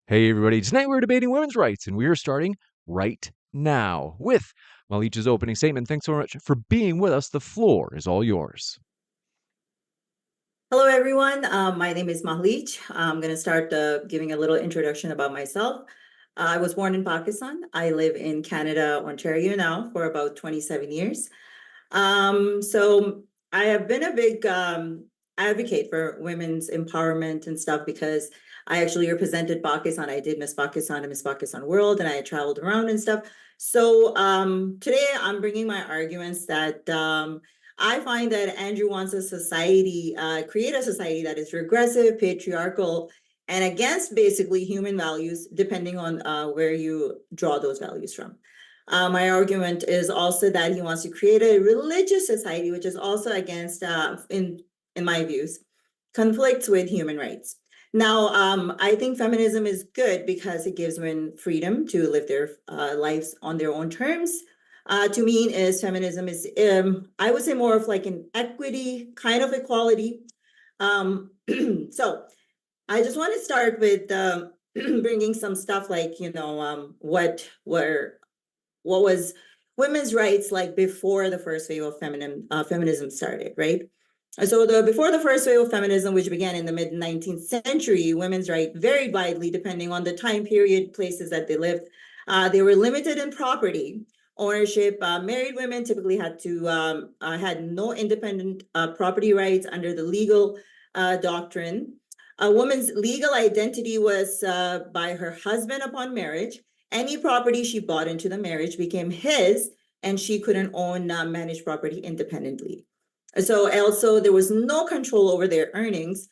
Hey, everybody. Tonight we're debating women's rights, and we are starting right now with Malich's opening statement. Thanks so much for being with us. The floor is all yours. Hello, everyone. My name is Mahleej. I'm going to start giving a little introduction about myself. I was born in Pakistan. I live in Canada, Ontario now for about 27 years. So I have been a big advocate for women's empowerment and stuff because I actually represented Pakistan. I did Miss Pakistan and Miss Pakistan World, and I traveled around and stuff. So today I'm bringing my arguments that I find that Andrew wants a society, create a society that is regressive, patriarchal, and against basically human values, depending on where you draw those values from. My argument is also that he wants to create a religious society, which is also against, in my views, conflicts with human rights. Now, I think feminism is good because it gives women freedom to live their lives on their own terms. To me, feminism is, I would say, more of like an equity kind of equality. So I just want to start with bringing some stuff like, what was women's rights like before the first wave of feminism started, right? So before the first wave of feminism, which began in the mid 19th century, women's rights varied widely depending on the time period, places that they lived. They were limited in property ownership. Married women typically had no independent property rights under the legal doctrine. A woman's legal identity was by her husband upon marriage. Any property she bought into the marriage became his, and she couldn't own managed property independently. So also there was no control over their earnings,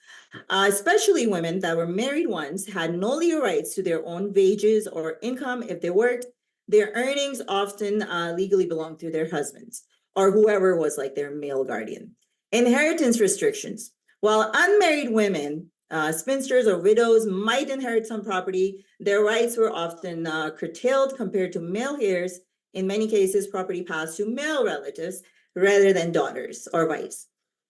especially women that were married ones had no legal rights to their own wages or income if they worked. Their earnings often legally belonged to their husbands or whoever was like their male guardian. Inheritance restrictions. While unmarried women, spinsters or widows might inherit some property, their rights were often curtailed compared to male heirs. In many cases, property passed to male relatives rather than daughters or wives.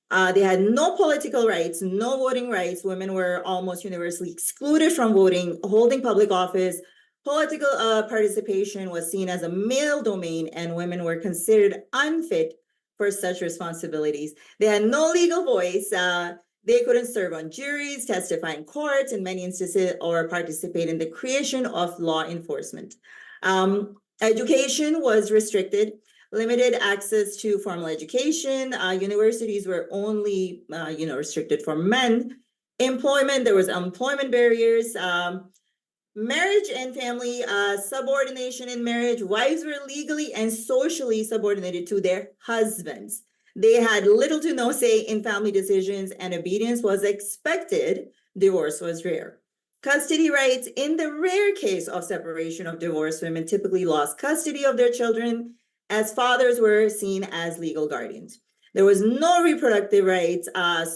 They had no political rights, no voting rights. Women were almost universally excluded from voting, holding public office. Political participation was seen as a male domain, and women were considered unfit for such responsibilities. They had no legal voice. They couldn't serve on juries, testify in courts in many instances, or participate in the creation of law enforcement. Education was restricted, limited access to formal education. Universities were only, restricted for men. Employment, there was employment barriers. Marriage and family subordination in marriage. Wives were legally and socially subordinated to their husbands. They had little to no say in family decisions, and obedience was expected. Divorce was rare. Custody rights. In the rare case of separation of divorced women typically lost custody of their children, as fathers were seen as legal guardians. There was no reproductive rights,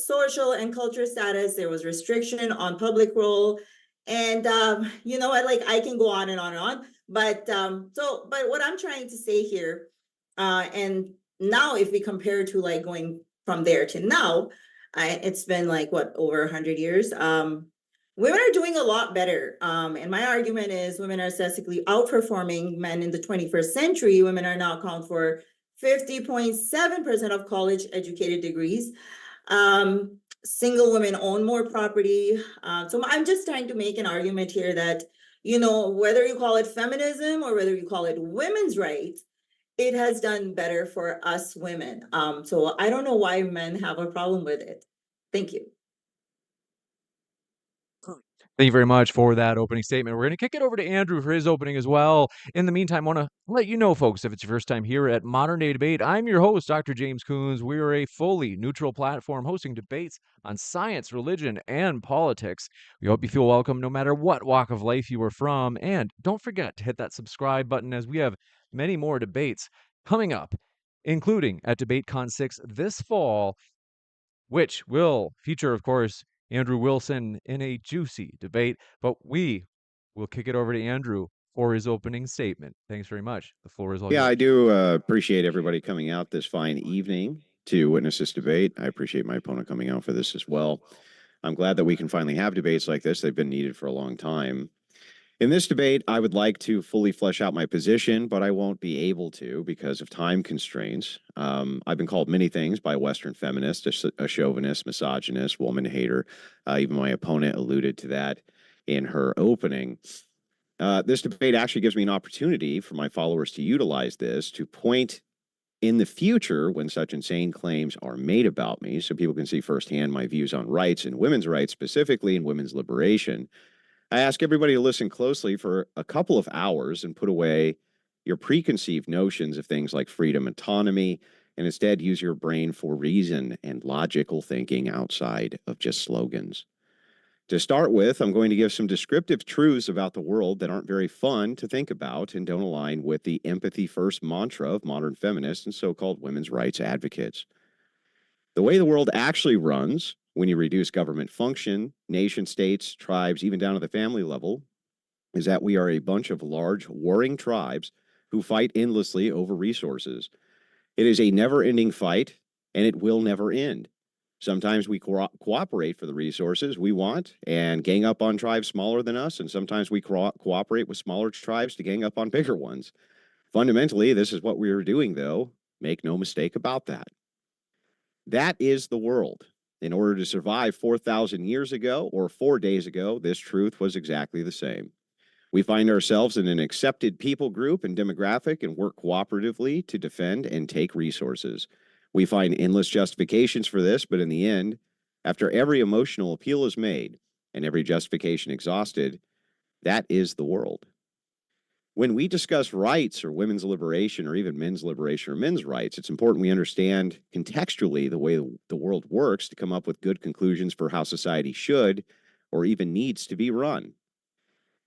social and cultural status. There was restriction on public role. And like I can go on and on and on. But what I'm trying to say here, and now if we compare to like going from there to now, it's been like what, over 100 years. Women are doing a lot better. And my argument is women are statistically outperforming men in the 21st century. Women are now account for 50.7% of college educated degrees. Single women own more property. So I'm just trying to make an argument here that, whether you call it feminism or whether you call it women's rights, it has done better for us women. So I don't know why men have a problem with it. Thank you. Thank you very much for that opening statement. We're going to kick it over to Andrew for his opening as well. In the meantime, I want to let you know, folks, if it's your first time here at Modern Day Debate, I'm your host, Dr. James Coons. We are a fully neutral platform hosting debates on science, religion, and politics. We hope you feel welcome no matter what walk of life you are from. And don't forget to hit that subscribe button as we have many more debates coming up, including at DebateCon 6 this fall, which will feature, of course, Andrew Wilson in a juicy debate. But we will kick it over to Andrew for his opening statement. Thanks very much. The floor is all yours. I do appreciate everybody coming out this fine evening to witness this debate. I appreciate my opponent coming out for this as well. I'm glad that we can finally have debates like this. They've been needed for a long time. In this debate, I would like to fully flesh out my position, but I won't be able to because of time constraints. I've been called many things by Western feminists, a chauvinist, misogynist, woman hater. Even my opponent alluded to that in her opening. This debate actually gives me an opportunity for my followers to utilize this to point in the future when such insane claims are made about me so people can see firsthand my views on rights and women's rights, specifically in women's liberation. I ask everybody to listen closely for a couple of hours and put away your preconceived notions of things like freedom, autonomy, and instead use your brain for reason and logical thinking outside of just slogans. To start with, I'm going to give some descriptive truths about the world that aren't very fun to think about and don't align with the empathy first mantra of modern feminists and so-called women's rights advocates. The way the world actually runs, when you reduce government function, nation states, tribes, even down to the family level, is that we are a bunch of large warring tribes who fight endlessly over resources. It is a never-ending fight, and it will never end. Sometimes we cooperate for the resources we want and gang up on tribes smaller than us, and sometimes we cooperate with smaller tribes to gang up on bigger ones. Fundamentally, this is what we are doing, though. Make no mistake about that. That is the world. In order to survive 4,000 years ago or 4 days ago, this truth was exactly the same. We find ourselves in an accepted people group and demographic and work cooperatively to defend and take resources. We find endless justifications for this, but in the end, after every emotional appeal is made and every justification exhausted, that is the world. When we discuss rights or women's liberation or even men's liberation or men's rights, it's important we understand contextually the way the world works to come up with good conclusions for how society should or even needs to be run.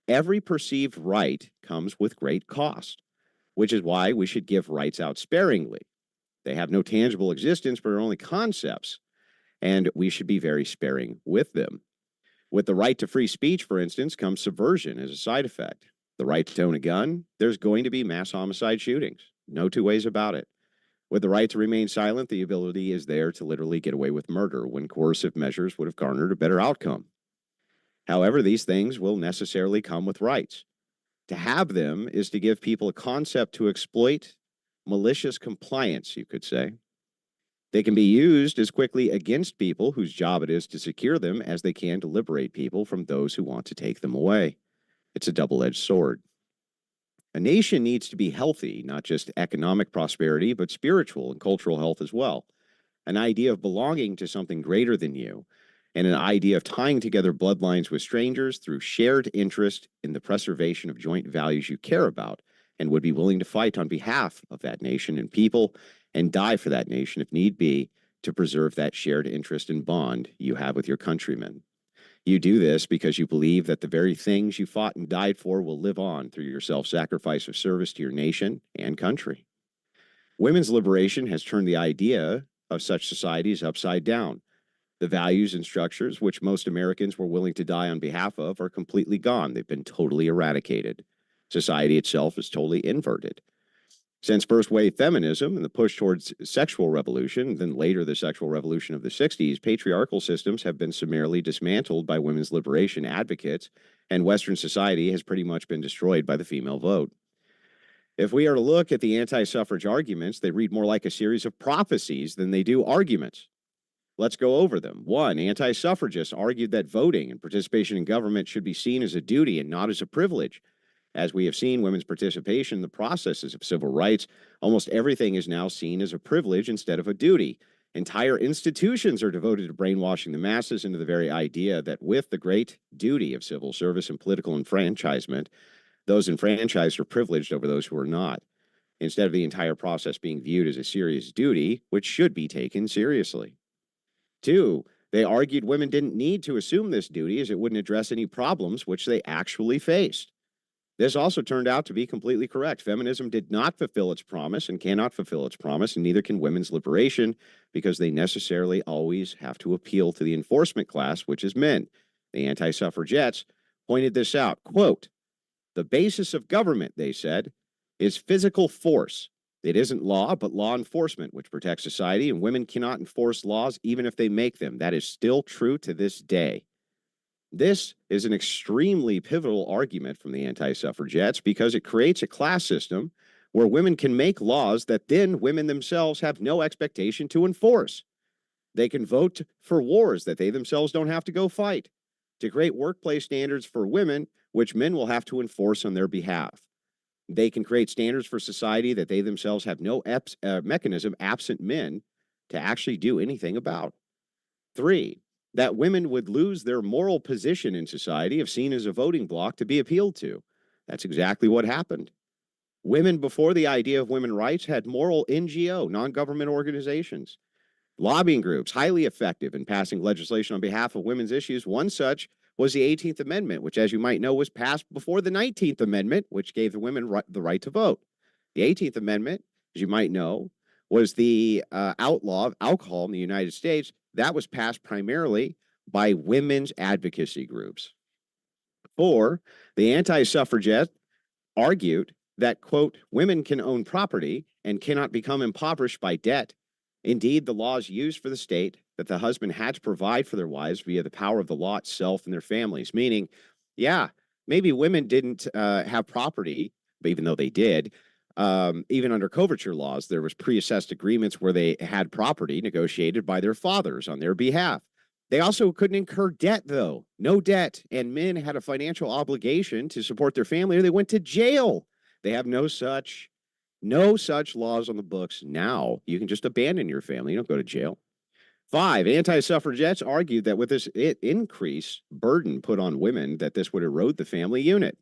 Every perceived right comes with great cost, which is why we should give rights out sparingly. They have no tangible existence, but are only concepts, and we should be very sparing with them. With the right to free speech, for instance, comes subversion as a side effect. The right to own a gun, there's going to be mass homicide shootings. No two ways about it. With the right to remain silent, the ability is there to literally get away with murder when coercive measures would have garnered a better outcome. However, these things will necessarily come with rights. To have them is to give people a concept to exploit malicious compliance, you could say. They can be used as quickly against people whose job it is to secure them as they can to liberate people from those who want to take them away. It's a double-edged sword. A nation needs to be healthy, not just economic prosperity, but spiritual and cultural health as well. An idea of belonging to something greater than you, and an idea of tying together bloodlines with strangers through shared interest in the preservation of joint values you care about and would be willing to fight on behalf of that nation and people and die for that nation if need be to preserve that shared interest and bond you have with your countrymen. You do this because you believe that the very things you fought and died for will live on through your self-sacrifice of service to your nation and country. Women's liberation has turned the idea of such societies upside down. The values and structures which most Americans were willing to die on behalf of are completely gone. They've been totally eradicated. Society itself is totally inverted. Since first wave feminism and the push towards sexual revolution, then later the sexual revolution of the 60s, patriarchal systems have been summarily dismantled by women's liberation advocates, and Western society has pretty much been destroyed by the female vote. If we are to look at the anti-suffrage arguments, they read more like a series of prophecies than they do arguments. Let's go over them. One, anti-suffragists argued that voting and participation in government should be seen as a duty and not as a privilege. As we have seen, women's participation in the processes of civil rights, almost everything is now seen as a privilege instead of a duty. Entire institutions are devoted to brainwashing the masses into the very idea that with the great duty of civil service and political enfranchisement, those enfranchised are privileged over those who are not, instead of the entire process being viewed as a serious duty, which should be taken seriously. Two, they argued women didn't need to assume this duty as it wouldn't address any problems which they actually faced. This also turned out to be completely correct. Feminism did not fulfill its promise and cannot fulfill its promise, and neither can women's liberation, because they necessarily always have to appeal to the enforcement class, which is men. The anti-suffragettes pointed this out. Quote, "The basis of government," they said, "is physical force. It isn't law, but law enforcement, which protects society, and women cannot enforce laws even if they make them. That is still true to this day." This is an extremely pivotal argument from the anti-suffragettes because it creates a class system where women can make laws that then women themselves have no expectation to enforce. They can vote for wars that they themselves don't have to go fight, to create workplace standards for women, which men will have to enforce on their behalf. They can create standards for society that they themselves have no mechanism, absent men, to actually do anything about. 3, that women would lose their moral position in society if seen as a voting bloc to be appealed to. That's exactly what happened. Women, before the idea of women's rights, had moral NGO, non-government organizations, lobbying groups, highly effective in passing legislation on behalf of women's issues. One such was the 18th Amendment, which, as you might know, was passed before the 19th Amendment, which gave the women the right to vote. The 18th Amendment, as you might know, was the outlaw of alcohol in the United States. That was passed primarily by women's advocacy groups. 4, the anti-suffragette argued that, quote, women can own property and cannot become impoverished by debt. Indeed, the laws used for the state that the husband had to provide for their wives via the power of the law itself and their families, meaning, yeah, maybe women didn't have property, but even though they did, even under coverture laws, there was pre-assessed agreements where they had property negotiated by their fathers on their behalf. They also couldn't incur debt, though. No debt. And men had a financial obligation to support their family or they went to jail. They have no such laws on the books now. You can just abandon your family. You don't go to jail. 5, anti-suffragettes argued that with this increased burden put on women, that this would erode the family unit.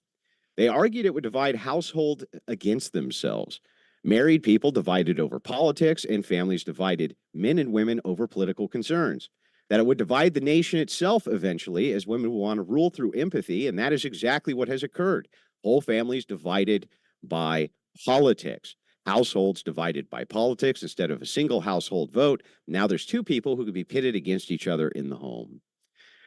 They argued it would divide household against themselves. Married people divided over politics and families divided men and women over political concerns. That it would divide the nation itself eventually, as women will want to rule through empathy, and that is exactly what has occurred. Whole families divided by politics. Households divided by politics instead of a single household vote. Now there's 2 people who could be pitted against each other in the home.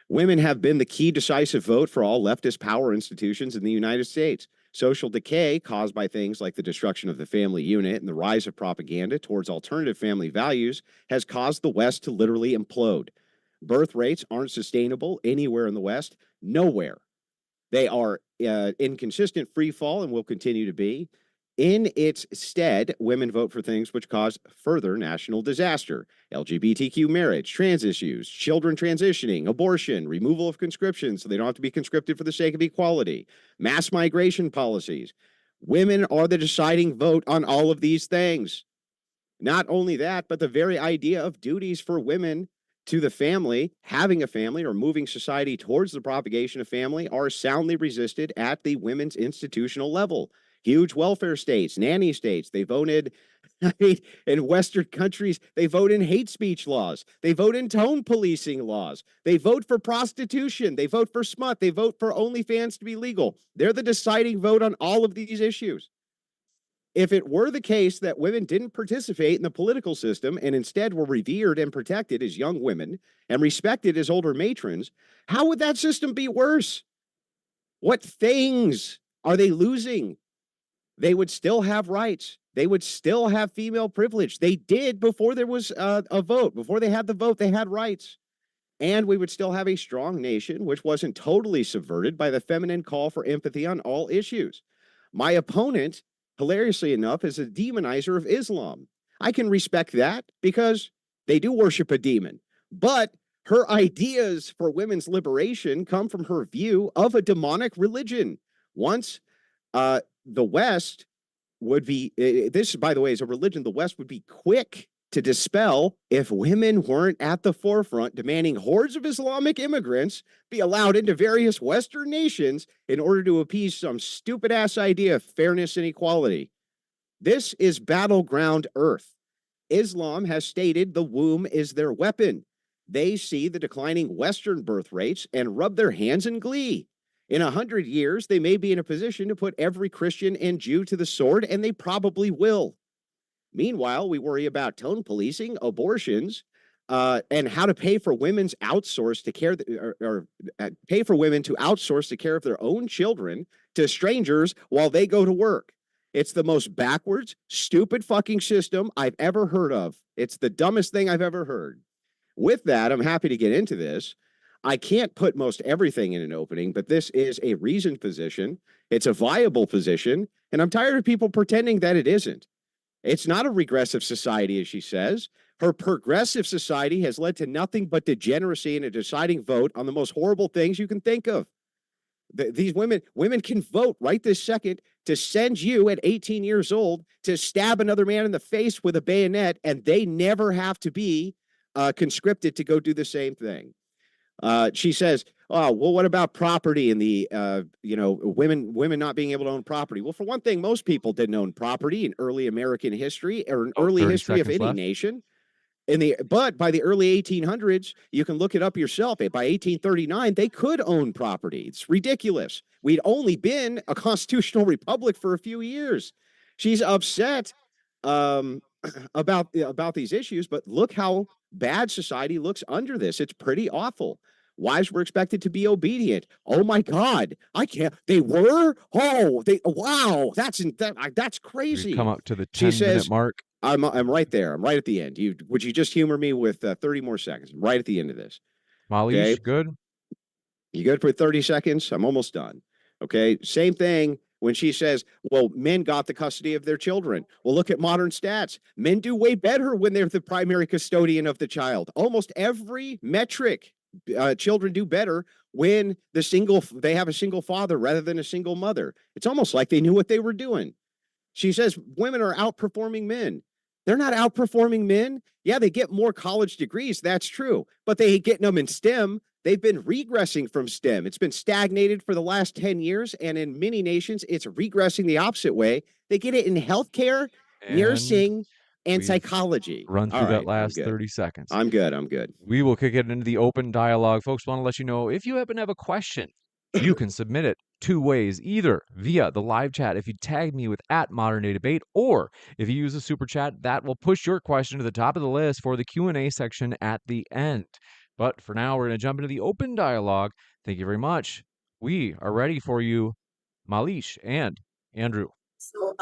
Women have been the key decisive vote for all leftist power institutions in the United States. Social decay caused by things like the destruction of the family unit and the rise of propaganda towards alternative family values has caused the West to literally implode. Birth rates aren't sustainable anywhere in the West, nowhere. They are in consistent free fall and will continue to be. In its stead, women vote for things which cause further national disaster: LGBTQ marriage, trans issues, children transitioning, abortion, removal of conscription so they don't have to be conscripted for the sake of equality, mass migration policies. Women are the deciding vote on all of these things. Not only that, but the very idea of duties for women to the family, having a family, or moving society towards the propagation of family are soundly resisted at the women's institutional level. Huge welfare states, nanny states, they voted, in Western countries, they vote in hate speech laws. They vote in tone policing laws. They vote for prostitution. They vote for smut. They vote for OnlyFans to be legal. They're the deciding vote on all of these issues. If it were the case that women didn't participate in the political system and instead were revered and protected as young women and respected as older matrons, how would that system be worse? What things are they losing? They would still have rights. They would still have female privilege. They did before there was a vote. Before they had the vote, they had rights. And we would still have a strong nation, which wasn't totally subverted by the feminine call for empathy on all issues. My opponent, hilariously enough, is a demonizer of Islam. I can respect that because they do worship a demon. But her ideas for women's liberation come from her view of a demonic religion. Once the West would be, this, by the way, is a religion the West would be quick to dispel if women weren't at the forefront demanding hordes of Islamic immigrants be allowed into various Western nations in order to appease some stupid-ass idea of fairness and equality. This is battleground Earth. Islam has stated the womb is their weapon. They see the declining Western birth rates and rub their hands in glee. In 100 years, they may be in a position to put every Christian and Jew to the sword, and they probably will. Meanwhile, we worry about tone policing, abortions, and how to pay for women's outsource to care, or pay for women to outsource the care of their own children to strangers while they go to work. It's the most backwards, stupid fucking system I've ever heard of. It's the dumbest thing I've ever heard. With that, I'm happy to get into this. I can't put most everything in an opening, but this is a reasoned position. It's a viable position, and I'm tired of people pretending that it isn't. It's not a regressive society, as she says. Her progressive society has led to nothing but degeneracy and a deciding vote on the most horrible things you can think of. These women can vote right this second to send you at 18 years old to stab another man in the face with a bayonet, and they never have to be conscripted to go do the same thing. She says, "Oh, well, what about property and the women not being able to own property?" Well, for one thing, most people didn't own property in early American history or in early 30 history of seconds any left. nation. But by the early 1800s, you can look it up yourself. By 1839, they could own property. It's ridiculous. We'd only been a constitutional republic for a few years. She's upset about these issues, but look how bad society looks under this. It's pretty awful. Wives were expected to be obedient. Oh my God, I can't. They were. Oh, wow. That's We've crazy. come up to the She 10-minute says, mark. I'm right there. I'm right at the end. Would you just humor me with 30 more seconds? I'm right at the end of this. Malich, Okay. good? You good for 30 seconds? I'm almost done. Okay. Same thing when she says, well, men got the custody of their children. Well, look at modern stats. Men do way better when they're the primary custodian of the child. Almost every metric, children do better when they have a single father rather than a single mother. It's almost like they knew what they were doing. She says women are outperforming men. They're not outperforming men. Yeah, they get more college degrees. That's true. But they ain't getting them in STEM. They've been regressing from STEM. It's been stagnated for the last 10 years. And in many nations, it's regressing the opposite way. They get it in healthcare, And nursing, and we've psychology. run All through that right, I'm last good. 30 seconds. I'm good. I'm good. We will kick it into the open dialogue. Folks, want to let you know if you happen to have a question, you can submit it two ways, either via the live chat if you tag me with @ModernDayDebate, or if you use a super chat, that will push your question to the top of the list for the Q&A section at the end. But for now, we're going to jump into the open dialogue. Thank you very much. We are ready for you, Malich and Andrew. So,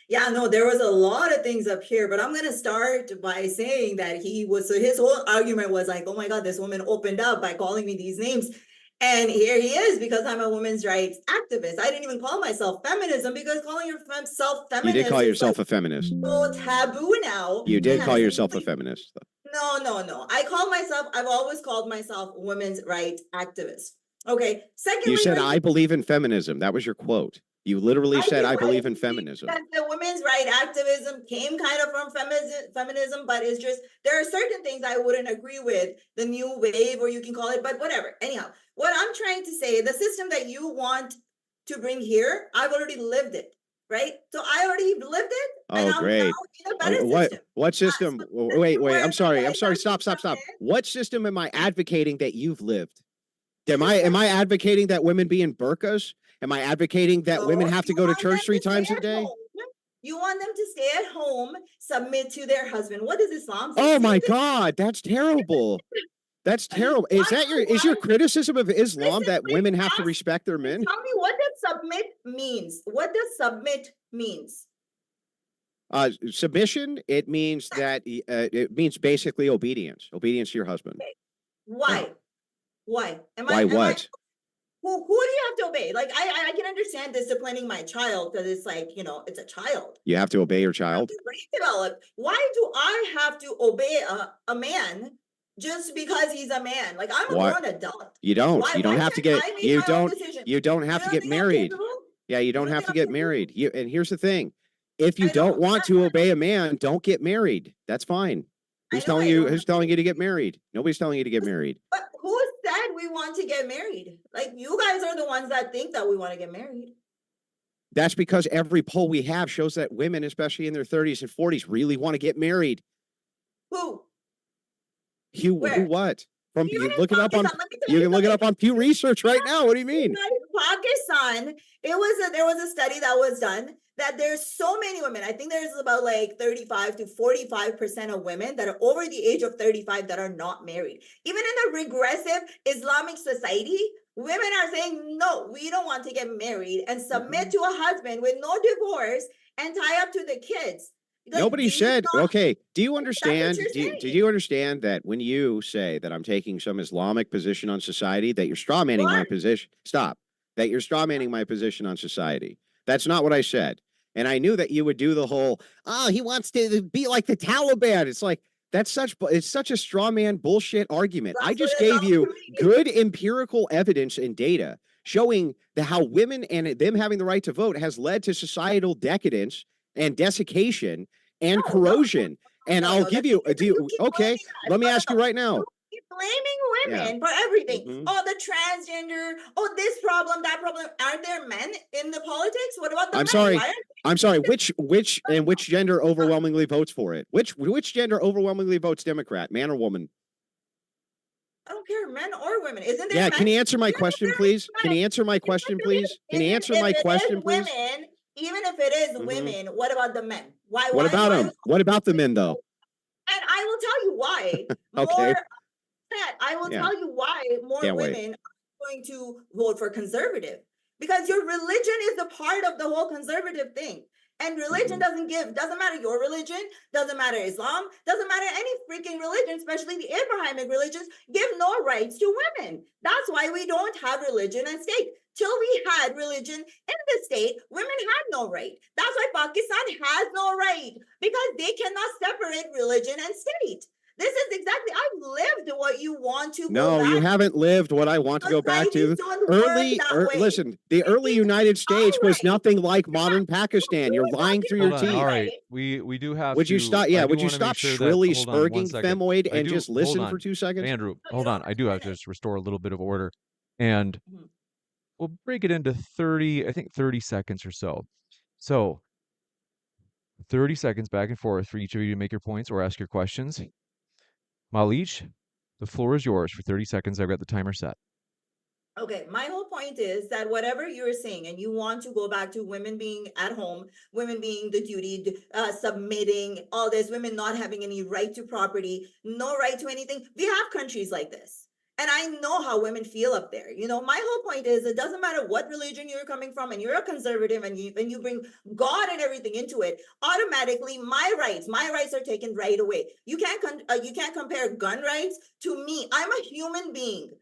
yeah, no, there was a lot of things up here, but I'm going to start by saying that so his whole argument was like, oh my God, this woman opened up by calling me these names. And here he is, because I'm a women's rights activist. I didn't even call myself feminism, because calling yourself feminist. You did call yourself a feminist. So taboo now. You did call yourself a feminist. No. I've always called myself a women's rights activist. Okay. Secondly, you said, I believe in feminism. That was your quote. You literally said, I believe in feminism. That the women's right activism came kind of from feminism, but it's just, there are certain things I wouldn't agree with, the new wave, or you can call it, but whatever. Anyhow, what I'm trying to say, the system that you want to bring here, I've already lived it, right? So I already lived it. Oh, and great. I'm in a better system. What system? Wait, I'm sorry. Stop. What system am I advocating that you've lived? Am I advocating that women be in burqas? Am I advocating that women have to go to church 3 times a day? You want them to stay at home, submit to their husband. What does Islam say? Oh my God, that's terrible. That's terrible. Is your criticism of Islam that women have to respect their men? Tell me, what does submit means? What does submit means? Submission, it means that it means basically obedience to your husband. Okay. Why? Why? Why what? Who do you have to obey? Like, I can understand disciplining my child, because it's like, it's a child. You have to obey your child. Why do I have to obey a man just because he's a man? Like, I'm a grown adult. You don't. You don't have to get. You don't have to get married. Yeah, you don't have to get married. And here's the thing: if you don't want to obey a man, don't get married. That's fine. Who's telling you to get married? Nobody's telling you to get married. But who said we want to get married? Like, you guys are the ones that think that we want to get married. That's because every poll we have shows that women, especially in their 30s and 40s, really want to get married. Who? Who what? You can look it up on Pew Research right now. What do you mean? Pakistan, there was a study that was done that there's so many women. I think there's about like 35 to 45% of women that are over the age of 35 that are not married. Even in a regressive Islamic society, women are saying, no, we don't want to get married and submit to a husband with no divorce and tie up to the kids. Like, Nobody do you said, not? okay, do you That's what understand? you're Do saying. you understand that when you say that I'm taking some Islamic position on society, that you're straw manning my What? position? Stop. That you're straw manning my position on society. That's not what I said. And I knew that you would do the whole, oh, he wants to be like the Taliban. It's like, it's such a straw man bullshit argument. I That's what just it gave sounds you to me. good empirical evidence and data showing that how women and them having the right to vote has led to societal decadence and desiccation and No, no, corrosion. And no, I'll no. give That's you because you keep okay, blaming us. let me No, no, ask you no. right now. You keep blaming Yeah. women for everything. Mhm. Oh, the transgender. Oh, this problem, that problem. Aren't there men in the politics? What about the I'm men? sorry. Why aren't I'm sorry. Which gender overwhelmingly votes for it? Which gender overwhelmingly votes Democrat, man or woman? I don't care, men or women. Isn't there Yeah, men? can you answer my Even if question, there is please? Can men, you answer my even question, if please? Can you answer my question, please? women, even if it is Mhm. women, what about the men? Why? What about them? What about the men, though? And I will tell you why. Okay. More that I will Yeah. tell you why more Can't wait. women are going to vote for conservative, because your religion is a part of the whole conservative thing. And religion doesn't matter your religion, doesn't matter Islam, doesn't matter any freaking religion, especially the Abrahamic religions, give no rights to women. That's why we don't have religion and state. Till we had religion in the state, women had no right. That's why Pakistan has no right, because they cannot separate religion and state. This is exactly, I've lived what you want to go No, you back. haven't lived what I want to go back to. Societies don't work that way. Listen, the early United States was nothing like modern Pakistan. You're lying through your Hold on. teeth. All right. We do have Would you to. stop? I Yeah, do would you want to make stop sure that. shrilly Hold on one spurging second. femoid I and do. just Hold listen on, for 2 seconds? Andrew. No, you Hold on. don't I do have to understand. just restore a little bit of order, and Mhm. we'll break it into 30. I think 30 seconds or so. So 30 seconds back and forth for each of you to make your points or ask your questions. Malich, the floor is yours for 30 seconds. I've got the timer set. Okay, my whole point is that whatever you're saying, and you want to go back to women being at home, women being the duty, submitting, all this, women not having any right to property, no right to anything. We have countries like this. And I know how women feel up there. You know, my whole point is it doesn't matter what religion you're coming from, and you're a conservative, and you bring God and everything into it, automatically my rights are taken right away. You can't compare gun rights to me. I'm a human being.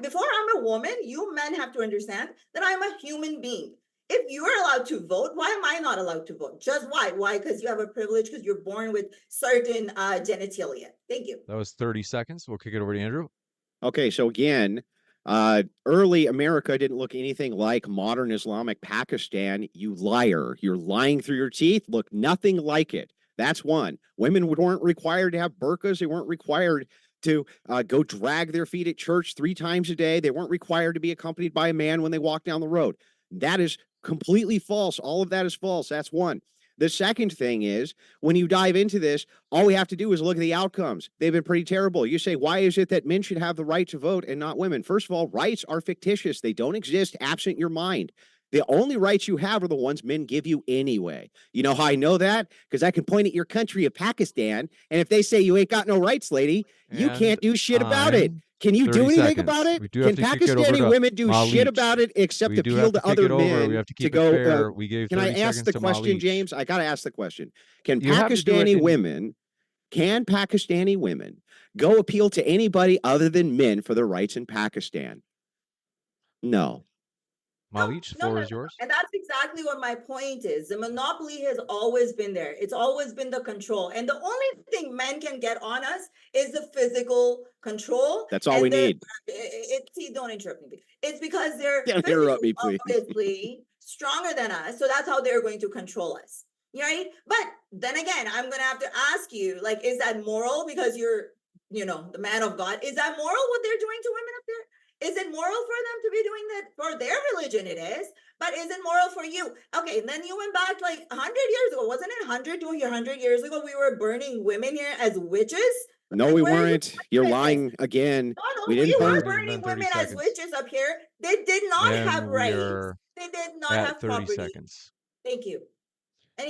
Before I'm a woman, you men have to understand that I'm a human being. If you're allowed to vote, why am I not allowed to vote? Just why? Why? Because you have a privilege, because you're born with certain genitalia. Thank you. That was 30 seconds. We'll kick it over to Andrew. Okay, so again, early America didn't look anything like modern Islamic Pakistan. You liar. You're lying through your teeth. Look nothing like it. That's one. Women weren't required to have burqas. They weren't required to go drag their feet at church 3 times a day. They weren't required to be accompanied by a man when they walk down the road. That is completely false. All of that is false. That's one. The second thing is, when you dive into this, all we have to do is look at the outcomes. They've been pretty terrible. You say, why is it that men should have the right to vote and not women? First of all, rights are fictitious. They don't exist absent your mind. The only rights you have are the ones men give you anyway. You know how I know that? Because I can point at your country of Pakistan, and if they say you ain't got no rights, lady, you And can't do shit about it. time, Can you do 30 anything about seconds. it? We do have Can to kick it over Pakistani to women do shit Malich. about it except We do appeal have to to kick other it over. We men have to to keep it go? fair. We gave Can I 30 ask seconds the to question, Malich. James? I got to ask the question. Can You have to do it Pakistani in. women, can Pakistani women go appeal to anybody other than men for their rights in Pakistan? No. Malich, the floor is yours. And that's exactly what my point is. The monopoly has always been there. It's always been the control. And the only thing men can get on us is the physical control. That's all we need. See, don't interrupt me. It's because they're Don't interrupt me, please. obviously stronger than us. So that's how they're going to control us. Right? But then again, I'm going to have to ask you, like, is that moral? Because you're, the man of God. Is that moral what they're doing to women up there? Is it moral for them to be doing that? For their religion, it is. But is it moral for you? Okay, and then you went back like 100 years ago. Wasn't it 100 years ago we were burning women here as witches? No, Like, we where are you weren't. You're lying again. No, We we didn't were burn. It's been burning 30 women as seconds. witches up here. They did not have And we rights. are They did not at have 30 property. seconds. Thank you. And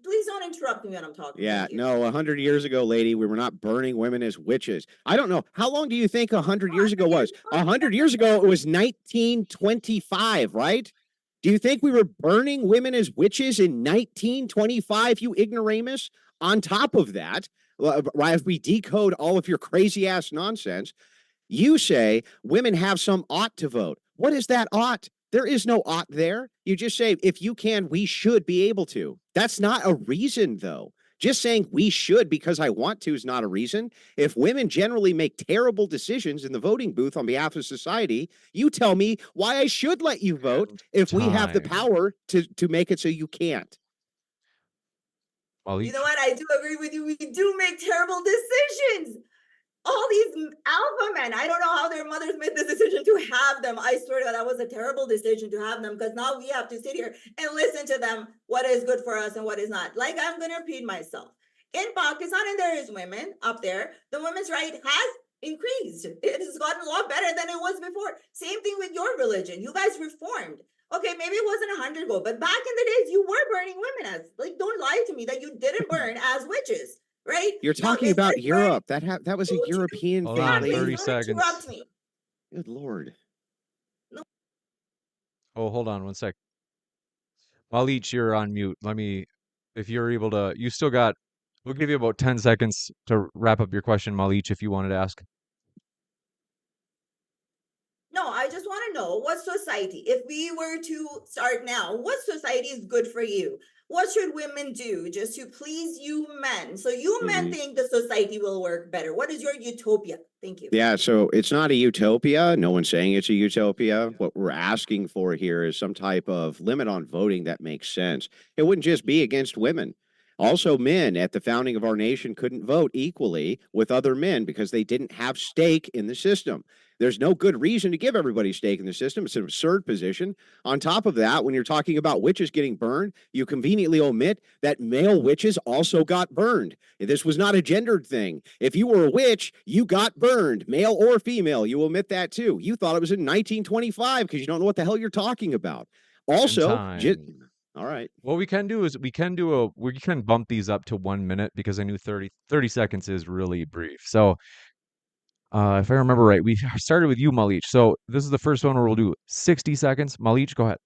please don't interrupt me when I'm talking. Yeah, Thank you. no, 100 years ago, lady, we were not burning women as witches. I don't know. How long do you think 100 years ago was? 100 years ago, it was 1925, right? Do you think we were burning women as witches in 1925, you ignoramus? On top of that, as we decode all of your crazy ass nonsense, you say women have some ought to vote. What is that ought? There is no ought there. You just say, if you can, we should be able to. That's not a reason, though. Just saying we should because I want to is not a reason. If women generally make terrible decisions in the voting booth on behalf of society, you tell me why I should let you vote And if we have the time. power to make it so you can't. You Malich. know what? I do agree with you. We do make terrible decisions. All these alpha men, I don't know how their mothers made the decision to have them. I swear to God, that was a terrible decision to have them, because now we have to sit here and listen to them, what is good for us and what is not. Like, I'm going to repeat myself. In Pakistan, and there is women up there, the women's right has increased. It has gotten a lot better than it was before. Same thing with your religion. You guys reformed. Okay, maybe it wasn't 100 ago, but back in the days, you were burning women as, like, don't lie to me that you didn't burn as witches, right? You're Now, talking is about this burning? Europe. That was a Don't you European Hold thing, on, exactly? 30 lady. Don't seconds. interrupt me. Good Lord. Oh, hold on one sec. Malich, you're on mute. If you're able to, we'll give you about 10 seconds to wrap up your question, Malich, if you wanted to ask. No, I just want to know what society, if we were to start now, what society is good for you? What should women do just to please you men? So you men think the society will work better. What is your utopia? Thank you. Yeah, so it's not a utopia. No one's saying it's a utopia. What we're asking for here is some type of limit on voting that makes sense. It wouldn't just be against women. Also, men at the founding of our nation couldn't vote equally with other men because they didn't have stake in the system. There's no good reason to give everybody stake in the system. It's an absurd position. On top of that, when you're talking about witches getting burned, you conveniently omit that male witches also got burned. This was not a gendered thing. If you were a witch, you got burned, male or female. You omit that too. You thought it was in 1925 because you don't know what the hell you're talking about. Also, Time. all right. What we can do is we can bump these up to 1 minute because I knew 30 seconds is really brief. So if I remember right, we started with you, Malich. So this is the first one where we'll do 60 seconds. Malich, go ahead.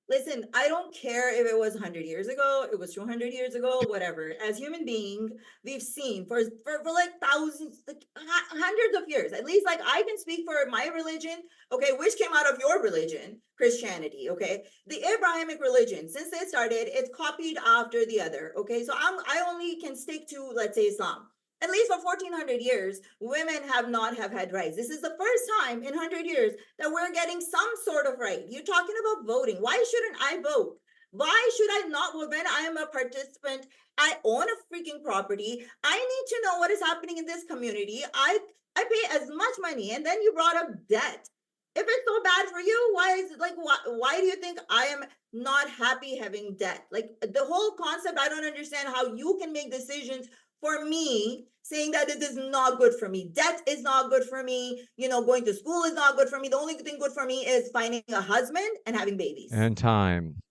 Listen, I don't care if it was 100 years ago, it was 200 years ago, whatever. As human beings, we've seen for like thousands, like hundreds of years, at least. Like, I can speak for my religion, okay, which came out of your religion, Christianity, okay? The Abrahamic religion, since they started, it's copied after the other, okay? So I only can stick to, let's say, Islam. At least for 1400 years, women have not have had rights. This is the first time in 100 years that we're getting some sort of right. You're talking about voting. Why shouldn't I vote? Why should I not vote when I am a participant? I own a freaking property. I need to know what is happening in this community. I pay as much money, and then you brought up debt. If it's so bad for you, why is it like, why do you think I am not happy having debt? Like, the whole concept, I don't understand how you can make decisions for me, saying that it is not good for me. Debt is not good for me. You know, going to school is not good for me. The only thing good for me is finding a husband and having babies. And time.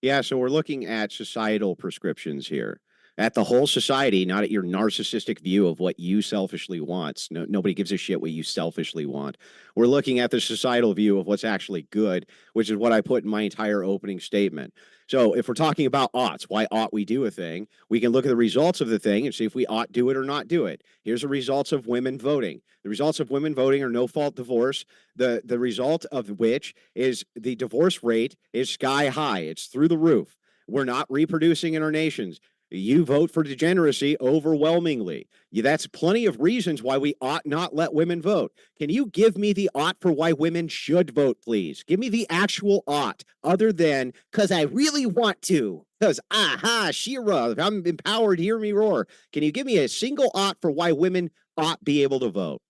Yeah, so we're looking at societal prescriptions here. At the whole society, not at your narcissistic view of what you selfishly want. Nobody gives a shit what you selfishly want. We're looking at the societal view of what's actually good, which is what I put in my entire opening statement. So if we're talking about oughts, why ought we do a thing? We can look at the results of the thing and see if we ought do it or not do it. Here's the results of women voting. The results of women voting are no-fault divorce, the result of which is the divorce rate is sky high. It's through the roof. We're not reproducing in our nations. You vote for degeneracy overwhelmingly. That's plenty of reasons why we ought not let women vote. Can you give me the ought for why women should vote, please? Give me the actual ought, other than because I really want to. Because, aha, Shira, I'm empowered, hear me roar. Can you give me a single ought for why women ought be able to vote?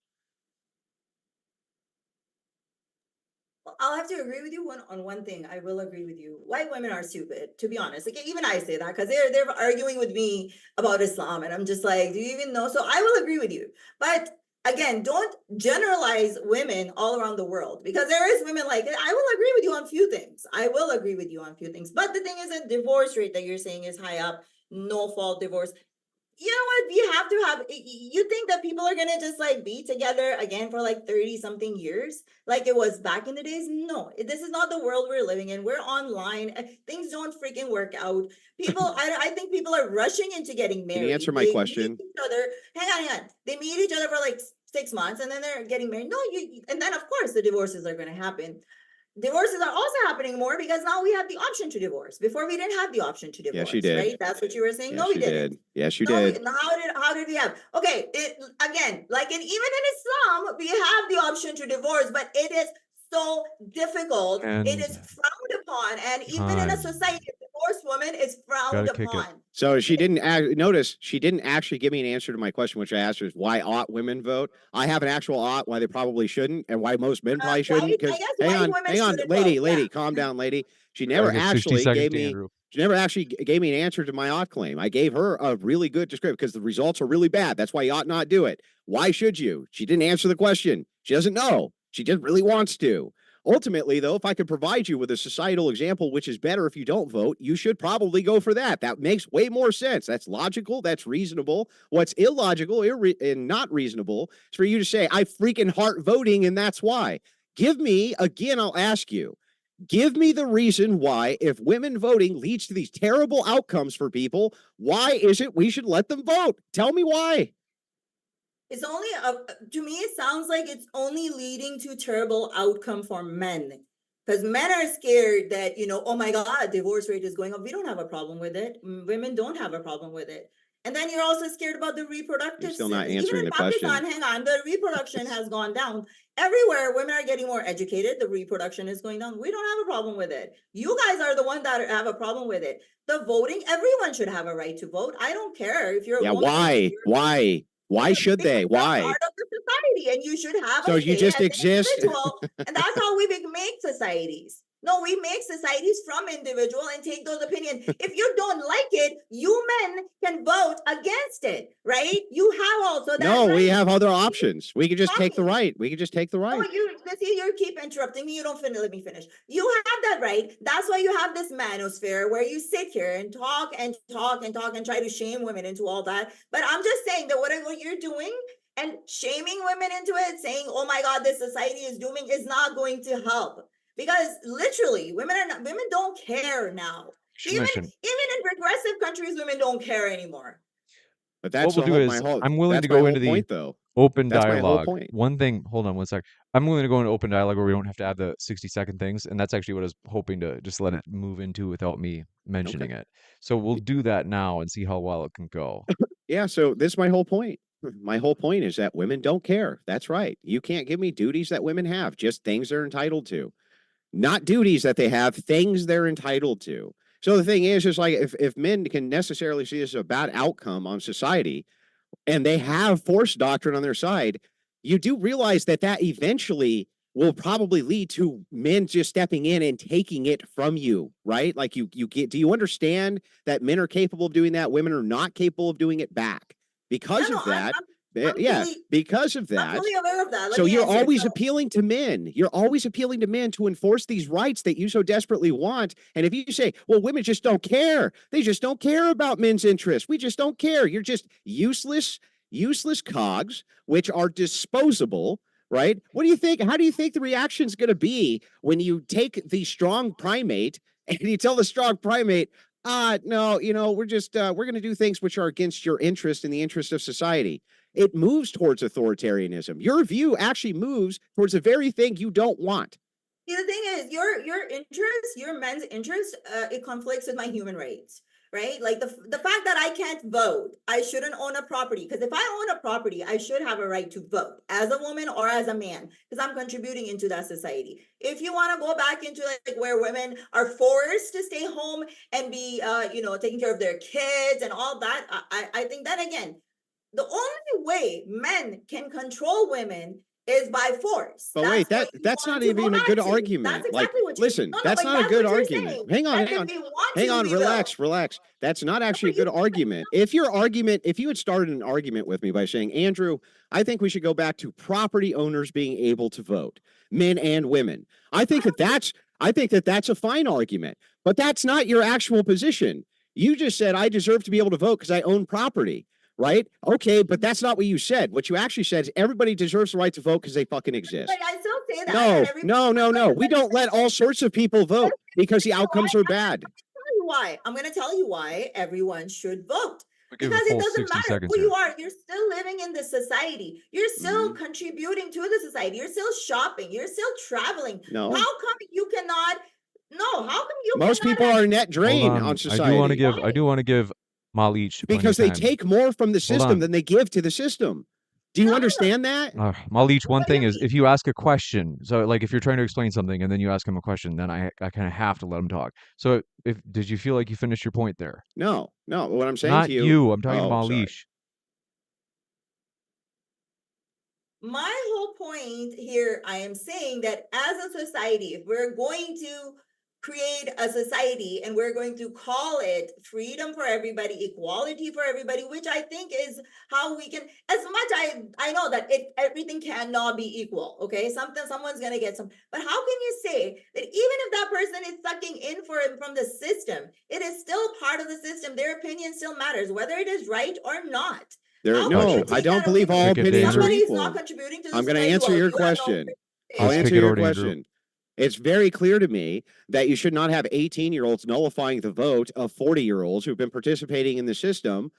I'll have to agree with you on one thing. I will agree with you. White women are stupid, to be honest. Like, even I say that because they're arguing with me about Islam, and I'm just like, do you even know? So I will agree with you. But again, don't generalize women all around the world, because there is women like it. I will agree with you on a few things. I will agree with you on a few things. But the thing is, that divorce rate that you're saying is high up, no fault divorce. you know what? You have to have, you think that people are gonna just like be together again for like 30 something years, like it was back in the days? No, this is not the world we're living in. We're online. Things don't freaking work out. People, I think people are rushing into getting married. Can you answer my They question? meet each other. Hang on. They meet each other for like 6 months and then they're getting married. No, and then of course the divorces are gonna happen. Divorces are also happening more because now we have the option to divorce. Before we didn't have the option to divorce. Yes, you did. Right? That's what you were saying. Yes, No, we you didn't. did. Yes, you No, did. how did we have? Okay, again, like even in Islam, we have the option to divorce, but it is so difficult. And it is frowned upon, and even in a society, a divorced woman is frowned upon. So she didn't notice. She didn't actually give me an answer to my question, which I asked her is why ought women vote? I have an actual ought why they probably shouldn't, and why most men probably shouldn't. Because hang on, lady, calm down, lady. She never actually gave me. She never actually gave me an answer to my ought claim. I gave her a really good description because the results are really bad. That's why you ought not do it. Why should you? She didn't answer the question. She doesn't know. She just really wants to. Ultimately, though, if I could provide you with a societal example, which is better if you don't vote, you should probably go for that. That makes way more sense. That's logical. That's reasonable. What's illogical and not reasonable is for you to say, I freaking heart voting, and that's why. Give me, again, I'll ask you, give me the reason why, if women voting leads to these terrible outcomes for people, why is it we should let them vote? Tell me why. It's only, to me, it sounds like it's only leading to terrible outcome for men. Because men are scared that, oh my God, divorce rate is going up. We don't have a problem with it. Women don't have a problem with it. And then you're also scared about the reproductive. You're still not answering the question. Hang on, the reproduction has gone down. Everywhere, women are getting more educated. The reproduction is going down. We don't have a problem with it. You guys are the ones that have a problem with it. The voting, everyone should have a right to vote. I don't care if you're a woman. Why should they? Why? Part of the society, and you should have. So you just exist, and that's how we make societies. No, we make societies from individual and take those opinions. If you don't like it, you men can vote against it, right? You have also that. No, right. We have other options. We can just take the right. We can just take the right. No, you keep interrupting me. You don't let me finish. You have that right. That's why you have this manosphere where you sit here and talk and talk and talk and try to shame women into all that. But I'm just saying that what you're doing and shaming women into it, saying, oh my God, this society is dooming, is not going to help. Because literally, women don't care now. Even in progressive countries, women don't care anymore. But that's what we'll do is I'm willing to go into the open dialogue. One thing, hold on one sec. I'm willing to go into open dialogue where we don't have to add the 60-second things, and that's actually what I was hoping to just let it move into without me mentioning it. So we'll do that now and see how well it can go. Yeah, so this is my whole point. My whole point is that women don't care. That's right. You can't give me duties that women have, just things they're entitled to. Not duties that they have, things they're entitled to. So the thing is like if men can necessarily see this as a bad outcome on society and they have force doctrine on their side, you do realize that eventually will probably lead to men just stepping in and taking it from you, right? Like do you understand that men are capable of doing that? Women are not capable of doing it back because of that. Because of that. I'm fully aware of that. So you're always appealing to men. You're always appealing to men to enforce these rights that you so desperately want. And if you say, well, women just don't care. They just don't care about men's interests. We just don't care. You're just useless cogs, which are disposable, right? What do you think? How do you think the reaction is going to be when you take the strong primate and you tell the strong primate, no, we're just, we're going to do things which are against your interest and the interest of society. It moves towards authoritarianism. Your view actually moves towards the very thing you don't want. See, the thing is, your interest, your men's interest, it conflicts with my human rights, right? Like the fact that I can't vote, I shouldn't own a property. Because if I own a property, I should have a right to vote as a woman or as a man, because I'm contributing into that society. If you want to go back into like where women are forced to stay home and be, taking care of their kids and all that, I think that again, the only way men can control women is by force. But wait, that's not even a good argument. That's exactly what listen, that's not a good argument. Hang on, relax. That's not actually a good argument. If you had started an argument with me by saying, Andrew, I think we should go back to property owners being able to vote, men and women. I think that's a fine argument, but that's not your actual position. You just said I deserve to be able to vote because I own property. right? Okay, but that's not what you said. What you actually said is everybody deserves the right to vote because they fucking exist. But I still say that. No. We don't let all sorts of people vote because the outcomes are bad. Tell you why. I'm going to tell you why everyone should vote. We'll give Because a it full doesn't 60 matter seconds who here. you are. You're still living in the society. You're still contributing to the society. You're still shopping. You're still traveling. No. How come you cannot? No, how come you Most cannot people have- are net drain Hold on I society. do want to give Malich because they time. take more from the Hold on. system than they give to the system. Do you understand that? Malich, one What do you thing is mean? if you ask a question, so like if you're trying to explain something and then you ask him a question, then I kind of have to let him talk. So did you feel like you finished your point there? No. What I'm saying Not to you, I'm talking to sorry. Malich. My whole point here, I am saying that as a society, if we're going to create a society and we're going to call it freedom for everybody, equality for everybody, which I think is how we can, as much I know that everything cannot be equal. Okay, someone's gonna get some, but how can you say that even if that person is sucking in from the system, it is still part of the system, their opinion still matters, whether it is right or not. No, I don't believe all opinions are Somebody's equal. not contributing to the I'm going to society. answer Well, your you have no question. say. I'll Let's answer kick it your over to Andrew. question. It's very clear to me that you should not have 18-year-olds nullifying the vote of 40-year-olds who've been participating in the system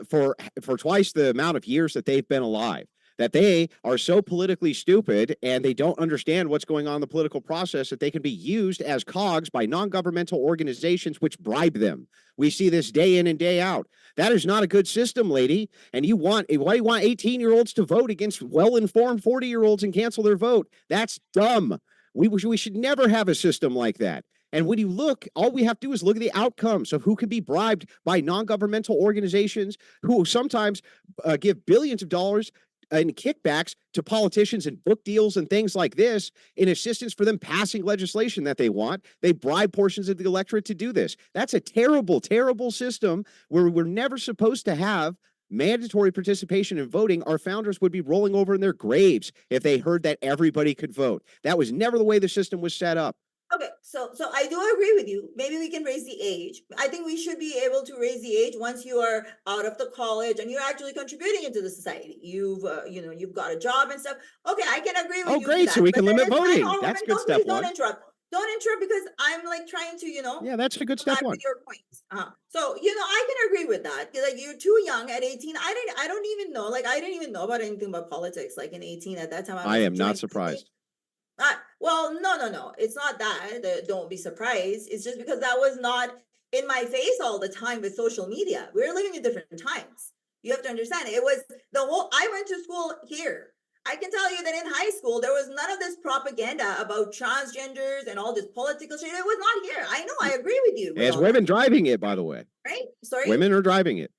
for twice the amount of years that they've been alive. That they are so politically stupid and they don't understand what's going on in the political process that they can be used as cogs by non-governmental organizations which bribe them. We see this day in and day out. That is not a good system, lady. And why do you want 18-year-olds to vote against well-informed 40-year-olds and cancel their vote? That's dumb. We should never have a system like that. And when you look, all we have to do is look at the outcomes of who can be bribed by non-governmental organizations who sometimes give billions of dollars in kickbacks to politicians and book deals and things like this in assistance for them passing legislation that they want. They bribe portions of the electorate to do this. That's a terrible, terrible system where we're never supposed to have mandatory participation in voting. Our founders would be rolling over in their graves if they heard that everybody could vote. That was never the way the system was set up. Okay, so I do agree with you. Maybe we can raise the age. I think we should be able to raise the age once you are out of the college and you're actually contributing into the society. You've got a job and stuff. Okay, I can agree with you. Oh, great! So we can limit voting. That's good step one. Don't interrupt. Don't interrupt because I'm like trying to, Yeah, that's a good step one. With your points. So I can agree with that. Like you're too young at 18. I don't even know. Like I didn't even know about anything about politics. Like in 18 at that time. I am not surprised. Well, no. It's not that. Don't be surprised. It's just because that was not in my face all the time with social media. We're living in different times. You have to understand. It was I went to school here. I can tell you that in high school, there was none of this propaganda about transgenders and all this political shit. It was not here. I know. I agree with you. As women driving it, by the way. Right? Sorry? Women are driving it.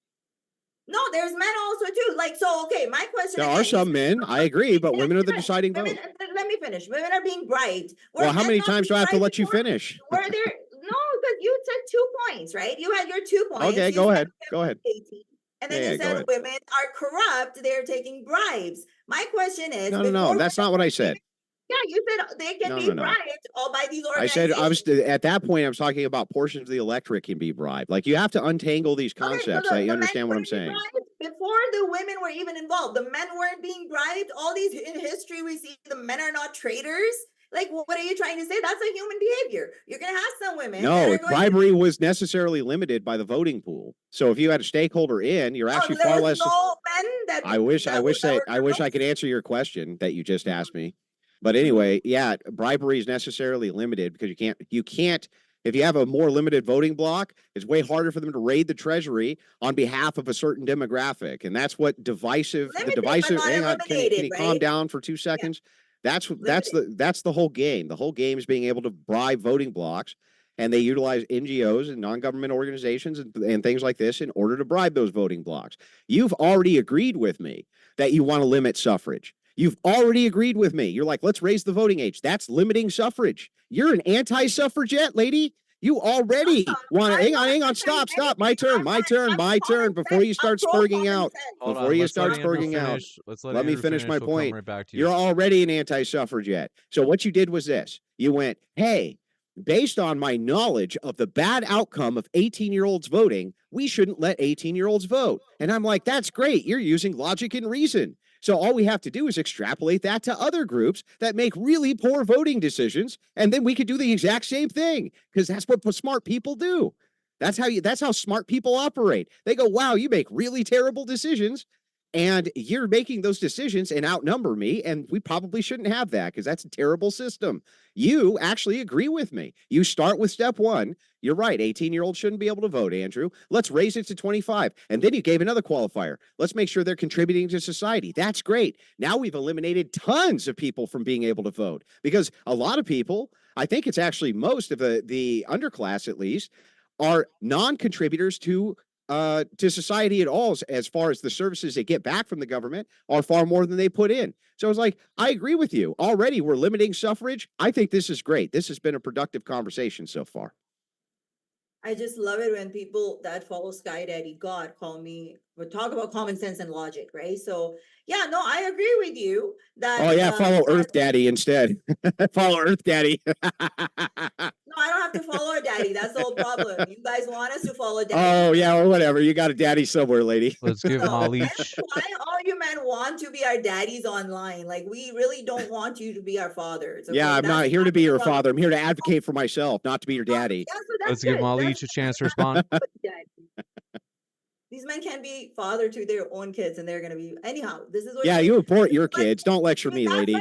No, there's men also too. Like, so, okay, my question There are some men, I agree, but women are the deciding vote. Let me finish. Women are being bribed. Well, how many times do I have to let you finish? Were there, no, because you said 2 points, right? You had your 2 points. Okay, go ahead. Go ahead. 18, and then you said women are corrupt. They're taking bribes. My question is. No, that's not what I said. Yeah, you said they can be bribed all by these I organizations. said at that point I was talking about portions of the electorate can be bribed. Like you have to untangle these concepts. So you understand what I'm saying? Before the women were even involved, the men weren't being bribed. All these in history we see the men are not traitors. Like, what are you trying to say? That's a human behavior. You're going to have some women. No, bribery was necessarily limited by the voting pool. So if you had a stakeholder in, you're actually far less. No men that I wish I could answer your question that you just asked me. But anyway, yeah, bribery is necessarily limited because you can't. If you have a more limited voting block, it's way harder for them to raid the treasury on behalf of a certain demographic, and that's what divisive. Hang on, can you calm down for 2 seconds? Yeah. That's the whole game. The whole game is being able to bribe voting blocks, and they utilize NGOs and non-government organizations and things like this in order to bribe those voting blocks. You've already agreed with me that you want to limit suffrage. You've already agreed with me. You're like, let's raise the voting age. That's limiting suffrage. You're an anti-suffragette, lady. You already want to. Hang on. Stop. My turn. Before you start spurging out. Let me finish my point. You're already an anti-suffragette. So what you did was this. You went, hey, based on my knowledge of the bad outcome of 18-year-olds voting, we shouldn't let 18-year-olds vote. And I'm like, that's great. You're using logic and reason. So all we have to do is extrapolate that to other groups that make really poor voting decisions, and then we could do the exact same thing, because that's what smart people do. That's how smart people operate. They go, wow, you make really terrible decisions, and you're making those decisions and outnumber me, and we probably shouldn't have that because that's a terrible system. You actually agree with me. You start with step one. You're right. 18-year-olds shouldn't be able to vote, Andrew. Let's raise it to 25. And then you gave another qualifier. Let's make sure they're contributing to society. That's great. Now we've eliminated tons of people from being able to vote, because a lot of people, I think it's actually most of the underclass at least, are non-contributors to society at all, as far as the services they get back from the government are far more than they put in. So I was like, I agree with you. Already we're limiting suffrage. I think this is great. This has been a productive conversation so far. I just love it when people that follow Sky Daddy God call me, we talk about common sense and logic, right? So yeah, no, I agree with you that. Oh yeah, follow Earth Daddy instead. Follow Earth Daddy. No, I don't have to follow a daddy. That's the whole problem. You guys want us to follow daddy. Oh yeah, well, whatever. You got a daddy somewhere, lady. Let's give Malich. Why all you men want to be our daddies online? Like, we really don't want you to be our fathers. Okay? Yeah, I'm not here to be your father. I'm here to advocate for myself, not to be your daddy. Yeah, so Let's give Malich a chance to respond. These men can be father to their own kids, and they're gonna be anyhow. This is what. Yeah, you abort your kids. Don't lecture me, lady.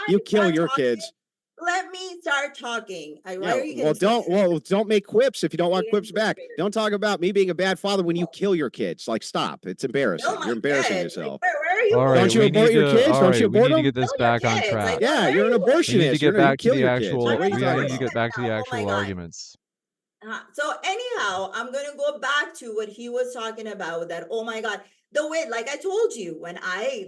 You kill your kids. Let me start talking. Don't make quips if you don't want quips back. Don't talk about me being a bad father when you kill your kids. Like, stop. It's embarrassing. You're embarrassing yourself. Where are you? All right, don't you abort your kids? Don't you abort we need to them? get this back on track. Yeah, you're an abortionist. We need to get back to the actual. What are We you need talking to about? get back to the actual arguments. So anyhow, I'm going to go back to what he was talking about, that, oh my God, the way, like I told you, when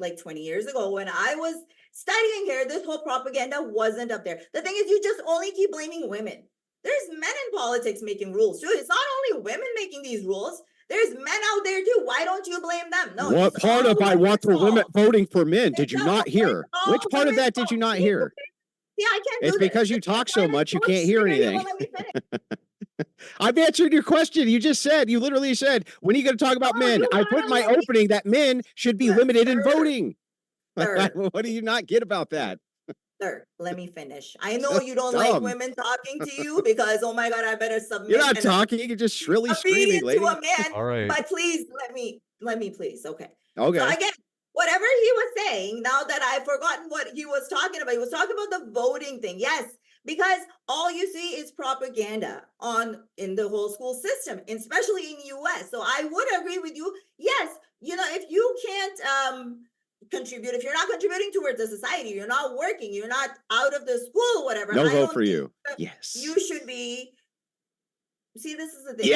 like 20 years ago, when I was studying here, this whole propaganda wasn't up there. The thing is, you just only keep blaming women. There's men in politics making rules too. It's not only women making these rules. There's men out there too. Why don't you blame them? No. What part of I want for women voting for men did you not hear? Which part of that did you not hear? Yeah, I can't. It's because you talk so much, you can't hear anything. I've answered your question. You literally said, when are you going to talk about men? I put in my opening that men should be limited in voting. What do you not get about that? Sir, let me finish. I know you don't like women talking to you because, oh my God, I better submit. You're not talking. You're just shrilly screaming, lady. To a man. All right. But please let me please. Okay. Okay. So again, whatever he was saying, now that I've forgotten what he was talking about, he was talking about the voting thing. Yes, because all you see is propaganda in the whole school system, especially in the US. So I would agree with you. Yes, if you can't contribute, if you're not contributing towards the society, you're not working, you're not out of the school, whatever. No vote for you. Yes. You should be. See, this is the thing.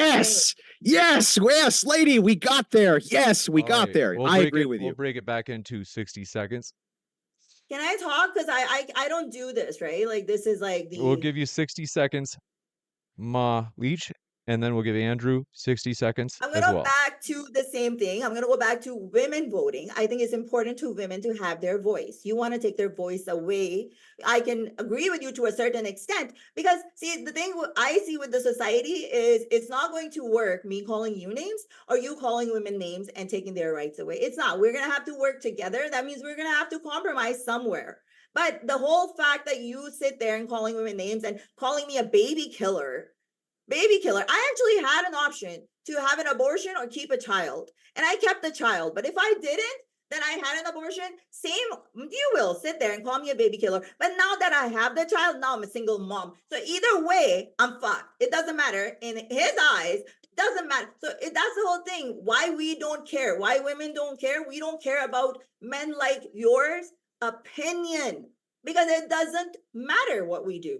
Yes, lady, we got there. Yes, we got there. I agree with you. We'll break it back into 60 seconds. Can I talk? Because I don't do this, right? Like, this is like We'll give you 60 seconds, Malich, and then we'll give Andrew 60 seconds I'm going to go back to the same thing. I'm going to go back to women voting. I think it's important to women to have their voice. You want to take their voice away. I can agree with you to a certain extent, because see, the thing I see with the society is it's not going to work, me calling you names or you calling women names and taking their rights away. It's not. We're going to have to work together. That means we're going to have to compromise somewhere. But the whole fact that you sit there and calling women names and calling me a baby killer, I actually had an option to have an abortion or keep a child, and I kept the child. But if I didn't, then I had an abortion. Same, you will sit there and call me a baby killer. But now that I have the child, now I'm a single mom. So either way, I'm fucked. It doesn't matter. In his eyes, it doesn't matter. So that's the whole thing. Why we don't care. Why women don't care. We don't care about men like yours opinion, because it doesn't matter what we do.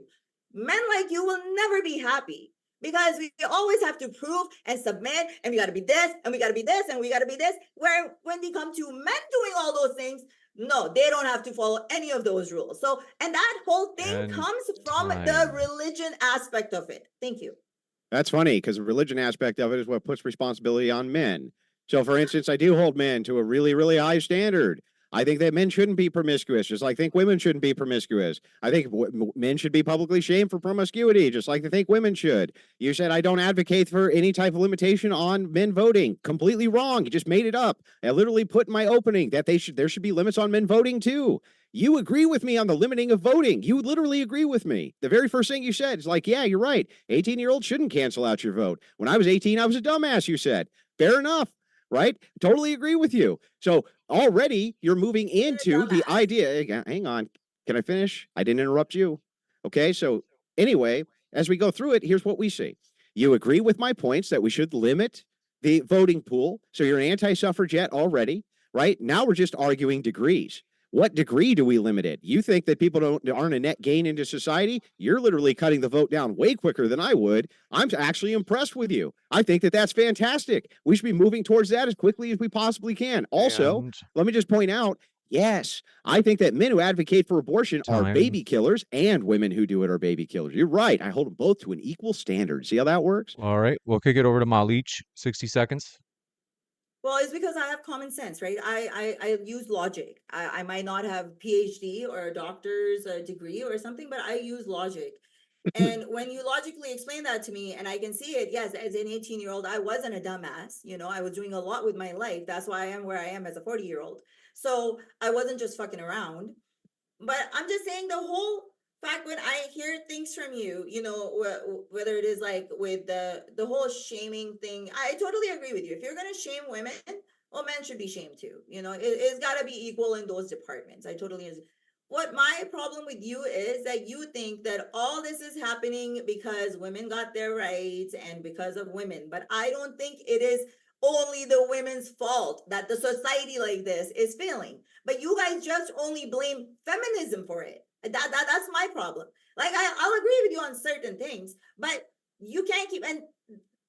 Men like you will never be happy, because we always have to prove and submit, and we got to be this, and we got to be this, and we got to be this. Where when we come to men doing all those things, no, they don't have to follow any of those rules. So, and that whole thing comes from the religion aspect of it. Thank you. That's funny, because the religion aspect of it is what puts responsibility on men. So, for instance, I do hold men to a really, really high standard. I think that men shouldn't be promiscuous, just like I think women shouldn't be promiscuous. I think men should be publicly shamed for promiscuity, just like I think women should. You said I don't advocate for any type of limitation on men voting. Completely wrong. You just made it up. I literally put in my opening that there should be limits on men voting too. You agree with me on the limiting of voting. You literally agree with me. The very first thing you said is like, yeah, you're right. 18-year-olds shouldn't cancel out your vote. When I was 18, I was a dumbass, you said. Fair enough, right? Totally agree with you. So already you're moving into the idea. Hang on. Can I finish? I didn't interrupt you. Okay. So anyway, as we go through it, here's what we see. You agree with my points that we should limit the voting pool. So you're an anti-suffragette already, right? Now we're just arguing degrees. What degree do we limit it? You think that people aren't a net gain into society? You're literally cutting the vote down way quicker than I would. I'm actually impressed with you. I think that that's fantastic. We should be moving towards that as quickly as we possibly can. Also, And let me just point out, yes, I think that men who advocate for abortion are time. baby killers and women who do it are baby killers. You're right. I hold them both to an equal standard. See how that works? All right, we'll kick it over to Malich. 60 seconds. Well, it's because I have common sense, right? I use logic. I might not have PhD or a doctor's degree or something, but I use logic. And when you logically explain that to me and I can see it, yes, as an 18-year-old, I wasn't a dumbass. You know, I was doing a lot with my life. That's why I am where I am as a 40-year-old. So I wasn't just fucking around. But I'm just saying the whole fact when I hear things from you, you know, whether it is like with the whole shaming thing, I totally agree with you. If you're gonna shame women, well, men should be shamed too. You know, it's got to be equal in those departments. I totally agree. What my problem with you is that you think that all this is happening because women got their rights and because of women, but I don't think it is only the women's fault that the society like this is failing. But you guys just only blame feminism for it. That's my problem. Like I'll agree with you on certain things, but you can't keep and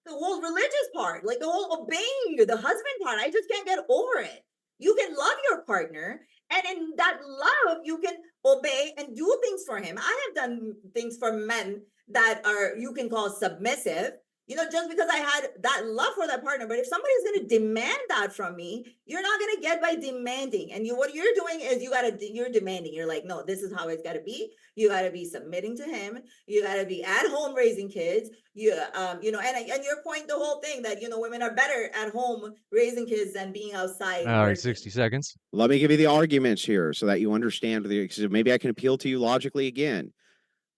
the whole religious part, like the whole obeying you, the husband part, I just can't get over it. You can love your partner, and in that love, you can obey and do things for him. I have done things for men that are you can call submissive, you know, just because I had that love for that partner. But if somebody's going to demand that from me, you're not going to get by demanding. And you, what you're doing is you're demanding. You're like, no, this is how it's got to be. You got to be submitting to him. You got to be at home raising kids. You know, and your point, the whole thing that, you know, women are better at home raising kids than being outside All right, working. 60 seconds. Let me give you the arguments here so that you understand. Maybe I can appeal to you logically again.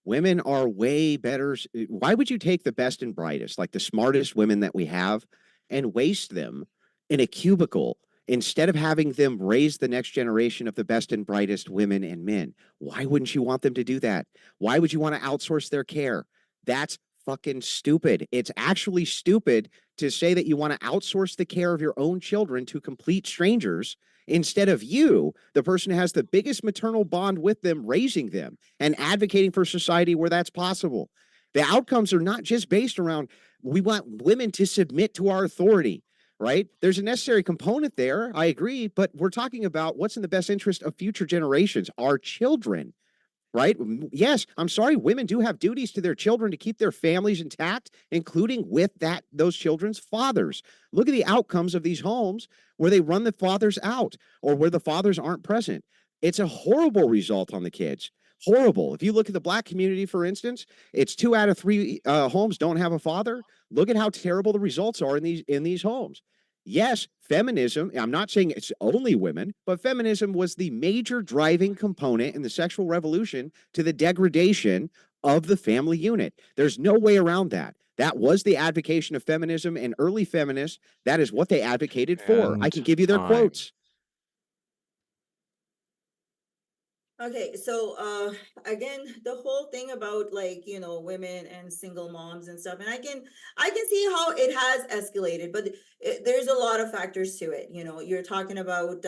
Women are way better. Why would you take the best and brightest, like the smartest women that we have, and waste them in a cubicle instead of having them raise the next generation of the best and brightest women and men? Why wouldn't you want them to do that? Why would you want to outsource their care? That's fucking stupid. It's actually stupid to say that you want to outsource the care of your own children to complete strangers instead of you, the person who has the biggest maternal bond with them, raising them and advocating for society where that's possible. The outcomes are not just based around we want women to submit to our authority, right? There's a necessary component there. I agree, but we're talking about what's in the best interest of future generations, our children. Right? Yes, I'm sorry. Women do have duties to their children to keep their families intact, including with those children's fathers. Look at the outcomes of these homes where they run the fathers out or where the fathers aren't present. It's a horrible result on the kids. Horrible. If you look at the Black community, for instance, it's 2 out of 3 homes don't have a father. Look at how terrible the results are in these homes. Yes, feminism, I'm not saying it's only women, but feminism was the major driving component in the sexual revolution to the degradation of the family unit. There's no way around that. That was the advocation of feminism, and early feminists, that is what they advocated for. I can give you their quotes. Okay, so again, the whole thing about like, you know, women and single moms and stuff, and I can see how it has escalated, but there's a lot of factors to it. You know, you're talking about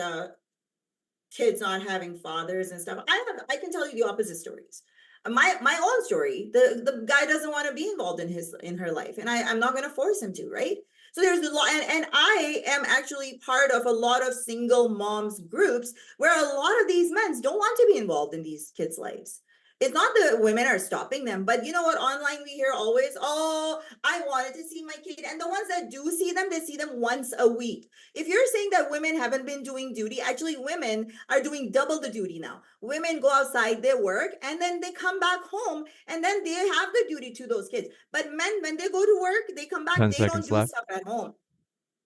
kids not having fathers and stuff. I can tell you the opposite stories. My own story, the guy doesn't want to be involved in her life, and I'm not going to force him to, right? So there's a lot, and I am actually part of a lot of single moms groups where a lot of these men don't want to be involved in these kids' lives. it's not that women are stopping them, but you know what? Online we hear always, oh, I wanted to see my kid. And the ones that do see them, they see them once a week. If you're saying that women haven't been doing duty, actually women are doing double the duty now. Women go outside, they work, and then they come back home, and then they have the duty to those kids. But men, when they go to work, they come back, 10 they don't seconds do left. stuff at home.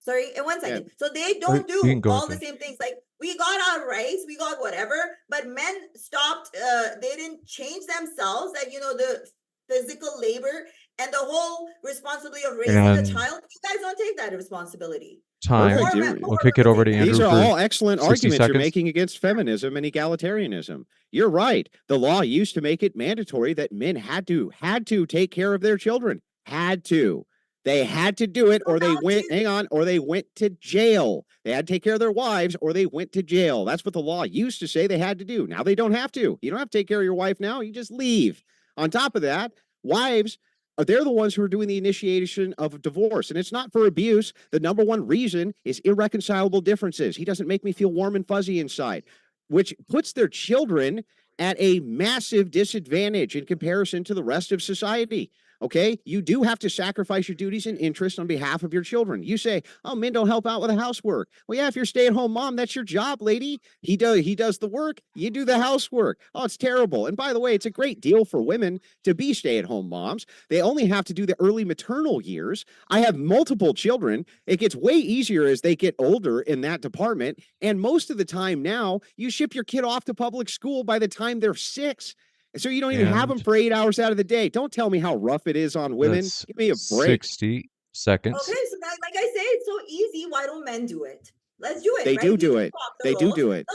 Sorry, in 1 Yeah. second. So they Or don't you can do go and all the finish. same things. Like we got our rights, we got whatever, but men stopped, they didn't change themselves, that the physical labor and the whole responsibility of raising a And child. You guys don't take that responsibility. time. Perfect. More You're- We'll kick it women over take to that. Andrew These are for all excellent 60 arguments you're seconds. making against feminism and egalitarianism. You're right. The law used to make it mandatory that men had to take care of their children. Had to. They had to do it, So or they now went, or they went to jail. They had to take care of their wives, or they went to jail. That's what the law used to say they had to do. Now they don't have to. You don't have to take care of your wife now. You just leave. On top of that, wives, they're the ones who are doing the initiation of divorce. And it's not for abuse. The number one reason is irreconcilable differences. He doesn't make me feel warm and fuzzy inside, which puts their children at a massive disadvantage in comparison to the rest of society. Okay, you do have to sacrifice your duties and interests on behalf of your children. You say, "Oh, men don't help out with the housework." Well, yeah, if you're a stay-at-home mom, that's your job, lady. He does the work. You do the housework. Oh, it's terrible. And by the way, it's a great deal for women to be stay-at-home moms. They only have to do the early maternal years. I have multiple children. It gets way easier as they get older in that department. And most of the time now, you ship your kid off to public school by the time they're 6. So you don't even have them And for 8 hours out of the day. Don't tell me how rough it is on women. that's Give me a break. 60 seconds. Okay, so that, like I say, it's so easy. Why don't men do it? Let's do it. They right? do We do can it. swap the They do roles. do it.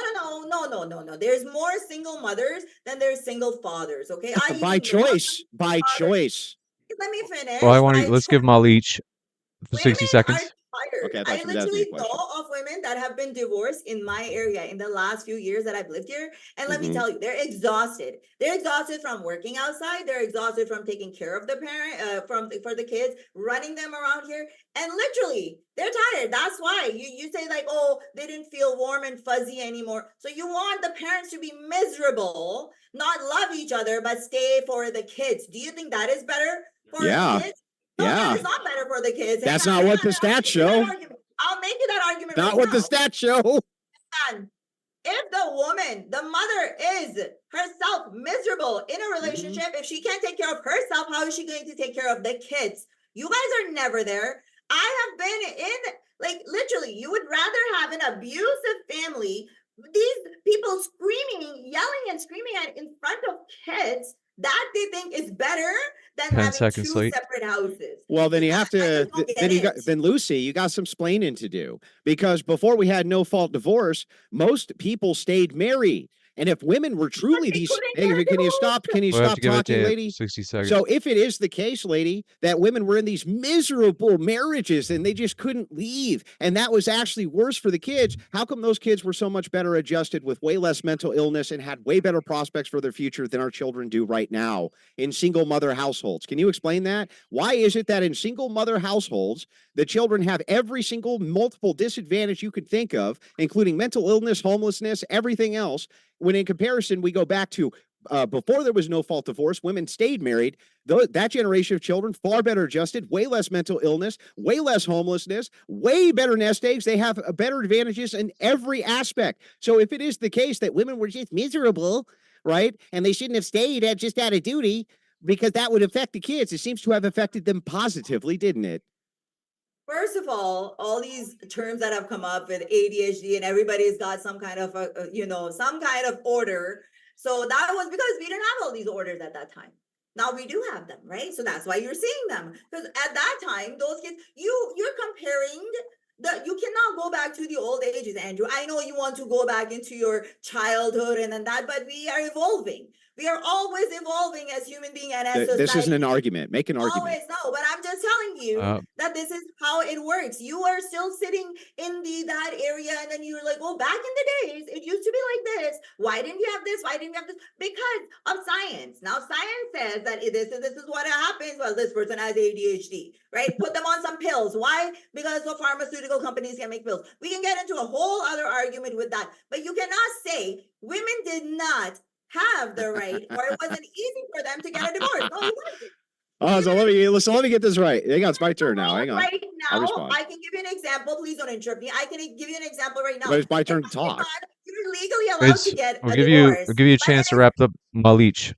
No. There's more single mothers than there's single fathers. Okay, I By even know choice. By fathers. choice. Let me finish. Well, I want to By let's give choice. Malich for 60 Women are seconds. tired. Okay, I thought I you were asking me a literally question. know of women that have been divorced in my area in the last few years that I've lived here. And let me Mhm. tell you, they're exhausted. They're exhausted from working outside. They're exhausted from taking care of the parent, for the kids, running them around here. And literally, they're tired. That's why you say like, oh, they didn't feel warm and fuzzy anymore. So you want the parents to be miserable, not love each other, but stay for the kids. Do you think that is better for Yeah. the kids? No, Yeah. that is not better for the kids. And That's now- not what the I'll stats make you that show. argument. I'll make you that argument Not right what the now. stats show. And if the woman, the mother is herself miserable in a relationship, if she can't take care of herself, how is she going to take care of the kids? You guys are never there. I have been in, like, literally, you would rather have an abusive family, these people screaming, yelling and screaming in front of kids that they think is better than 10 having seconds two late. separate houses. Well, then you have I to. just don't get Then you got. it. Then Lucy, you got some splaining to do, because before we had no fault divorce, most people stayed married. And if women were truly they these, couldn't hey, get a can you divorce. stop? Can you We'll have stop to give it talking, to lady? 60 seconds. So if it is the case, lady, that women were in these miserable marriages and they just couldn't leave, and that was actually worse for the kids, how come those kids were so much better adjusted with way less mental illness and had way better prospects for their future than our children do right now in single mother households? Can you explain that? Why is it that in single mother households, the children have every single multiple disadvantage you could think of, including mental illness, homelessness, everything else, when in comparison, we go back to before there was no fault divorce, women stayed married. That generation of children, far better adjusted, way less mental illness, way less homelessness, way better nest eggs. They have better advantages in every aspect. So if it is the case that women were just miserable, right, and they shouldn't have stayed just out of duty because that would affect the kids, it seems to have affected them positively, didn't it? First of all these terms that have come up with ADHD and everybody's got some kind of some kind of order. So that was because we didn't have all these orders at that time. Now we do have them, right? So that's why you're seeing them. Because at that time, those kids, you're comparing you cannot go back to the old ages, Andrew. I know you want to go back into your childhood and then that, but we are evolving. We are always evolving as human beings and as society. This isn't an argument. Make an argument. Always no, but I'm just telling you that this is how it works. You are still sitting in that area, and then you're like, "Oh, back in the days, it used to be like this. Why didn't you have this? Why didn't you have this?" Because of science. Now, science says that this is what happens. Well, this person has ADHD, right? Put them on some pills. Why? Because the pharmaceutical companies can make pills. We can get into a whole other argument with that, but you cannot say women did not have the right, or it wasn't easy for them to get a divorce. No, it wasn't. Oh, so let me get this right. Hang on, it's my turn now. Hang on. Right I'll now, respond. I can give you an example. Please don't interrupt me. I can give you an example right now. But it's my turn to In talk. Pakistan, you're legally allowed to get We'll a give divorce. you a but chance it to is- wrap up Malich.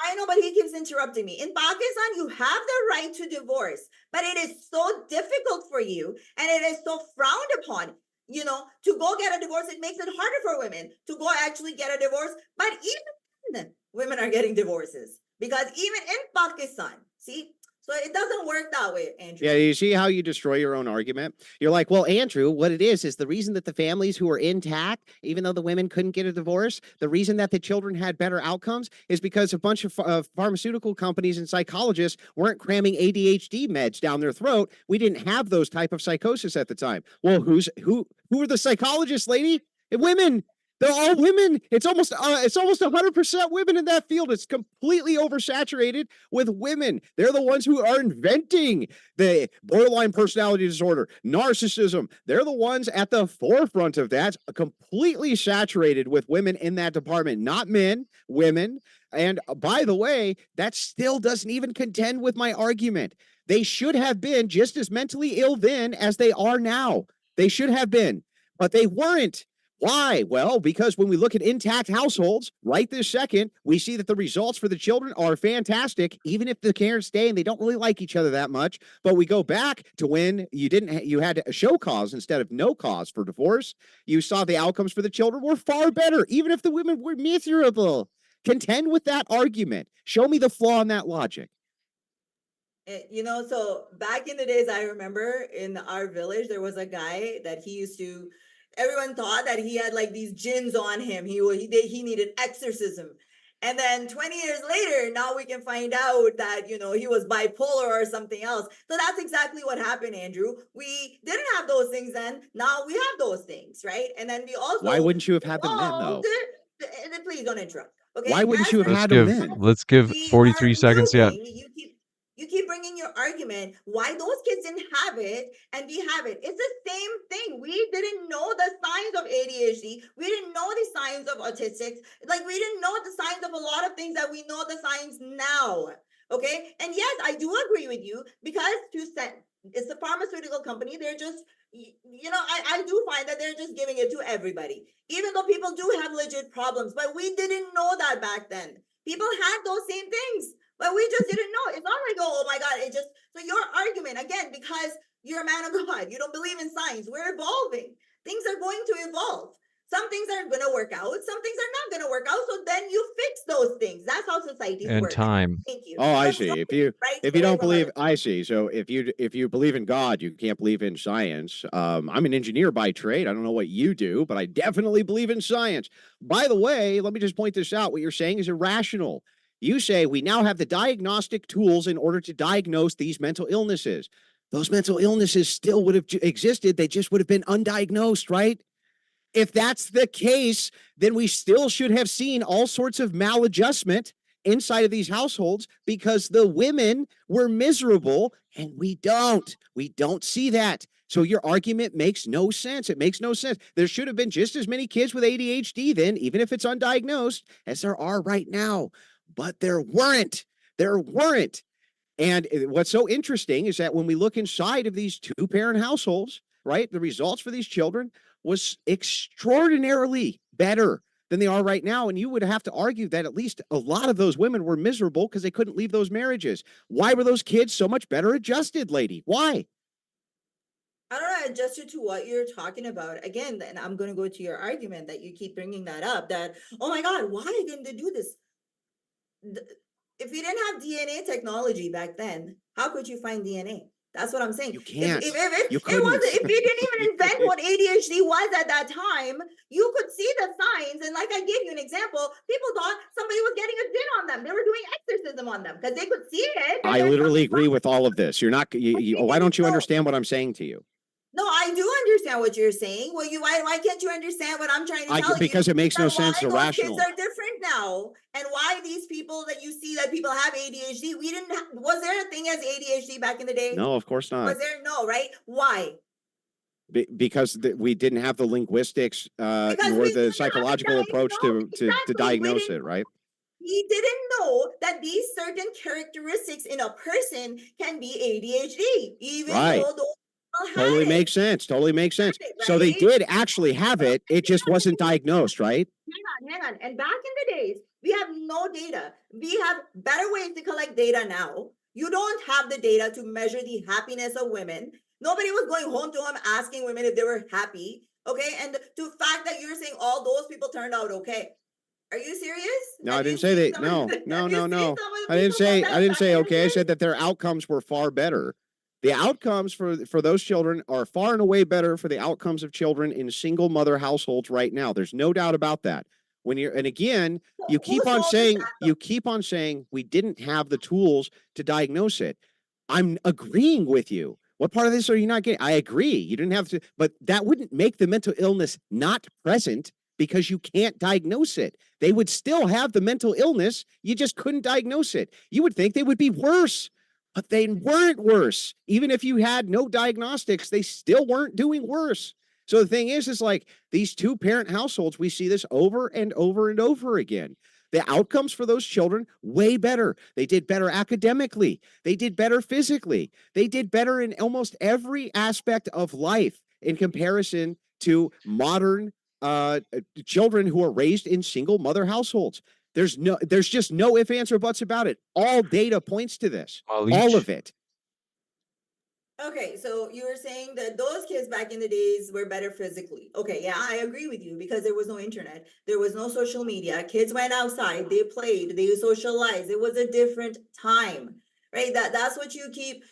I know, but he keeps interrupting me. In Pakistan, you have the right to divorce, but it is so difficult for you and it is so frowned upon, to go get a divorce. It makes it harder for women to go actually get a divorce. But even then, women are getting divorces because even in Pakistan, see, so it doesn't work that way, Andrew. Yeah, you see how you destroy your own argument? You're like, well, Andrew, what it is the reason that the families who are intact, even though the women couldn't get a divorce, the reason that the children had better outcomes is because a bunch of pharmaceutical companies and psychologists weren't cramming ADHD meds down their throat. We didn't have those type of psychosis at the time. Well, who are the psychologists, lady? Women. They're all women. It's almost 100% women in that field. It's completely oversaturated with women. They're the ones who are inventing the borderline personality disorder, narcissism. They're the ones at the forefront of that, completely saturated with women in that department, not men, women. And by the way, that still doesn't even contend with my argument. They should have been just as mentally ill then as they are now. They should have been, but they weren't. Why? Well, because when we look at intact households right this second, we see that the results for the children are fantastic, even if the parents stay and they don't really like each other that much. But we go back to when you had a show cause instead of no cause for divorce. You saw the outcomes for the children were far better, even if the women were miserable. Contend with that argument. Show me the flaw in that logic. So back in the days, I remember in our village, there was a guy that everyone thought that he had like these jinns on him. He needed exorcism. And then 20 years later, now we can find out that, he was bipolar or something else. So that's exactly what happened, Andrew. We didn't have those things then. Now we have those things, right? And then we also... Why wouldn't you have had them then, though? Please don't interrupt. Okay? Why wouldn't you have had them then? Let's give 43 seconds yet. You keep bringing your argument why those kids didn't have it and we have it. It's the same thing. We didn't know the signs of ADHD. We didn't know the signs of autistics. Like we didn't know the signs of a lot of things that we know the signs now. Okay. And yes, I do agree with you because it's a pharmaceutical company. They're just, I do find that they're just giving it to everybody, even though people do have legit problems, but we didn't know that back then. People had those same things. But we just didn't know. It's not like, oh my God, so your argument, again, because you're a man of God, you don't believe in science, we're evolving. Things are going to evolve. Some things are going to work out. Some things are not going to work out. So then you fix those things. That's how society works. And time. Thank you. Oh, I see. If you don't believe, I see. So if you believe in God, you can't believe in science. I'm an engineer by trade. I don't know what you do, but I definitely believe in science. By the way, let me just point this out. What you're saying is irrational. You say we now have the diagnostic tools in order to diagnose these mental illnesses. Those mental illnesses still would have existed. They just would have been undiagnosed, right? If that's the case, then we still should have seen all sorts of maladjustment inside of these households because the women were miserable and we don't see that. So your argument makes no sense. It makes no sense. There should have been just as many kids with ADHD then, even if it's undiagnosed, as there are right now. But there weren't. And what's so interesting is that when we look inside of these two-parent households, right, the results for these children was extraordinarily better than they are right now. And you would have to argue that at least a lot of those women were miserable because they couldn't leave those marriages. Why were those kids so much better adjusted, lady? Why? I don't know, adjusted to what you're talking about. Again, and I'm going to go to your argument that you keep bringing that up, that, oh my God, why didn't they do this? If you didn't have DNA technology back then, how could you find DNA? That's what I'm saying. You can't. If you didn't even invent what ADHD was at that time, you could see the signs. And like I gave you an example, people thought somebody was getting a jinn on them. They were doing exorcism on them because they could see it. I literally agree with all of this. You're not. Why don't you understand what I'm saying to you? No, I do understand what you're saying. Well, why can't you understand what I'm trying to tell you? Because it makes no sense. Irrational. Kids are different now, and why these people that you see that people have ADHD? Was there a thing as ADHD back in the day? No, of course not. Was there? No, right? Why? because we didn't have the linguistics Because nor we the didn't have psychological approach to exactly. diagnose it, right? We didn't know that these certain characteristics in a person can be ADHD, even Right. though those people had Totally it. makes sense. Totally makes sense. Right? So they did actually have it. It just wasn't diagnosed, right? Hang on. And back in the days, we have no data. We have better ways to collect data now. You don't have the data to measure the happiness of women. Nobody was going home to home asking women if they were happy. Okay. And the fact that you're saying all those people turned out okay. Are you serious? No, I didn't say that. No. I didn't say okay. I said that their outcomes were far better. The outcomes for those children are far and away better for the outcomes of children in single mother households right now. There's no doubt about that. When you're, and again, you keep on saying we didn't have the tools to diagnose it. I'm agreeing with you. What part of this are you not getting? I agree. You didn't have to, but that wouldn't make the mental illness not present because you can't diagnose it. They would still have the mental illness. You just couldn't diagnose it. You would think they would be worse, but they weren't worse. Even if you had no diagnostics, they still weren't doing worse. So the thing is like these two parent households, we see this over and over and over again. The outcomes for those children, way better. They did better academically. They did better physically. They did better in almost every aspect of life in comparison to modern children who are raised in single mother households. There's just no ifs, ands, or buts about it. All data points to this. Malich. All of it. Okay, so you were saying that those kids back in the days were better physically. Okay, yeah, I agree with you because there was no internet, there was no social media. Kids went outside, they played, they socialized. It was a different time, right? That's what you keep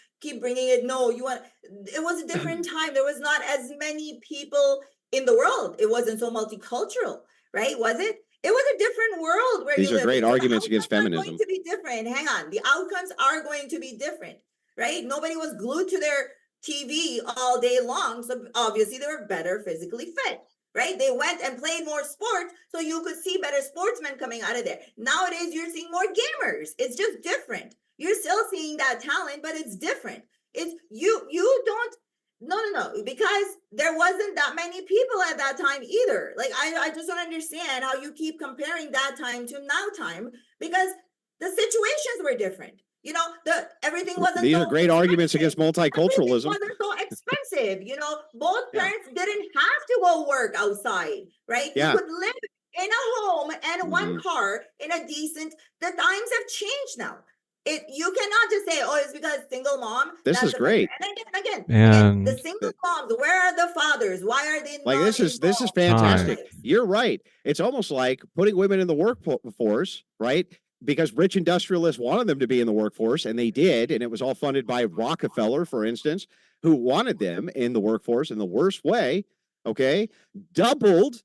bringing it. No, you want. It was a different time. There was not as many people in the world. It wasn't so multicultural, right? Was it? It was a different world where these are great arguments against feminism. Going to be different. Hang on, the outcomes are going to be different. Right? Nobody was glued to their TV all day long. So obviously they were better physically fit, right? They went and played more sports so you could see better sportsmen coming out of there. Nowadays, you're seeing more gamers. It's just different. You're still seeing that talent, but it's different. It's you don't, no, because there wasn't that many people at that time either. Like, I just don't understand how you keep comparing that time to now time because the situations were different. You know, everything wasn't. These are great arguments against multiculturalism. It wasn't so expensive. You know, both parents didn't have to go work outside, right? Yeah. You could live in a home and one car in a decent. The times have changed now. You cannot just say, "Oh, it's because single mom." This is great. And again, the single moms. Where are the fathers? Why are they like? This is fantastic. You're right. It's almost like putting women in the workforce, right? Because rich industrialists wanted them to be in the workforce, and they did, and it was all funded by Rockefeller, for instance, who wanted them in the workforce in the worst way, okay? Doubled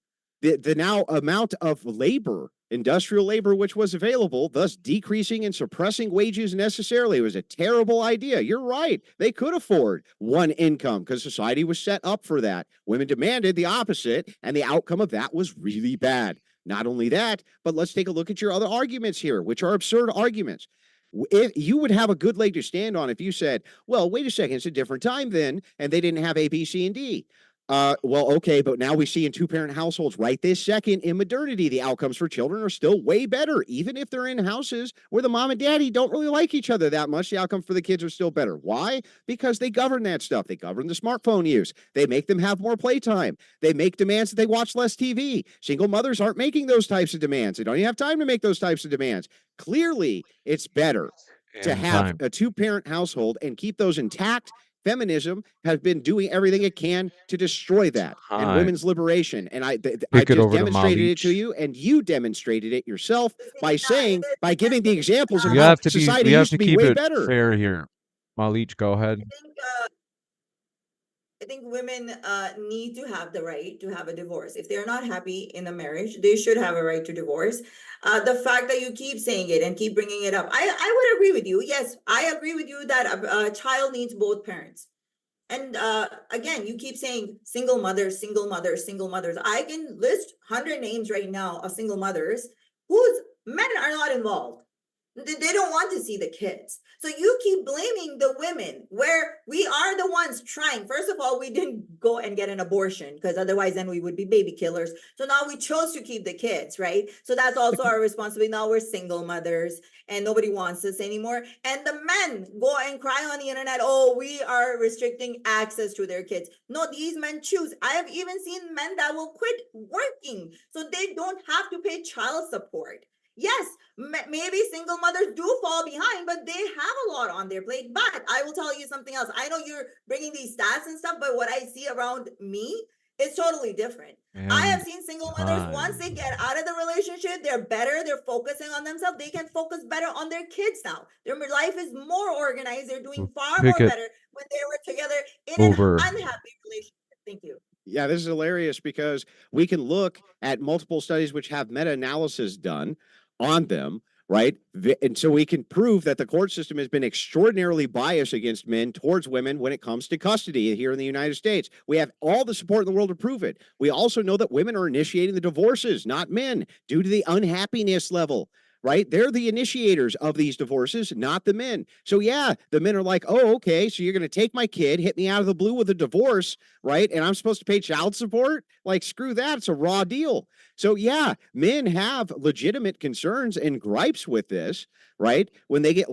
the now amount of labor, industrial labor, which was available, thus decreasing and suppressing wages necessarily. It was a terrible idea. You're right. They could afford one income because society was set up for that. Women demanded the opposite, and the outcome of that was really bad. Not only that, but let's take a look at your other arguments here, which are absurd arguments. If you would have a good leg to stand on if you said, well, wait a second, it's a different time then, and they didn't have A, B, C, and D. Well, okay, but now we see in two-parent households right this second in modernity, the outcomes for children are still way better. Even if they're in houses where the mom and daddy don't really like each other that much, the outcome for the kids are still better. Why? Because they govern that stuff. They govern the smartphone use. They make them have more playtime. They make demands that they watch less TV. Single mothers aren't making those types of demands. They don't even have time to make those types of demands. Clearly, it's better to have a two-parent household and keep those intact. Feminism has been doing everything it can to destroy that and women's liberation. And I just demonstrated it to you, and you demonstrated it yourself by giving the examples of how society used to be way better. Fair here. Malich, go ahead. I think women need to have the right to have a divorce. If they're not happy in a marriage, they should have a right to divorce. The fact that you keep saying it and keep bringing it up, I would agree with you. Yes, I agree with you that a child needs both parents. And again, you keep saying single mothers, single mothers, single mothers. I can list 100 names right now of single mothers whose men are not involved. They don't want to see the kids. So you keep blaming the women where we are the ones trying. First of all, we didn't go and get an abortion because otherwise then we would be baby killers. So now we chose to keep the kids, right? So that's also our responsibility. Now we're single mothers and nobody wants us anymore. And the men go and cry on the internet, oh, we are restricting access to their kids. No, these men choose. I have even seen men that will quit working so they don't have to pay child support. Yes, maybe single mothers do fall behind, but they have a lot on their plate. But I will tell you something else. I know you're bringing these stats and stuff, but what I see around me is totally different. I have And seen single mothers, once they get out of the relationship, they're better, they're focusing on themselves, they can focus better on their kids now. Their life is more organized, they're doing far pick more it better when they were together in an over. unhappy relationship. Thank you. Yeah, this is hilarious because we can look at multiple studies which have meta-analysis done on them, right? And so we can prove that the court system has been extraordinarily biased against men towards women when it comes to custody here in the United States. We have all the support in the world to prove it. We also know that women are initiating the divorces, not men, due to the unhappiness level. Right? They're the initiators of these divorces, not the men. So yeah, the men are like, oh, okay, so you're going to take my kid, hit me out of the blue with a divorce, right? And I'm supposed to pay child support? Like, screw that. It's a raw deal. So yeah, men have legitimate concerns and gripes with this, right? When they get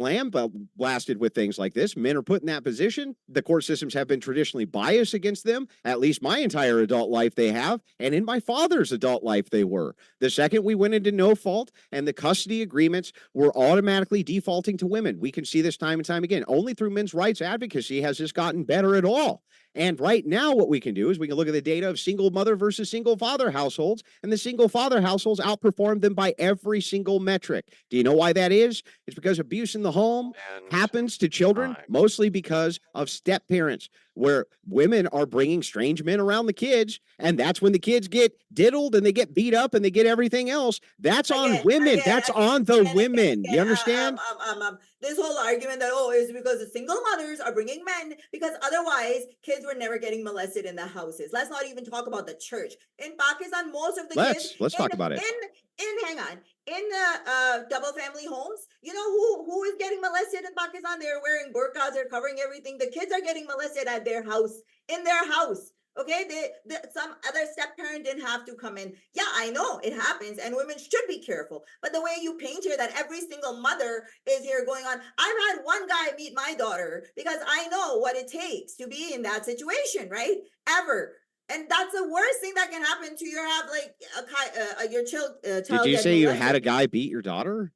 blasted with things like this, men are put in that position. The court systems have been traditionally biased against them. At least my entire adult life they have. And in my father's adult life they were. The second we went into no fault and the custody agreements were automatically defaulting to women. We can see this time and time again. Only through men's rights advocacy has this gotten better at all. And right now, what we can do is we can look at the data of single mother versus single father households, and the single father households outperform them by every single metric. Do you know why that is? It's because abuse in the home happens to children mostly because of step parents, where women are bringing strange men around the kids, and that's when the kids get diddled and they get beat up and they get everything else. That's on women. That's on the women. You understand? This whole argument that, oh, is because the single mothers are bringing men, because otherwise kids were never getting molested in the houses. Let's not even talk about the church. In Pakistan, most of the kids let's talk about it. Hang on, in the double family homes, you know who is getting molested in Pakistan? They're wearing burqas, they're covering everything. The kids are getting molested at their house, in their house. Okay, some other step parent didn't have to come in. Yeah, I know it happens, and women should be careful. But the way you paint here that every single mother is here going on, I've had one guy meet my daughter because I know what it takes to be in that situation, right? Ever. And that's the worst thing that can happen to your your child. Did you say you had a guy beat your daughter?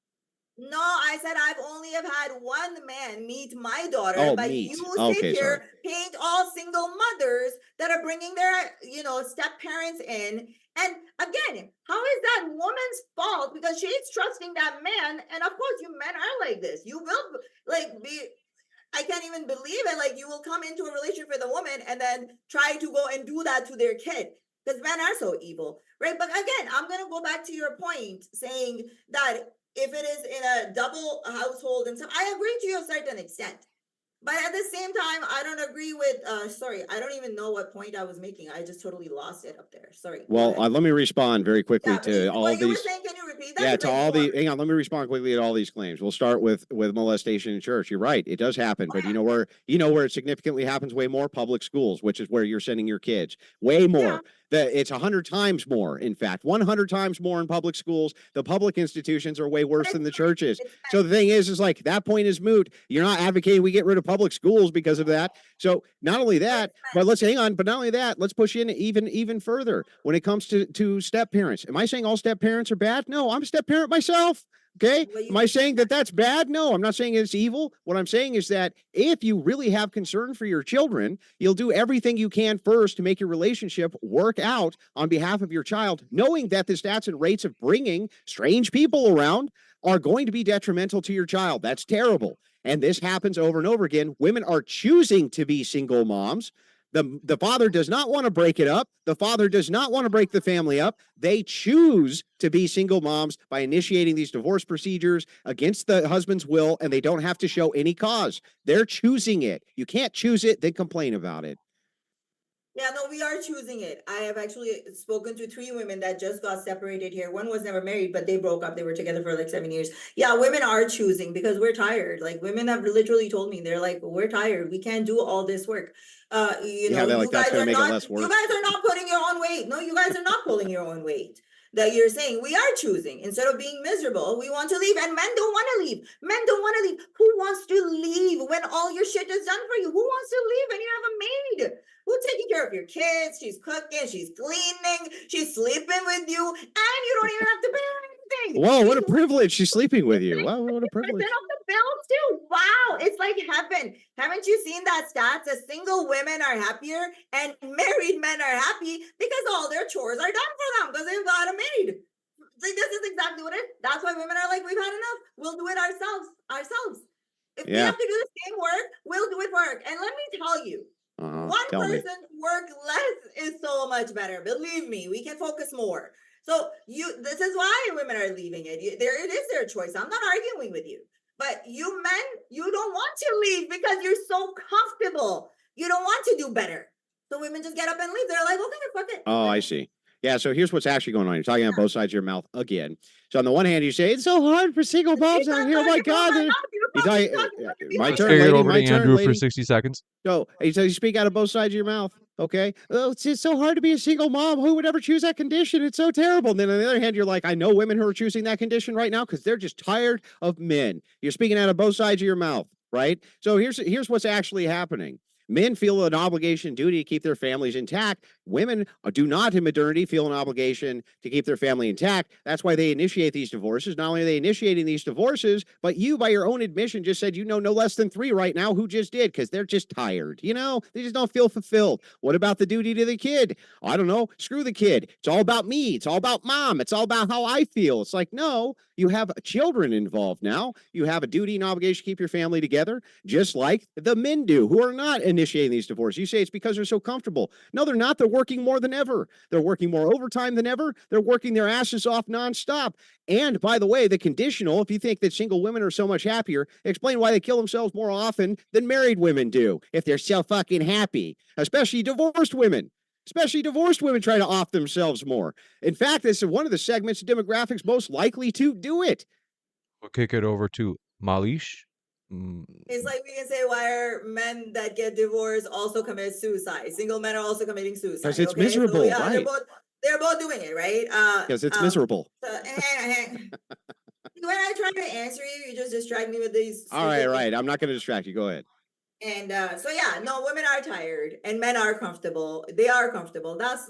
No, I said I've only have had one man meet my daughter, but you sit here, paint all single mothers that are bringing their, step parents in. And again, how is that woman's fault? Because she's trusting that man. And of course, you men are like this. You will I can't even believe it. Like, you will come into a relationship with a woman and then try to go and do that to their kid. Because men are so evil, right? But again, I'm going to go back to your point saying that if it is in a double household and stuff, I agree to a certain extent. But at the same time, I don't agree with, I don't even know what point I was making. I just totally lost it up there. Sorry. Well, let me respond very quickly to all what these. You were saying, can you repeat that? Yeah, to all the, hang on, let me respond quickly to all these claims. We'll start with molestation in church. You're right, it does happen, but you know where it significantly happens way more? Public schools, which is where you're sending your kids. Way more. Yeah. It's 100 times more, in fact, 100 times more in public schools. The public institutions are way worse than the churches. So the thing is like, that point is moot. You're not advocating we get rid of public schools because of that. So not only that, but let's hang on, but not only that, let's push in even further when it comes to step parents. Am I saying all step parents are bad? No, I'm a step parent myself. Okay. Am I saying that that's bad? No, I'm not saying it's evil. What I'm saying is that if you really have concern for your children, you'll do everything you can first to make your relationship work out on behalf of your child, knowing that the stats and rates of bringing strange people around are going to be detrimental to your child. That's terrible. And this happens over and over again. Women are choosing to be single moms. The father does not want to break it up. The father does not want to break the family up. They choose to be single moms by initiating these divorce procedures against the husband's will, and they don't have to show any cause. They're choosing it. You can't choose it, then complain about it. Yeah, no, we are choosing it. I have actually spoken to 3 women that just got separated here. One was never married, but they broke up. They were together for like 7 years. Yeah, women are choosing because we're tired. Like women have literally told me, they're like, we're tired. We can't do all this work. Yeah, they're like, You that's guys gonna are make it not, less you work. guys are not putting your own weight. No, you guys are not pulling your own weight. That you're saying we are choosing instead of being miserable. We want to leave, and men don't want to leave. Men don't want to leave. Who wants to leave when all your shit is done for you? Who wants to leave when you have a maid? Who's taking care of your kids? She's cooking, she's cleaning, she's sleeping with you, and you don't even have to pay anything. Whoa, what a She's privilege. She's sleeping with you. Wow, what a 50% privilege. of the bills too. Wow, it's like heaven. Haven't you seen that stats? That single women are happier and married men are happy because all their chores are done for them because they've got a maid. Like, this is exactly what it is. That's why women are like, we've had enough. We'll do it ourselves. If we Yeah. have to do the same work, we'll do it work. And let me tell you, one Tell me. person work less is so much better. Believe me, we can focus more. So this is why women are leaving it. It is their choice. I'm not arguing with you. But you men, you don't want to leave because you're so comfortable. You don't want to do better. So women just get up and leave. They're like, okay, fuck it. Oh, I see. Yeah, so here's what's actually going on. You're talking on both sides of your mouth again. So on the one hand, you say it's so hard for single moms out here. Oh my God. My Let's turn, kick it lady. over My to turn, Andrew for lady. 60 seconds. So you speak out of both sides of your mouth. Okay. Oh, it's just so hard to be a single mom. Who would ever choose that condition? It's so terrible. And then on the other hand, you're like, I know women who are choosing that condition right now because they're just tired of men. You're speaking out of both sides of your mouth, right? So here's what's actually happening. Men feel an obligation, duty to keep their families intact. Women do not in modernity feel an obligation to keep their family intact. That's why they initiate these divorces. Not only are they initiating these divorces, but you, by your own admission, just said you know no less than 3 right now who just did because they're just tired. You know, they just don't feel fulfilled. What about the duty to the kid? I don't know. Screw the kid. It's all about me. It's all about mom. It's all about how I feel. It's like, no, you have children involved now. You have a duty and obligation to keep your family together, just like the men do who are not initiating these divorces. You say it's because they're so comfortable. No, they're not. They're working more than ever. They're working more overtime than ever. They're working their asses off nonstop. And by the way, the conditional, if you think that single women are so much happier, explain why they kill themselves more often than married women do if they're so fucking happy, especially divorced women. Especially divorced women try to off themselves more. In fact, this is one of the segments of demographics most likely to do it. We'll kick it over to Malich. It's like we can say, why are men that get divorced also commit suicide? Single men are also committing suicide. Because it's okay? miserable, So, yeah, right? they're both doing it, right? Because it's miserable. When I try to answer you, you just distract me with these. All right. I'm not going to distract you. Go ahead. And so yeah, no, women are tired and men are comfortable. They are comfortable. That's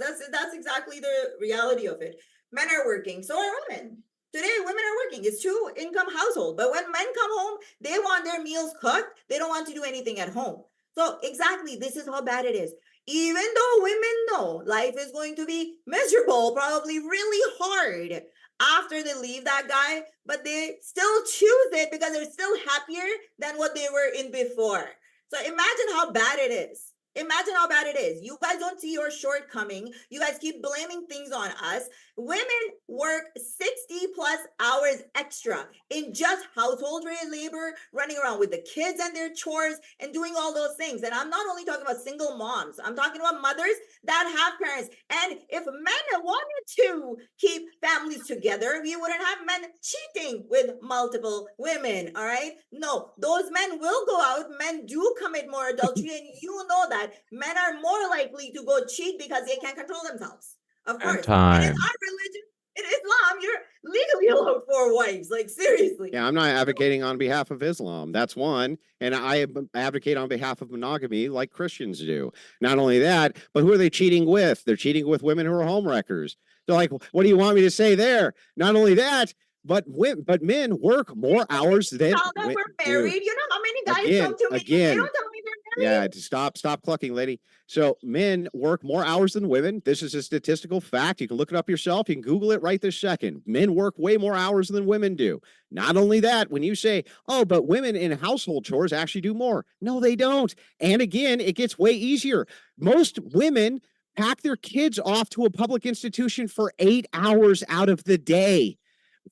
exactly the reality of it. Men are working, so are women. Today, women are working. It's 2-income household. But when men come home, they want their meals cooked. They don't want to do anything at home. So exactly, this is how bad it is. Even though women know life is going to be miserable, probably really hard after they leave that guy, but they still choose it because they're still happier than what they were in before. So imagine how bad it is. Imagine how bad it is. You guys don't see your shortcoming. You guys keep blaming things on us. Women work 60 plus hours extra in just household labor, running around with the kids and their chores and doing all those things. And I'm not only talking about single moms, I'm talking about mothers that have parents. And if men wanted to keep families together, we wouldn't have men cheating with multiple women. All right. No, those men will go out. Men do commit more adultery. And you know that men are more likely to go cheat because they can't control themselves. Of course. Time. And in our religion, in Islam, you're legally allowed 4 wives. Like, seriously. Yeah, I'm not advocating on behalf of Islam. That's one. And I advocate on behalf of monogamy like Christians do. Not only that, but who are they cheating with? They're cheating with women who are homewreckers. They're like, what do you want me to say there? Not only that, but men work more hours than Now that we're married, you know how many guys come to me? They don't tell me they're married. Yeah, stop clucking, lady. So men work more hours than women. This is a statistical fact. You can look it up yourself. You can Google it right this second. Men work way more hours than women do. Not only that, when you say, oh, but women in household chores actually do more. No, they don't. And again, it gets way easier. Most women pack their kids off to a public institution for 8 hours out of the day.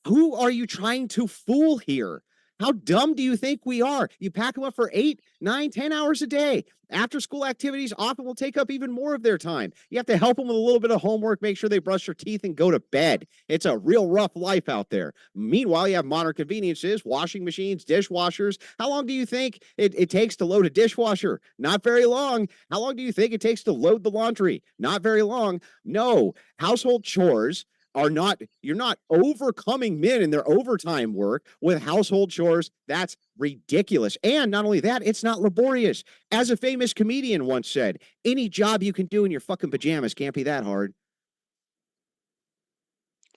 Who are you trying to fool here? How dumb do you think we are? You pack them up for 8, 9, 10 hours a day. After school activities often will take up even more of their time. You have to help them with a little bit of homework, make sure they brush their teeth and go to bed. It's a real rough life out there. Meanwhile, you have modern conveniences, washing machines, dishwashers. How long do you think it takes to load a dishwasher? Not very long. How long do you think it takes to load the laundry? Not very long. No, household chores are not, you're not overcoming men in their overtime work with household chores. That's ridiculous. And not only that, it's not laborious. As a famous comedian once said, any job you can do in your fucking pajamas can't be that hard.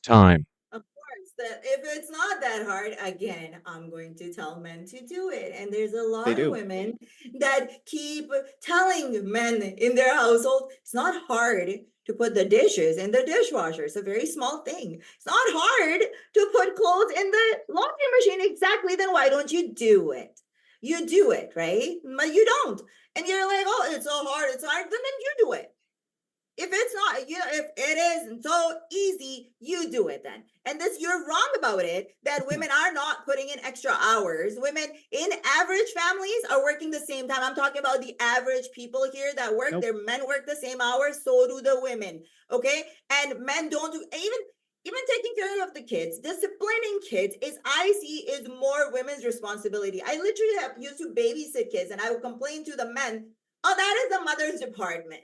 Time. Of course, that if it's not that hard, again, I'm going to tell men to do it. And there's a lot They of do. women that keep telling men in their household, it's not hard to put the dishes in the dishwasher. It's a very small thing. It's not hard to put clothes in the laundry machine. Exactly. Then why don't you do it? You do it, right? But you don't. And you're like, oh, it's so hard. It's hard. Then you do it. If it's not, if it is so easy, you do it then. And this, you're wrong about it, that women are not putting in extra hours. Women in average families are working the same time. I'm talking about the average people here that work. Nope. Their men work the same hours, so do the women. Okay. And men don't do even taking care of the kids, disciplining kids I see is more women's responsibility. I literally used to babysit kids, and I would complain to the men, oh, that is the mother's department.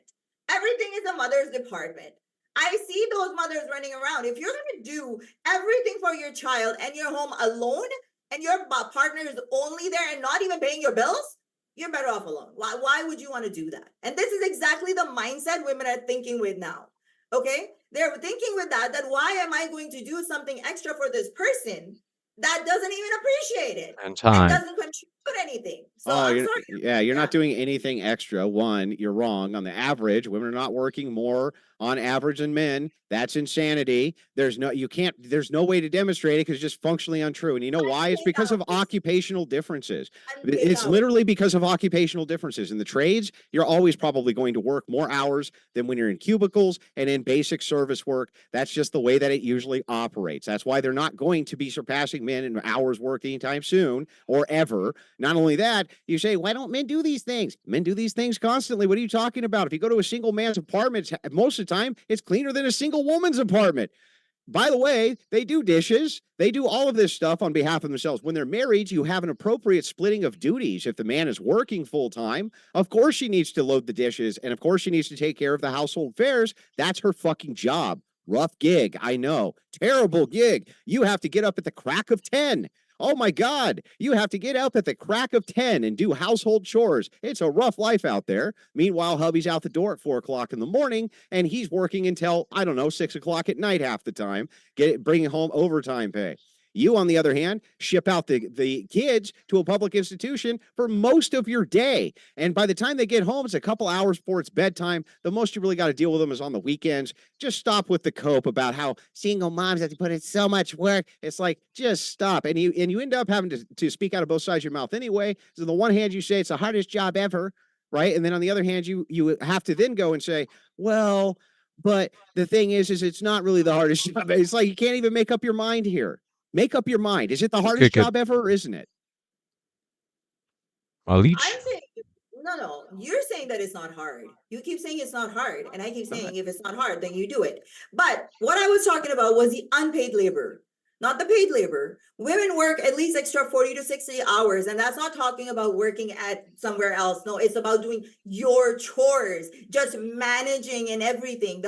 Everything is a mother's department. I see those mothers running around. If you're going to do everything for your child and you're home alone and your partner is only there and not even paying your bills, you're better off alone. Why would you want to do that? And this is exactly the mindset women are thinking with now. Okay? They're thinking with that why am I going to do something extra for this person that doesn't even appreciate it And time. and doesn't contribute anything? So I'm sorry. You're not doing anything extra. One, you're wrong. On the average, women are not working more on average than men. That's insanity. There's no way to demonstrate it because it's just functionally untrue. And you know why? It's because of occupational differences. It's literally because of occupational differences. In the trades, you're always probably going to work more hours than when you're in cubicles and in basic service work. That's just the way that it usually operates. That's why they're not going to be surpassing men in hours worked anytime soon or ever. Not only that, you say, why don't men do these things? Men do these things constantly. What are you talking about? If you go to a single man's apartment, most of the time, it's cleaner than a single woman's apartment. By the way, they do dishes. They do all of this stuff on behalf of themselves. When they're married, you have an appropriate splitting of duties. If the man is working full time, of course she needs to load the dishes. And of course she needs to take care of the household affairs. That's her fucking job. Rough gig. I know. Terrible gig. You have to get up at the crack of 10. Oh my God, you have to get up at the crack of 10 and do household chores. It's a rough life out there. Meanwhile, hubby's out the door at 4 o'clock in the morning and he's working until, I don't know, 6 o'clock at night half the time, bringing home overtime pay. You, on the other hand, ship out the kids to a public institution for most of your day. And by the time they get home, it's a couple hours before it's bedtime. The most you really got to deal with them is on the weekends. Just stop with the cope about how single moms have to put in so much work. It's like, just stop. And you end up having to speak out of both sides of your mouth anyway. So on the one hand, you say it's the hardest job ever, right? And then on the other hand, you have to then go and say, well, but the thing is it's not really the hardest job. It's like you can't even make up your mind here. Make up your mind. Is it the hardest job ever or isn't it? Malich? I'm saying, no. You're saying that it's not hard. You keep saying it's not hard. And I keep saying if it's not hard, then you do it. But what I was talking about was the unpaid labor, not the paid labor. Women work at least extra 40 to 60 hours. And that's not talking about working at somewhere else. No, it's about doing your chores, just managing and everything.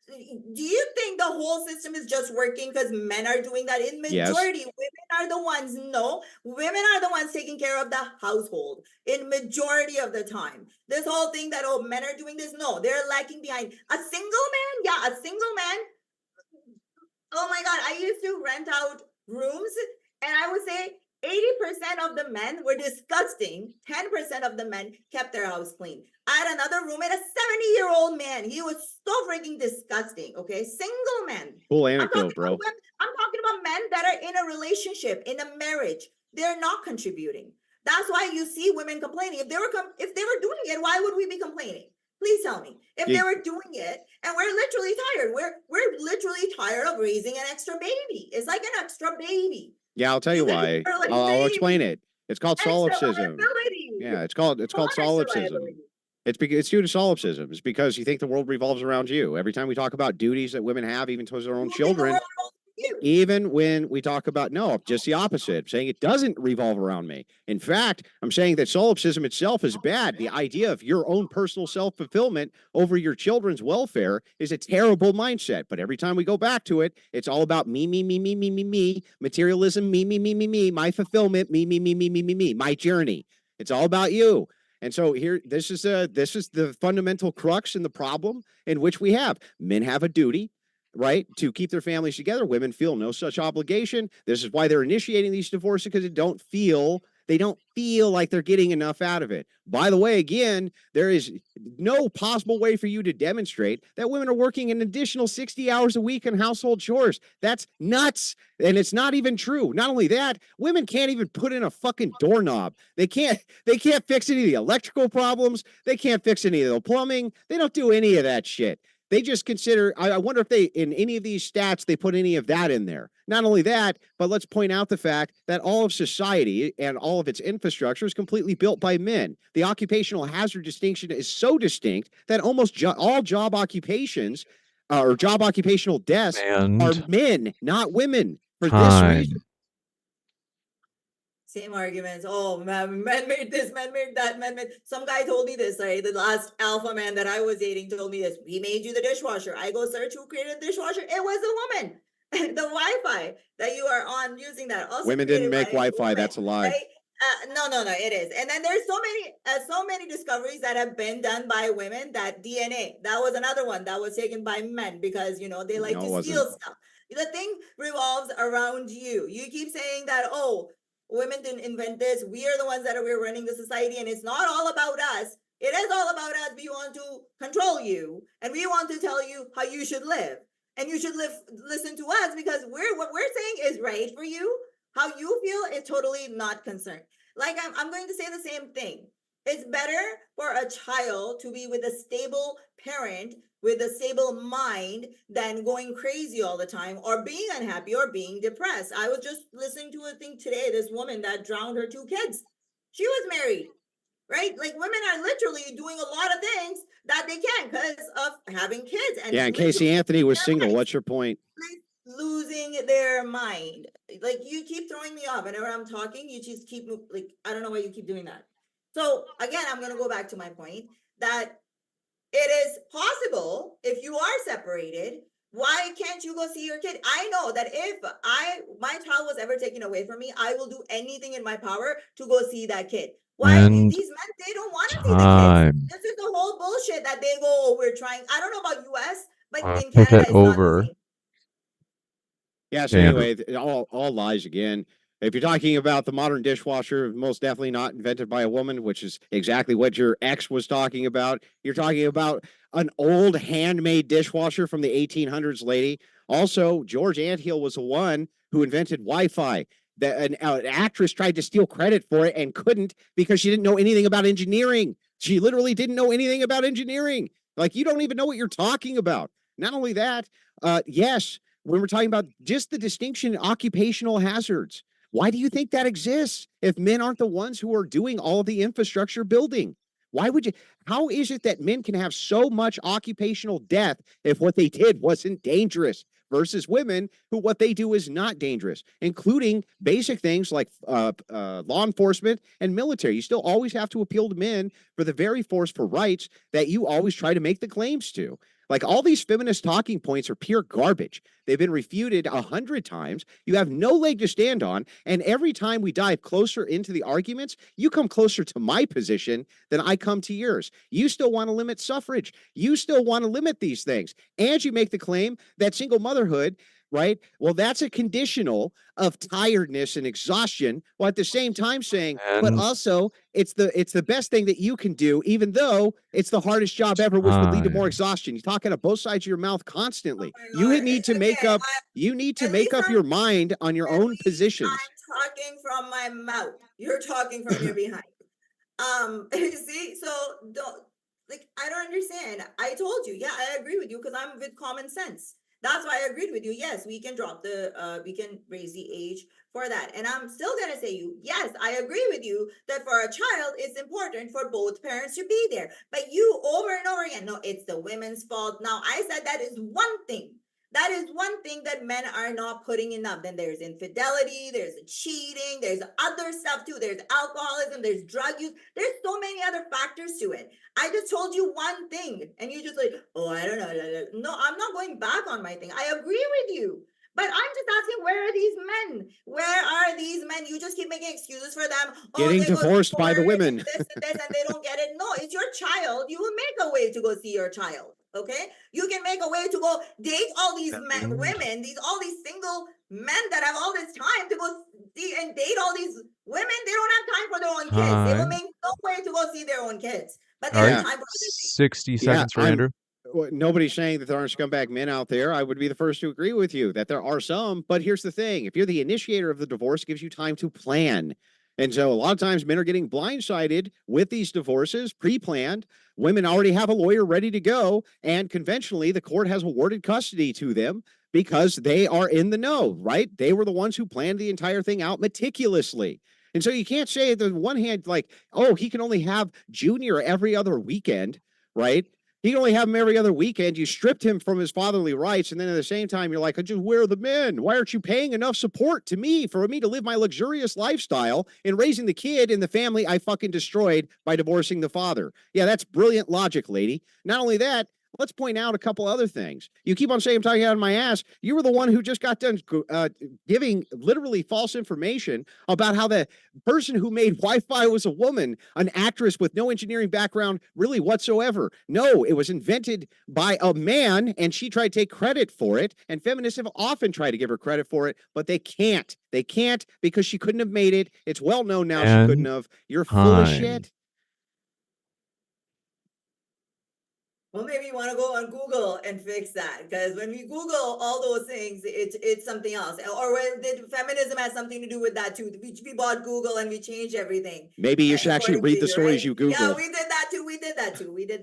Do you think the whole system is just working because men are doing that? In majority, yes. Women are the ones. No, women are the ones taking care of the household in majority of the time. This whole thing that men are doing this, no, they're lacking behind. A single man. Oh my God, I used to rent out rooms, and I would say 80% of the men were disgusting. 10% of the men kept their house clean. I had another roommate, a 70-year-old man. He was so freaking disgusting. Okay, single men. Cool anecdote, bro. I'm talking about men that are in a relationship, in a marriage. They're not contributing. That's why you see women complaining. If they were doing it, why would we be complaining? Please tell me. If they were doing it, and we're literally tired. We're literally tired of raising an extra baby. It's like an extra baby. Yeah, I'll tell you why. Literally I'll explain saying it. It's called extra solipsism. liability. Yeah, it's called Extra solipsism. liability. It's due to solipsism. It's because you think the world revolves around you. Every time we talk about duties that women have, even towards their own You think the children, world owns you. even when we talk about no, just the opposite. I'm saying it doesn't revolve around me. In fact, I'm saying that solipsism itself is bad. The idea of your own personal self-fulfillment over your children's welfare is a terrible mindset. But every time we go back to it, it's all about me, me, me, me, me, me, me, materialism, me, me, me, me, me, my fulfillment, me, me, me, me, me, me, me, my journey. It's all about you. And so here, this is the fundamental crux and the problem in which we have. Men have a duty, right, to keep their families together. Women feel no such obligation. This is why they're initiating these divorces, because they don't feel like they're getting enough out of it. By the way, again, there is no possible way for you to demonstrate that women are working an additional 60 hours a week in household chores. That's nuts. And it's not even true. Not only that, women can't even put in a fucking doorknob. They can't fix any of the electrical problems. They can't fix any of the plumbing. They don't do any of that shit. They just consider, I wonder if they, in any of these stats, they put any of that in there. Not only that, but let's point out the fact that all of society and all of its infrastructure is completely built by men. The occupational hazard distinction is so distinct that almost all job occupations or job occupational deaths are And men, not women. For this time. reason, Same arguments. Oh, man made this, man made that, man made. Some guy told me this, right? The last alpha man that I was dating told me this. We made you the dishwasher. I go search who created the dishwasher. It was a woman. The Wi-Fi that you are on using that also women didn't created make by a Wi-Fi. woman, That's a lie. right? No, it is. And then there's so many discoveries that have been done by women. That DNA, that was another one that was taken by men because they like No, it to wasn't. steal stuff. The thing revolves around you. You keep saying that, oh, women didn't invent this. We are the ones that we're running the society, and it's not all about us. It is all about us. We want to control you, and we want to tell you how you should live, and you should listen to us because what we're saying is right for you. How you feel is totally not concerned. Like I'm going to say the same thing. It's better for a child to be with a stable parent with a stable mind than going crazy all the time or being unhappy or being depressed. I was just listening to a thing today, this woman that drowned her 2 kids. She was married, right? Like women are literally doing a lot of things that they can't because of having kids. And Yeah, and Casey Anthony was single. lives. What's your point? Losing their mind. Like you keep throwing me off. Whenever I'm talking, you just keep like I don't know why you keep doing that. So again, I'm gonna go back to my point that it is possible if you are separated. Why can't you go see your kid? I know that if my child was ever taken away from me, I will do anything in my power to go see that kid. Why And these men, they don't want to see the kids. time. This is the whole bullshit that they go, oh, we're trying. I don't know about US, but in Take Canada it it's not the over. same. Yeah, so Andrew. anyway, all lies again. If you're talking about the modern dishwasher, most definitely not invented by a woman, which is exactly what your ex was talking about. You're talking about an old handmade dishwasher from the 1800s, lady. Also, George Anthill was the one who invented Wi-Fi. An actress tried to steal credit for it and couldn't because she didn't know anything about engineering. She literally didn't know anything about engineering. Like, you don't even know what you're talking about. Not only that, yes, when we're talking about just the distinction in occupational hazards, why do you think that exists if men aren't the ones who are doing all of the infrastructure building? Why would you? How is it that men can have so much occupational death if what they did wasn't dangerous versus women who what they do is not dangerous, including basic things like law enforcement and military? You still always have to appeal to men for the very force for rights that you always try to make the claims to. Like all these feminist talking points are pure garbage. They've been refuted 100 times. You have no leg to stand on. And every time we dive closer into the arguments, you come closer to my position than I come to yours. You still want to limit suffrage. You still want to limit these things. And you make the claim that single motherhood, right? Well, that's a conditional of tiredness and exhaustion, while at the same time saying, but also it's the best thing that you can do, even though it's the hardest job ever, which would lead to more exhaustion. You're talking out of both sides of your mouth constantly. You need to make up your mind on your own positions. I'm talking from my mouth. You're talking from your behind. See, so don't I don't understand. I told you, yeah, I agree with you because I'm with common sense. That's why I agreed with you. Yes, we can drop we can raise the age for that. And I'm still going to say yes, I agree with you that for a child, it's important for both parents to be there. But you over and over again, no, it's the women's fault. Now, I said that is one thing. That is one thing that men are not putting enough. Then there's infidelity, there's cheating, there's other stuff too. There's alcoholism, there's drug use. There's so many other factors to it. I just told you one thing and you just like, oh, I don't know. No, I'm not going back on my thing. I agree with you. But I'm just asking, where are these men? Where are these men? You just keep making excuses for them. Getting divorced by the women. This and they don't get it. No, it's your child. You will make a way to go see your child. Okay, you can make a way to go date all these men, women, all these single men that have all this time to go see and date all these women. They don't have time for their own kids. They will make no way to go see their own kids, but they have time for 60 seconds for Andrew. Nobody's saying that there aren't scumbag men out there. I would be the first to agree with you that there are some, but here's the thing. If you're the initiator of the divorce, it gives you time to plan. And so a lot of times men are getting blindsided with these divorces, pre-planned. Women already have a lawyer ready to go. And conventionally, the court has awarded custody to them because they are in the know, right? They were the ones who planned the entire thing out meticulously. And so you can't say, on the one hand, like, oh, he can only have Junior every other weekend, right? He can only have him every other weekend. You stripped him from his fatherly rights. And then at the same time, you're like, just where are the men? Why aren't you paying enough support to me for me to live my luxurious lifestyle and raising the kid in the family I fucking destroyed by divorcing the father? Yeah, that's brilliant logic, lady. Not only that, let's point out a couple other things. You keep on saying I'm talking out of my ass. You were the one who just got done giving literally false information about how the person who made Wi-Fi was a woman, an actress with no engineering background really whatsoever. No, it was invented by a man, and she tried to take credit for it. And feminists have often tried to give her credit for it, but they can't. They can't because she couldn't have made it. It's well known now she couldn't have. You're full of shit. Well, maybe you want to go on Google and fix that, because when we Google all those things, it's something else. Or when did feminism has something to do with that too? We bought Google and we changed everything. Maybe you should actually read the stories you Google. Yeah, we did that too. We did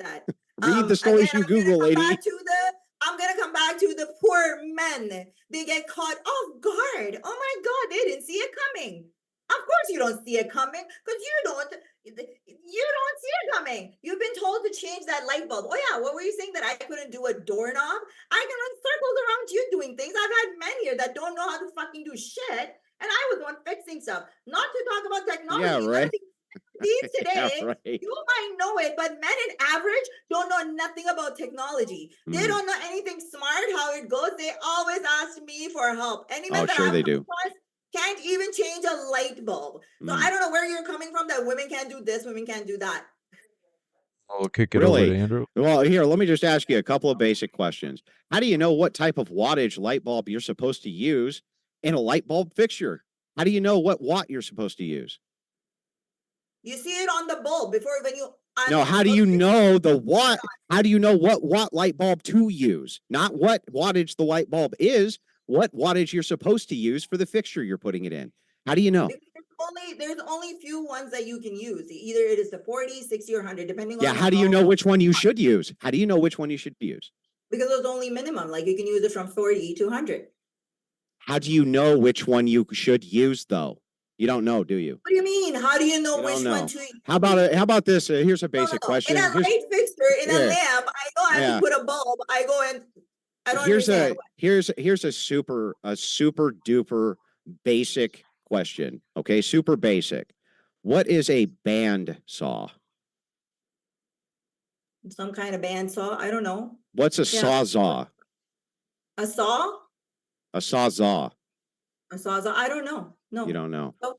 that. Read the stories you Google, lady. I'm gonna come back to the poor men. They get caught off guard. Oh my God, they didn't see it coming. Of course you don't see it coming because you don't see it coming. You've been told to change that light bulb. Oh yeah, what were you saying, that I couldn't do a doorknob? I can run circles around you doing things. I've had men here that don't know how to fucking do shit, and I was the one fixing stuff. Not to talk about technology. Yeah, right. These today, Yeah, right. you might know it, but men in average don't know nothing about technology. They don't know anything smart, how it goes. They always ask me for help. Any men that sure they do. Can't even change a light bulb. So I don't know where you're coming from that women can't do this, women can't do that. I'll kick it over to Andrew. Well, here, let me just ask you a couple of basic questions. How do you know what type of wattage light bulb you're supposed to use in a light bulb fixture? How do you know what watt you're supposed to use? You see it on the bulb before when you... No, how do you know the watt? How do you know what watt light bulb to use? Not what wattage the light bulb is, what wattage you're supposed to use for the fixture you're putting it in. How do you know? There's only few ones that you can use. Either it is the 40, 60, or 100, depending on... Yeah, how do you know which one you should use? How do you know which one you should use? Because there's only minimum. Like you can use it from 40 to 100. How do you know which one you should use, though? You don't know, do you? What do you mean? How do you know which one to use? How about this? Here's a basic question. In a light fixture, in a lamp, I know I have to put a bulb. I go and I don't understand. Here's a super duper basic question. Okay, super basic. What is a band saw? Some kind of band saw. I don't know. What's a sawzall? A saw? A sawzall. A sawzall. I don't know. No. You don't know. No.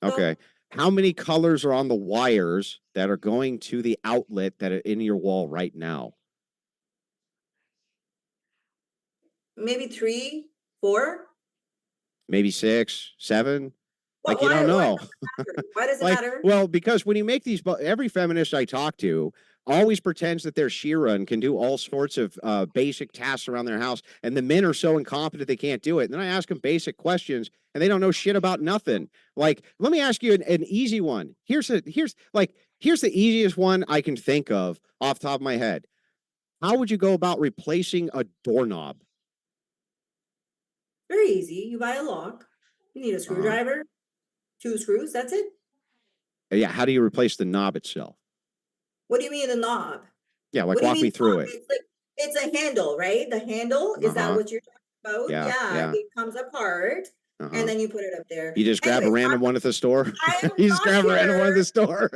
Okay. How many colors are on the wires that are going to the outlet that are in your wall right now? Maybe 3, 4. Maybe 6, 7. Like you don't know. Why does it matter? Well, because when you make these, every feminist I talk to always pretends that they're Shira and can do all sorts of basic tasks around their house, and the men are so incompetent they can't do it. And then I ask them basic questions, and they don't know shit about nothing. Like, let me ask you an easy one. Here's the easiest one I can think of off the top of my head. How would you go about replacing a doorknob? Very easy. You buy a lock. You need a screwdriver, 2 screws, that's it. Yeah, how do you replace the knob itself? What do you mean the knob? Yeah, like What do you walk me mean through knob? it. It's a handle, right? The handle, is that what you're talking about? Yeah, yeah. It comes apart, and then you put it up there. You just grab a Anyways, random one at the store? I am You just not grab a random one at the here store?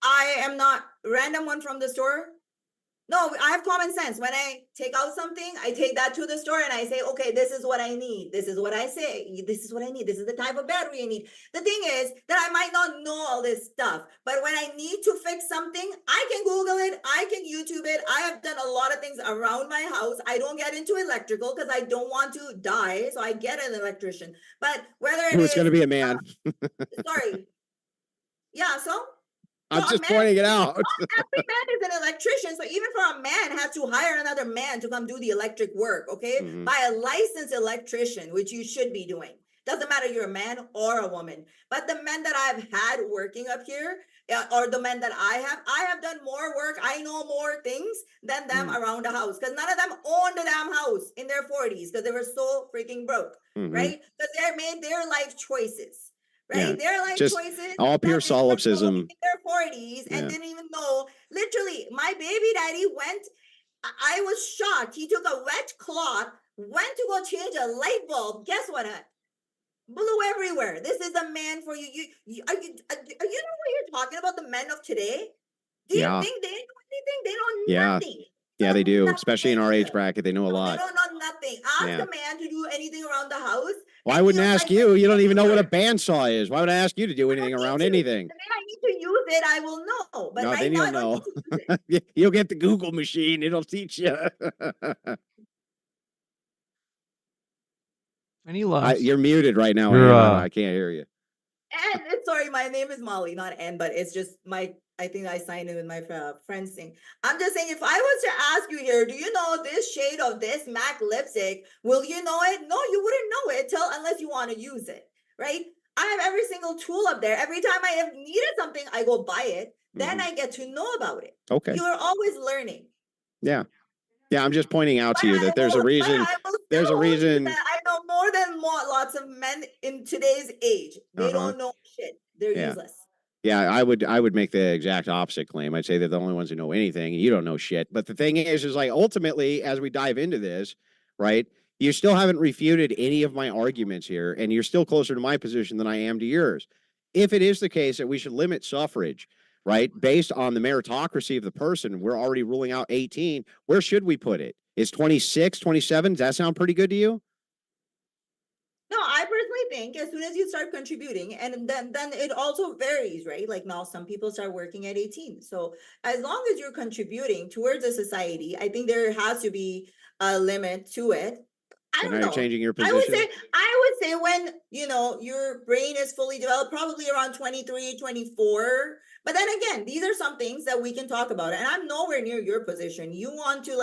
I am not random one from the store. No, I have common sense. When I take out something, I take that to the store and I say, okay, this is what I need. This is what I say. This is what I need. This is the type of battery I need. The thing is that I might not know all this stuff, but when I need to fix something, I can Google it. I can YouTube it. I have done a lot of things around my house. I don't get into electrical because I don't want to die. So I get an electrician, but whether it It's going to be a man. Sorry. Yeah. So I'm a just man, pointing it out. not every man is an electrician. So even for a man has to hire another man to come do the electric work, okay? By a licensed electrician, which you should be doing. Doesn't matter you're a man or a woman. But the men that I've had working up here, or the men that I have done more work. I know more things than them around the house. Because none of them owned the damn house in their 40s because they were so freaking broke, right? Because they made their life choices. Right? Their life choices. All pure solipsism. In their 40s and didn't even know. Literally, my baby daddy went. I was shocked. He took a wet cloth, went to go change a light bulb. Guess what? Blew everywhere. This is a man for you. You know what you're talking about? The men of today? Do you think they know anything? They know nothing. Yeah, they do. Especially in our age bracket, they know a lot. They don't know nothing. Ask a man to do anything around the house. Well, I wouldn't ask you. You don't even know what a bandsaw is. Why would I ask you to do anything around anything? The minute I need to use it, I will know. But no, right then now, you'll know. You'll get the Google machine. It'll teach you. Any last? You're muted right now. I can't hear you. And sorry, my name is Molly, not N, but it's just I think I signed it with my friend's thing. I'm just saying, if I was to ask you here, do you know this shade of this MAC lipstick? Will you know it? No, you wouldn't know it unless you want to use it, right? I have every single tool up there. Every time I have needed something, I go buy it. Then I get to know about it. Okay. You are always learning. Yeah. Yeah, I'm just pointing out to you that there's a reason. There's a reason that I know more than lots of men in today's age. They don't know shit. They're useless. Yeah, I would make the exact opposite claim. I'd say they're the only ones who know anything, and you don't know shit. But the thing is like ultimately, as we dive into this, right, you still haven't refuted any of my arguments here, and you're still closer to my position than I am to yours. If it is the case that we should limit suffrage, right, based on the meritocracy of the person, we're already ruling out 18. Where should we put it? Is 26, 27? Does that sound pretty good to you? No, I personally think as soon as you start contributing, and then it also varies, right? Like now some people start working at 18. So as long as you're contributing towards a society, I think there has to be a limit to it. I don't know. You're changing your position? I would say when, your brain is fully developed, probably around 23, 24. But then again, these are some things that we can talk about. And I'm nowhere near your position. You want to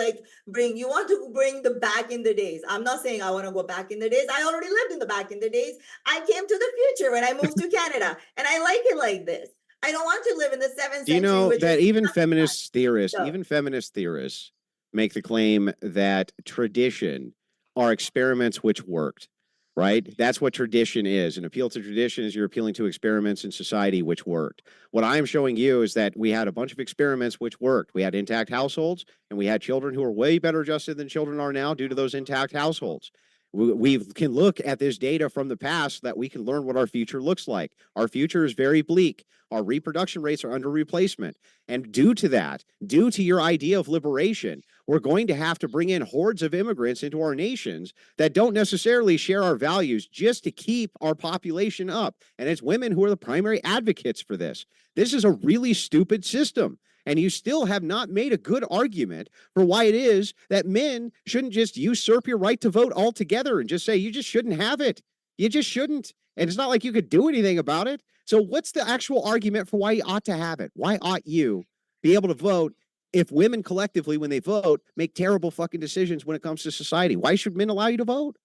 bring the back in the days. I'm not saying I want to go back in the days. I already lived in the back in the days. I came to the future when I moved to Canada. And I like it like this. I don't want to live in the 7th century. Do you know that even feminist theorists make the claim that tradition are experiments which worked, right? That's what tradition is. An appeal to tradition is you're appealing to experiments in society which worked. What I am showing you is that we had a bunch of experiments which worked. We had intact households, and we had children who are way better adjusted than children are now due to those intact households. We can look at this data from the past so that we can learn what our future looks like. Our future is very bleak. Our reproduction rates are under replacement. And due to that, due to your idea of liberation, we're going to have to bring in hordes of immigrants into our nations that don't necessarily share our values just to keep our population up. And it's women who are the primary advocates for this. This is a really stupid system. And you still have not made a good argument for why it is that men shouldn't just usurp your right to vote altogether and just say you just shouldn't have it. You just shouldn't. And it's not like you could do anything about it. So what's the actual argument for why you ought to have it? Why ought you be able to vote if women collectively, when they vote, make terrible fucking decisions when it comes to society? Why should men allow you to vote?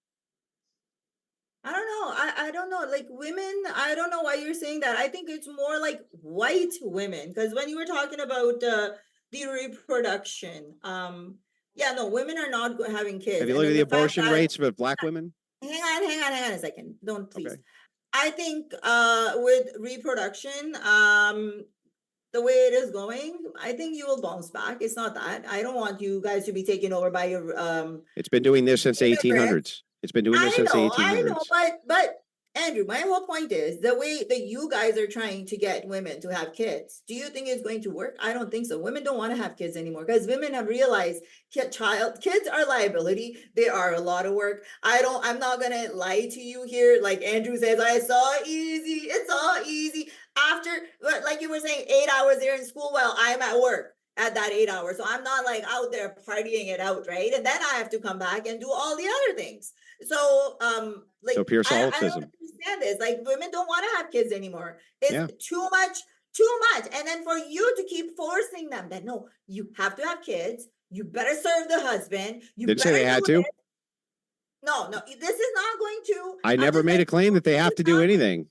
I don't know. I don't know. Like women, I don't know why you're saying that. I think it's more like white women. Because when you were talking about the reproduction, women are not having kids. Have you looked at the abortion rates for black women? hang on a second. Don't please. Okay. I think with reproduction, the way it is going, I think you will bounce back. It's not that. I don't want you guys to be taken over by your It's been doing this since the immigrants. 1800s. It's been doing this since the I know, 1800s. but Andrew, my whole point is the way that you guys are trying to get women to have kids. Do you think it's going to work? I don't think so. Women don't want to have kids anymore because women have realized kids are liability. They are a lot of work. I'm not gonna lie to you here. Like Andrew says, I saw easy. It's all easy. After, like you were saying, 8 hours there in school while I'm at work at that 8 hours. So I'm not like out there partying it out, right? And then I have to come back and do all the other things. So like So pure I don't solipsism. understand this. Like women don't want to have kids anymore. It's Yeah. too much. And then for you to keep forcing them that no, you have to have kids, you better serve the husband, you Didn't say better they had do to. this. No, this is not going to I I'm never just made a like, claim that they this have is to do not- anything.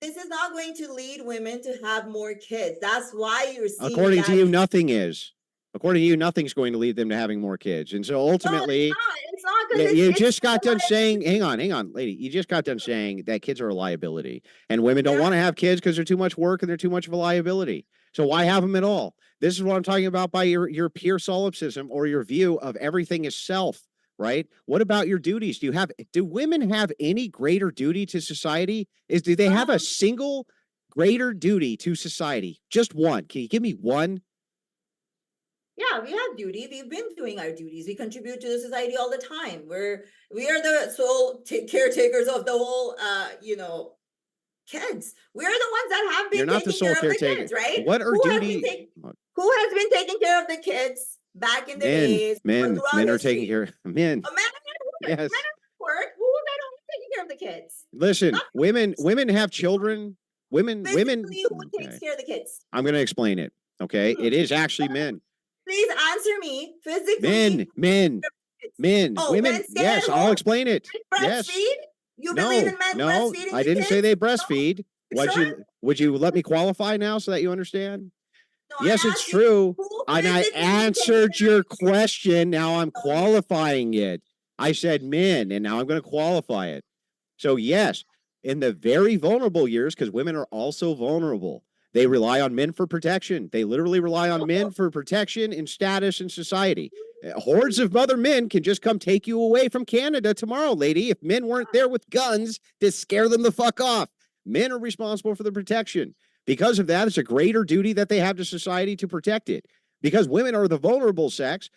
This is not going to lead women to have more kids. That's why you're seeing According to that- you, nothing is. According to you, nothing's going to lead them to having more kids. And so ultimately, it's not because you just got done saying, hang on, lady. You just got done saying that kids are a liability and women don't Yeah. want to have kids because they're too much work and they're too much of a liability. So why have them at all? This is what I'm talking about by your pure solipsism or your view of everything is self, right? What about your duties? Do women have any greater duty to society? Do they have a single greater duty to society? Just one. Can you give me one? Yeah, we have duty. We've been doing our duties. We contribute to the society all the time. We are the sole caretakers of the whole, kids. We're the ones that have been You're not the taking sole care of the caretaker. kids, right? What are Who has duty? been taking care of the kids back in the days? Men are taking care. care. Men. A man at work. Yes. Men at work. Who's that only taking care of the kids? Listen, Not women have children. Women. Physically, who takes Okay. care of the kids? I'm going to explain it. Okay, it is actually men. Please answer me. Physically, Men. Oh, Women. men stay Yes, at I'll home explain it. breastfeed? Yes. You believe in men No, breastfeeding I the didn't say kids? they breastfeed. Sure? Would you let me qualify now so that you understand? No, Yes, I it's asked you, true. who And I physically answered takes your question. Now I'm qualifying it. I said men, and now I'm going to qualify it. So yes, in the very vulnerable years, because women are also vulnerable, they rely on men for protection. They literally rely on men for protection and status in society. Hordes of other men can just come take you away from Canada tomorrow, lady, if men weren't there with guns to scare them the fuck off. Men are responsible for the protection. Because of that, it's a greater duty that they have to society to protect it. Because women are the vulnerable sex,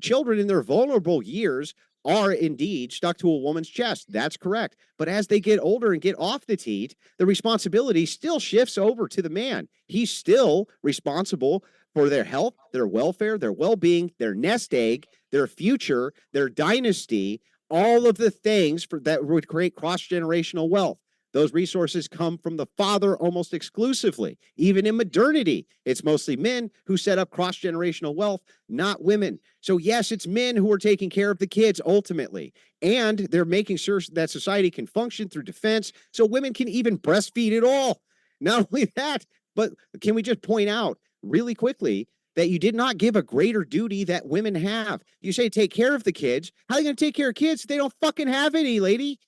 children in their vulnerable years are indeed stuck to a woman's chest. That's correct. But as they get older and get off the teat, the responsibility still shifts over to the man. He's still responsible for their health, their welfare, their well-being, their nest egg, their future, their dynasty, all of the things that would create cross-generational wealth. Those resources come from the father almost exclusively. Even in modernity, it's mostly men who set up cross-generational wealth, not women. So yes, it's men who are taking care of the kids ultimately. And they're making sure that society can function through defense so women can even breastfeed at all. Not only that, but can we just point out really quickly that you did not give a greater duty that women have? You say take care of the kids. How are you going to take care of kids if they don't fucking have any, lady?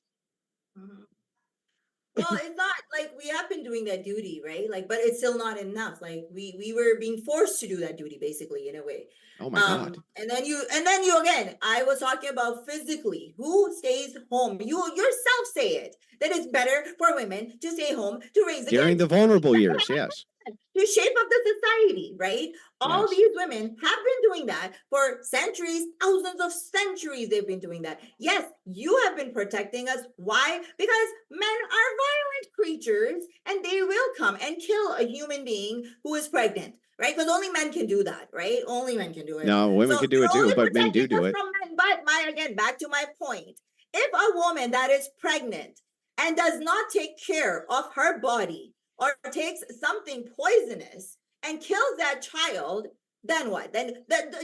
Mhm. Well, it's not like we have been doing that duty, right? Like, but it's still not enough. Like we were being forced to do that duty, basically, in a way. Oh my God. And then you again, I was talking about physically, who stays home. You yourself say it, that it's better for women to stay home to raise the During kids. the vulnerable years, yes. To shape up the society, right? All Yes. these women have been doing that for centuries, thousands of centuries. They've been doing that. Yes, you have been protecting us. Why? Because men are violent creatures and they will come and kill a human being who is pregnant, right? Because only men can do that, right? Only men can do it. No, women So can do it you're too, only but men do protecting do us it. from men. But again, back to my point. If a woman that is pregnant and does not take care of her body, or takes something poisonous and kills that child, then what? Then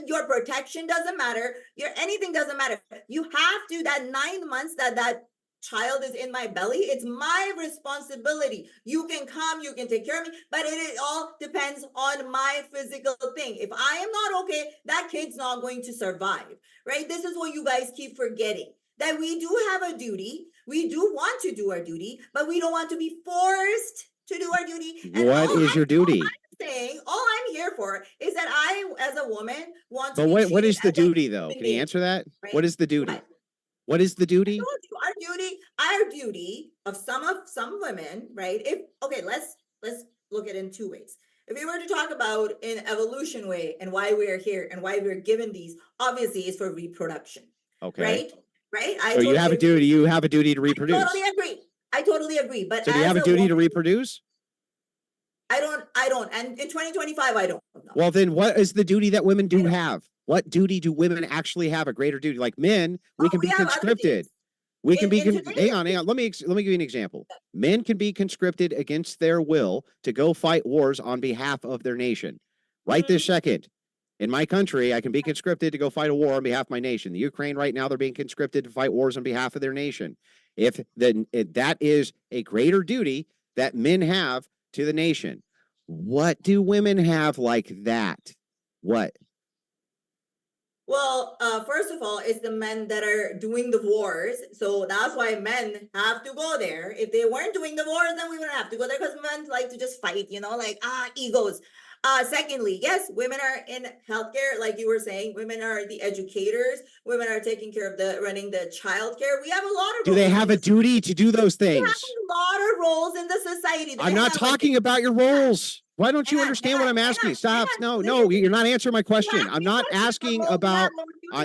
your protection doesn't matter. Your anything doesn't matter. You have to, that 9 months that child is in my belly, it's my responsibility. You can come, you can take care of me, but it all depends on my physical thing. If I am not okay, that kid's not going to survive, right? This is what you guys keep forgetting. that we do have a duty. We do want to do our duty, but we don't want to be forced to do our duty. And What is your duty? all I'm here for is that I, as a woman, want to But be what treated is the as a duty though? human Can you being, answer that? right? What is the duty? What? What is the I duty? told you, our duty of some women, right? Let's look at it in two ways. If we were to talk about an evolution way and why we are here and why we're given these, obviously is for reproduction. Okay. Right? Right? So you have a duty. You have a duty to reproduce. I totally agree. But so do you have a duty to reproduce? I don't. And in 2025, I don't know. Well, then what is the duty that women do have? What duty do women actually have? A greater duty? Like men, we can be conscripted. We can be, hang on. Let me give you an example. Men can be conscripted against their will to go fight wars on behalf of their nation. Right this second, in my country, I can be conscripted to go fight a war on behalf of my nation. The Ukraine right now, they're being conscripted to fight wars on behalf of their nation. If that is a greater duty that men have to the nation, what do women have like that? What? Well, first of all, it's the men that are doing the wars. So that's why men have to go there. If they weren't doing the wars, then we wouldn't have to go there because men like to just fight, egos. Secondly, yes, women are in healthcare, like you were saying. Women are the educators. Women are taking care of running the childcare. We have a lot of. Do they have a duty to do those things? We have a lot of roles in the society. I'm not talking about your roles. Why don't you understand what I'm asking? Stop. No, you're not answering my question. I'm not asking about.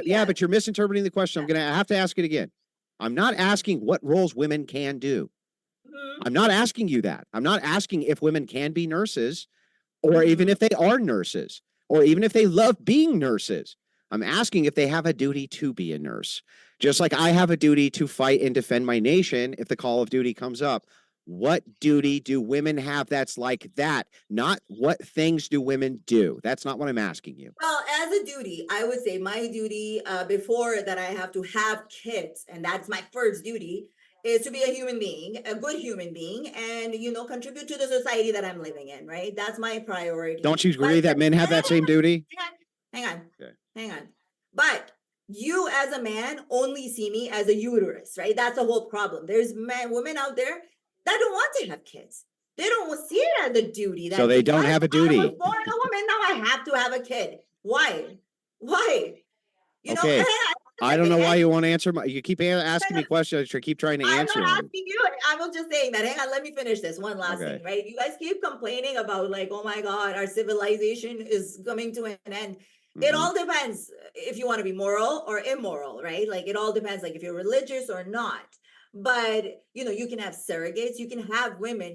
Yeah, but you're misinterpreting the question. I'm going to have to ask it again. I'm not asking what roles women can do. I'm not asking you that. I'm not asking if women can be nurses, or even if they are nurses, or even if they love being nurses. I'm asking if they have a duty to be a nurse. Just like I have a duty to fight and defend my nation if the call of duty comes up. What duty do women have that's like that? Not what things do women do. That's not what I'm asking you. Well, as a duty, I would say my duty before that I have to have kids, and that's my first duty, is to be a human being, a good human being, and contribute to the society that I'm living in, right? That's my priority. Don't you agree that men have that same duty? Hang on. But you as a man only see me as a uterus, right? That's the whole problem. There's women out there that don't want to have kids. They don't see it as a duty. So they don't have a duty. I was born a woman, now I have to have a kid. Why? Okay. I don't know why you want to answer you keep asking me questions. I keep trying to answer them. I'm not asking you. I was just saying that. Hang on, let me finish this one last thing, right? You guys keep complaining about oh my God, our civilization is coming to an end. It all depends if you want to be moral or immoral, right? It all depends, if you're religious or not. But, you can have surrogates, you can have women,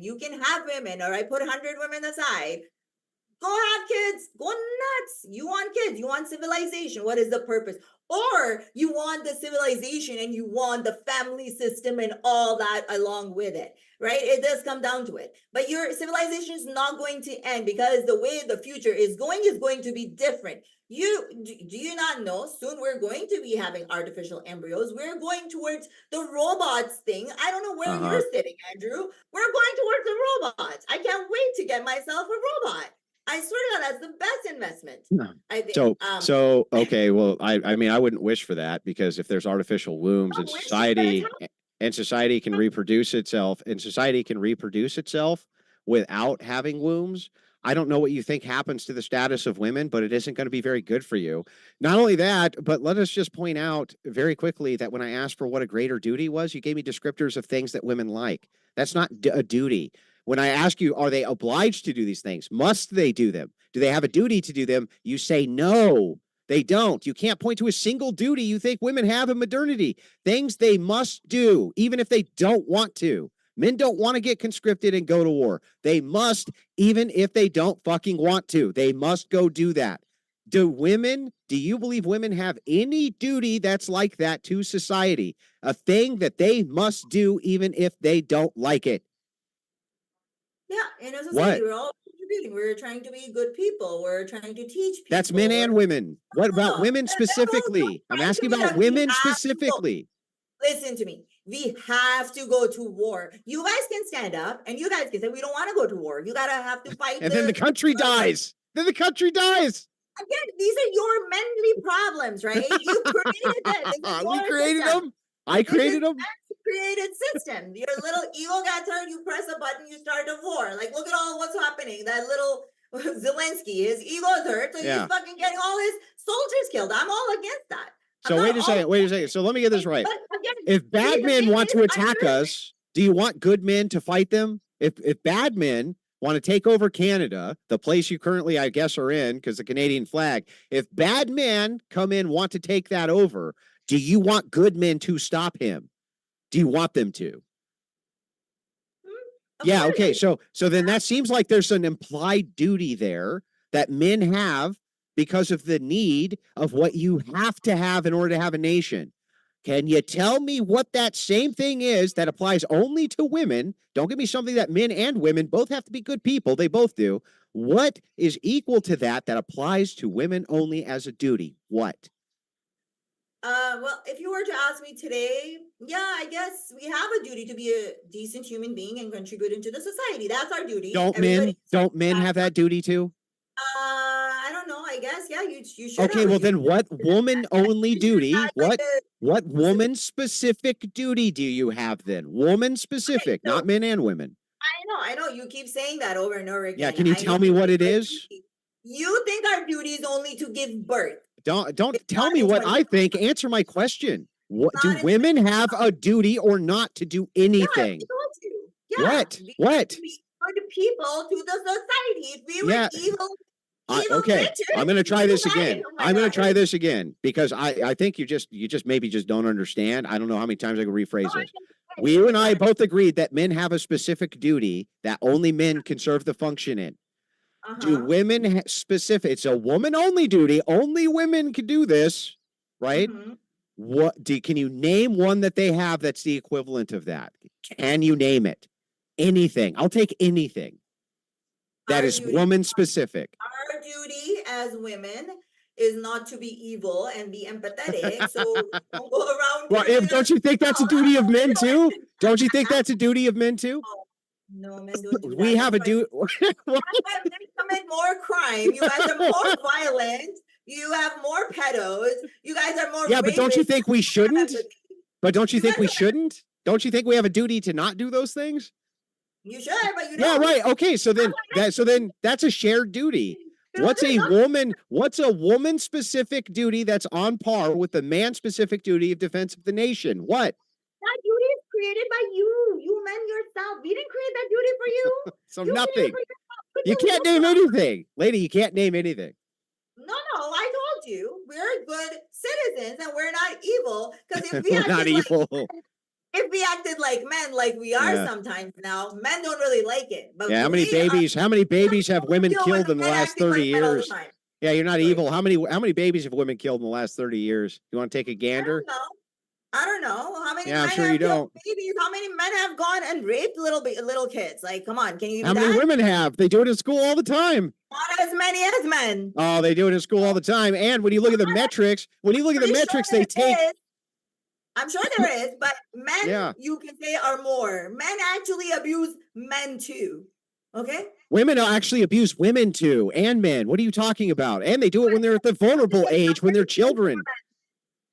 or I put 100 women aside. Go have kids, go nuts. You want kids, you want civilization. What is the purpose? Or you want the civilization and you want the family system and all that along with it, right? It does come down to it. But your civilization is not going to end because the way the future is going to be different. Do you not know soon we're going to be having artificial embryos? We're going towards the robots thing. I don't know where you're sitting, Andrew. We're going towards the robots. I can't wait to get myself a robot. I swear to God, that's the best investment. No. I think. Okay. Well, I mean, I wouldn't wish for that because if there's artificial wombs in society and society can reproduce itself without having wombs, I don't know what you think happens to the status of women, but it isn't going to be very good for you. Not only that, but let us just point out very quickly that when I asked for what a greater duty was, you gave me descriptors of things that women like. That's not a duty. When I ask you, are they obliged to do these things? Must they do them? Do they have a duty to do them? You say no, they don't. You can't point to a single duty you think women have in modernity. Things they must do, even if they don't want to. Men don't want to get conscripted and go to war. They must, even if they don't fucking want to. They must go do that. Do you believe women have any duty that's like that to society? A thing that they must do even if they don't like it? Yeah, in a society, we're all contributing. We're trying to be good people. We're trying to teach people. That's men and women. What about women specifically? I'm asking about women specifically. Listen to me. We have to go to war. You guys can stand up and you guys can say, we don't want to go to war. You gotta have to fight. And then the country dies. Then the country dies. Again, these are your mental problems, right? You created them. We created them. I created them. Created system. Your little ego got turned. You press a button. You start a war. Like, look at all what's happening. That little Zelensky, his ego is hurt, so Yeah. he's fucking getting all his soldiers killed. I'm all against that. So wait a second. So let me get this right. If bad men want to attack us, do you want good men to fight them? If bad men want to take over Canada, the place you currently, I guess, are in, because the Canadian flag, if bad men come in, want to take that over, do you want good men to stop him? Do you want them to? Yeah, okay. So then that seems like there's an implied duty there that men have because of the need of what you have to have in order to have a nation. Can you tell me what that same thing is that applies only to women? Don't give me something that men and women both have to be good people. They both do. What is equal to that applies to women only as a duty? What? Well, if you were to ask me today, yeah, I guess we have a duty to be a decent human being and contribute into the society. That's our duty. Don't men have that duty too? I don't know. I guess, yeah, you should. Okay, well then what woman only duty? What woman specific duty do you have then? Woman specific, not men and women. I know. You keep saying that over and over again. Yeah, can you tell me what it is? You think our duty is only to give birth. Don't tell me what I think. Answer my question. What do women have a duty or not to do anything? Yeah, What? To be good people to the society. If we were evil okay, bitches, I'm going to try this again. Oh I'm going to try this again because I think you just maybe just don't understand. I don't know how many times I can rephrase this. You and I both agreed that men have a specific duty that only men can serve the function in. Do women specific? It's a woman-only duty. Only women can do this, right? Can you name one that they have that's the equivalent of that? Can you name it? Anything. I'll take anything that is woman-specific. Our duty as women is not to be evil and be empathetic. So don't go around. Well, don't you think that's a duty of men too? Don't you think that's a duty of men too? No, men don't do that. We have a duty. Men commit more crime. You guys are more violent. You have more pedos. You guys are more. Yeah, but don't you think we shouldn't? But don't you think we shouldn't? Don't you think we have a duty to not do those things? You should, but you don't. Yeah, right. Okay, so then that's a shared duty. What's a woman specific duty that's on par with the man specific duty of defense of the nation? What? That duty is created by you men yourself. We didn't create that duty for you. So nothing. You can't name anything. Lady, you can't name anything. No, I told you. We're good citizens and we're not evil. Because if we're not evil. If we acted like men, like we are sometimes now, men don't really like it. But how many babies have women killed in the last 30 years? Yeah, you're not evil. How many babies have women killed in the last 30 years? You want to take a gander? I don't know. How many men I'm sure you don't. Babies? How many men have gone and raped little kids? Like, come on, can you give How many women have? They do it in school all the time. Not as many as men. Oh, they do it in school all the time. And when you look at the metrics, they take. I'm sure there is, but men, you can say, are more. Men actually abuse men too. Okay? Women actually abuse women too, and men. What are you talking about? And they do it when they're at the vulnerable age, when they're children.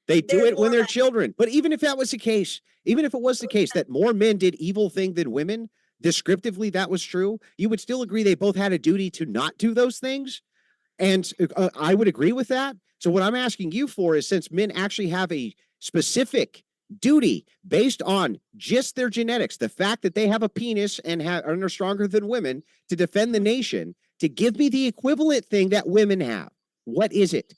They do it when they're children. But even if that was the case, even if it was the case that more men did evil things than women, descriptively that was true, you would still agree they both had a duty to not do those things? And I would agree with that. So what I'm asking you for is, since men actually have a specific duty based on just their genetics, the fact that they have a penis and are stronger than women to defend the nation, to give me the equivalent thing that women have. What is it?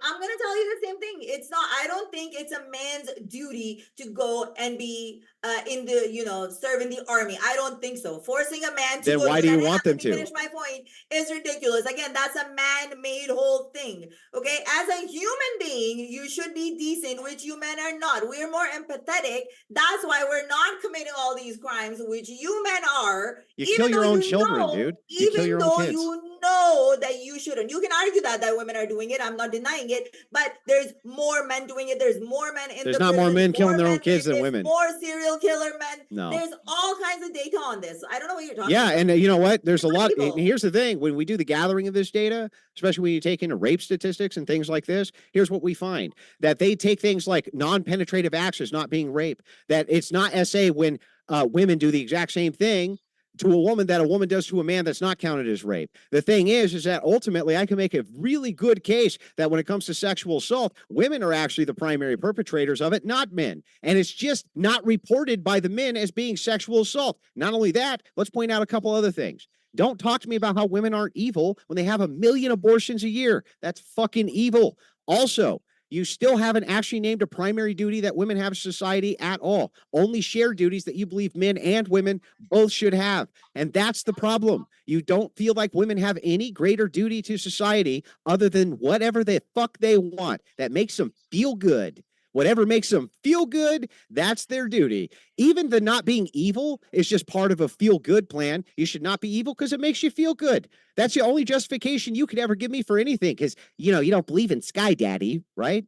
I'm going to tell you the same thing. It's not, I don't think it's a man's duty to go and be in the, serve in the army. I don't think so. Forcing a man to then why do you want them to? Finish my point is ridiculous. Again, that's a man-made whole thing. Okay. As a human being, you should be decent, which you men are not. We're more empathetic. That's why we're not committing all these crimes, which you men are. You kill your own children, dude. You kill your own kids. You know know that you shouldn't. You can argue that women are doing it. I'm not denying it, but there's more men doing it. There's more men in There's the not more prison, men killing their own kids than there's women. more serial killer men. No. There's all kinds of data on this. I don't know what you're talking Yeah, about. and you know what? There's a It's lot. evil. And here's the thing: when we do the gathering of this data, especially when you take into rape statistics and things like this, here's what we find: that they take things like non-penetrative acts as not being rape. That it's not SA when women do the exact same thing to a woman that a woman does to a man that's not counted as rape. The thing is that ultimately I can make a really good case that when it comes to sexual assault, women are actually the primary perpetrators of it, not men. And it's just not reported by the men as being sexual assault. Not only that, let's point out a couple other things. Don't talk to me about how women aren't evil when they have 1 million abortions a year. That's fucking evil. Also, you still haven't actually named a primary duty that women have in society at all. Only shared duties that you believe men and women both should have. And that's the problem. You don't feel like women have any greater duty to society other than whatever the fuck they want that makes them feel good. Whatever makes them feel good, that's their duty. Even the not being evil is just part of a feel good plan. You should not be evil because it makes you feel good. That's the only justification you could ever give me for anything because, you don't believe in Sky Daddy, right?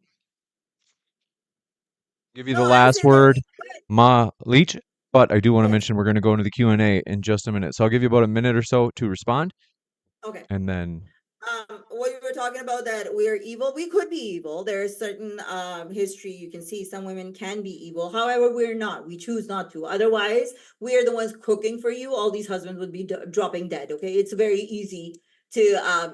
Give you No, the I last say that word, Malich. But I do want to Yes. mention we're going to go into the Q&A in just a minute. So I'll give you about a minute or so to respond, Okay. and then What you were talking about, that we're evil, we could be evil. There's certain history you can see some women can be evil. However, we're not. We choose not to. Otherwise, we're the ones cooking for you. All these husbands would be dropping dead. Okay, it's very easy to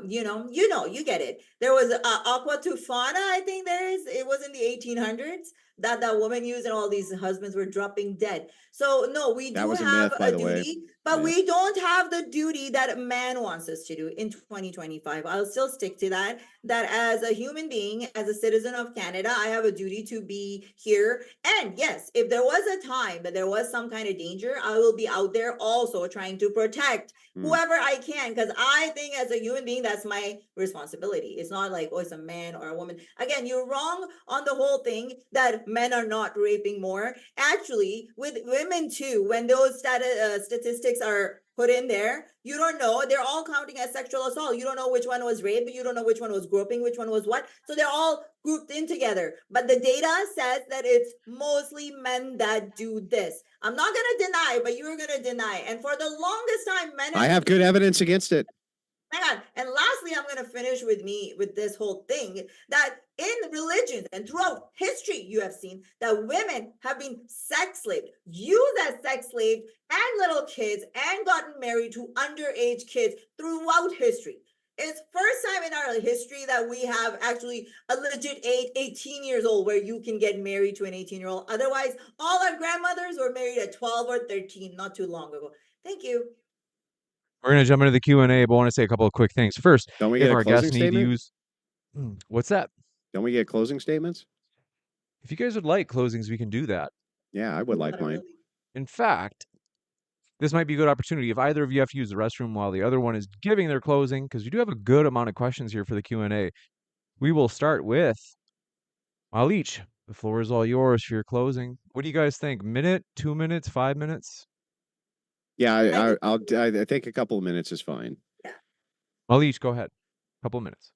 you get it. There was aqua tufana, I think it was in the 1800s that woman used, and all these husbands were dropping dead. So no, we That do was a have myth, by a the way. duty, but Myth. we don't have the duty that a man wants us to do in 2025. I'll still stick to that as a human being, as a citizen of Canada, I have a duty to be here. And yes, if there was a time that there was some kind of danger, I will be out there also trying to protect whoever I can, because I think as a human being, that's my responsibility. It's not like, oh, it's a man or a woman. Again, you're wrong on the whole thing that men are not raping more. Actually, with women too, when those statistics are put in there, you don't know. They're all counting as sexual assault. You don't know which one was rape. You don't know which one was groping, which one was what. So they're all grouped in together. But the data says that it's mostly men that do this. I'm not going to deny, but you're going to deny. And for the longest time, men I have good evidence against it. Hang on. And lastly, I'm going to finish with this whole thing that in religions and throughout history, you have seen that women have been sex slaved, used as sex slaves and little kids, and gotten married to underage kids throughout history. It's first time in our history that we have actually a legit 18 years old where you can get married to an 18-year-old. Otherwise, all our grandmothers were married at 12 or 13 not too long ago. Thank you. we're going to jump into the Q&A, but I want to say a couple of quick things. First, Don't we if get a our closing guests need to statement? use... What's that? Don't we get closing statements? If you guys would like closings, we can do that. Yeah, I would like mine. In fact, this might be a good opportunity if either of you have to use the restroom while the other one is giving their closing, because we do have a good amount of questions here for the Q&A. We will start with Malich. The floor is all yours for your closing. What do you guys think? Minute, 2 minutes, 5 minutes? Yeah, I think a couple of minutes is fine. Yeah. Malich, go ahead. Couple minutes.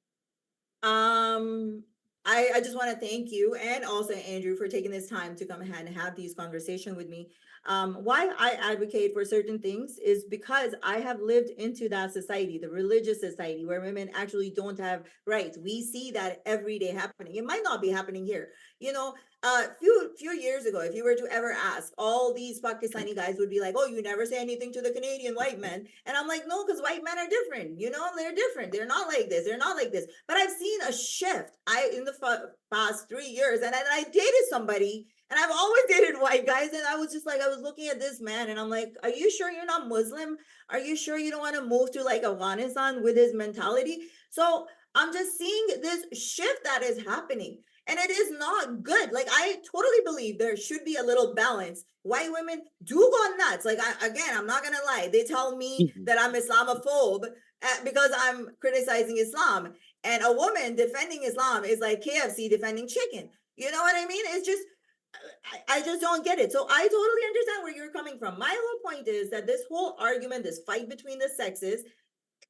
I just want to thank you and also Andrew for taking this time to come ahead and have these conversations with me. Why I advocate for certain things is because I have lived into that society, the religious society, where women actually don't have rights. We see that every day happening. It might not be happening here. Few years ago, if you were to ever ask, all these Pakistani guys would be like, "Oh, you never say anything to the Canadian white men," and I'm like, "No, because white men are different. They're different. They're not like this. They're not like this." But I've seen a shift. In the past 3 years, and I dated somebody, and I've always dated white guys, and I was just like, I was looking at this man, and I'm like, "Are you sure you're not Muslim? Are you sure you don't want to move to like Afghanistan with his mentality?" So I'm just seeing this shift that is happening. And it is not good. Like, I totally believe there should be a little balance. White women do go nuts. Like, I'm not going to lie. They tell me that I'm Islamophobe because I'm criticizing Islam. And a woman defending Islam is like KFC defending chicken. You know what I mean? It's just, I just don't get it. So I totally understand where you're coming from. My whole point is that this whole argument, this fight between the sexes,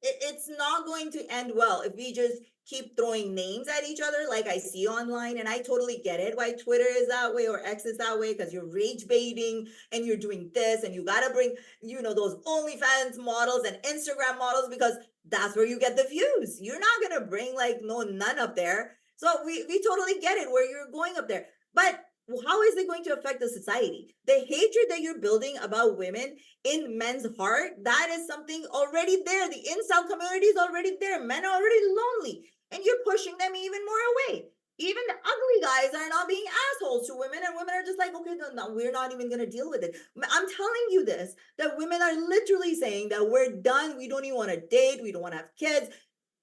it's not going to end well if we just keep throwing names at each other like I see online. And I totally get it why Twitter is that way or X is that way, because you're rage baiting and you're doing this and you got to bring, those OnlyFans models and Instagram models because that's where you get the views. You're not going to bring like none up there. So we totally get it where you're going up there. But how is it going to affect the society? The hatred that you're building about women in men's heart, that is something already there. The incel community is already there. Men are already lonely, and you're pushing them even more away. Even the ugly guys are not being assholes to women, and women are just like, okay, no, we're not even going to deal with it. I'm telling you this, that women are literally saying that we're done. We don't even want to date. We don't want to have kids.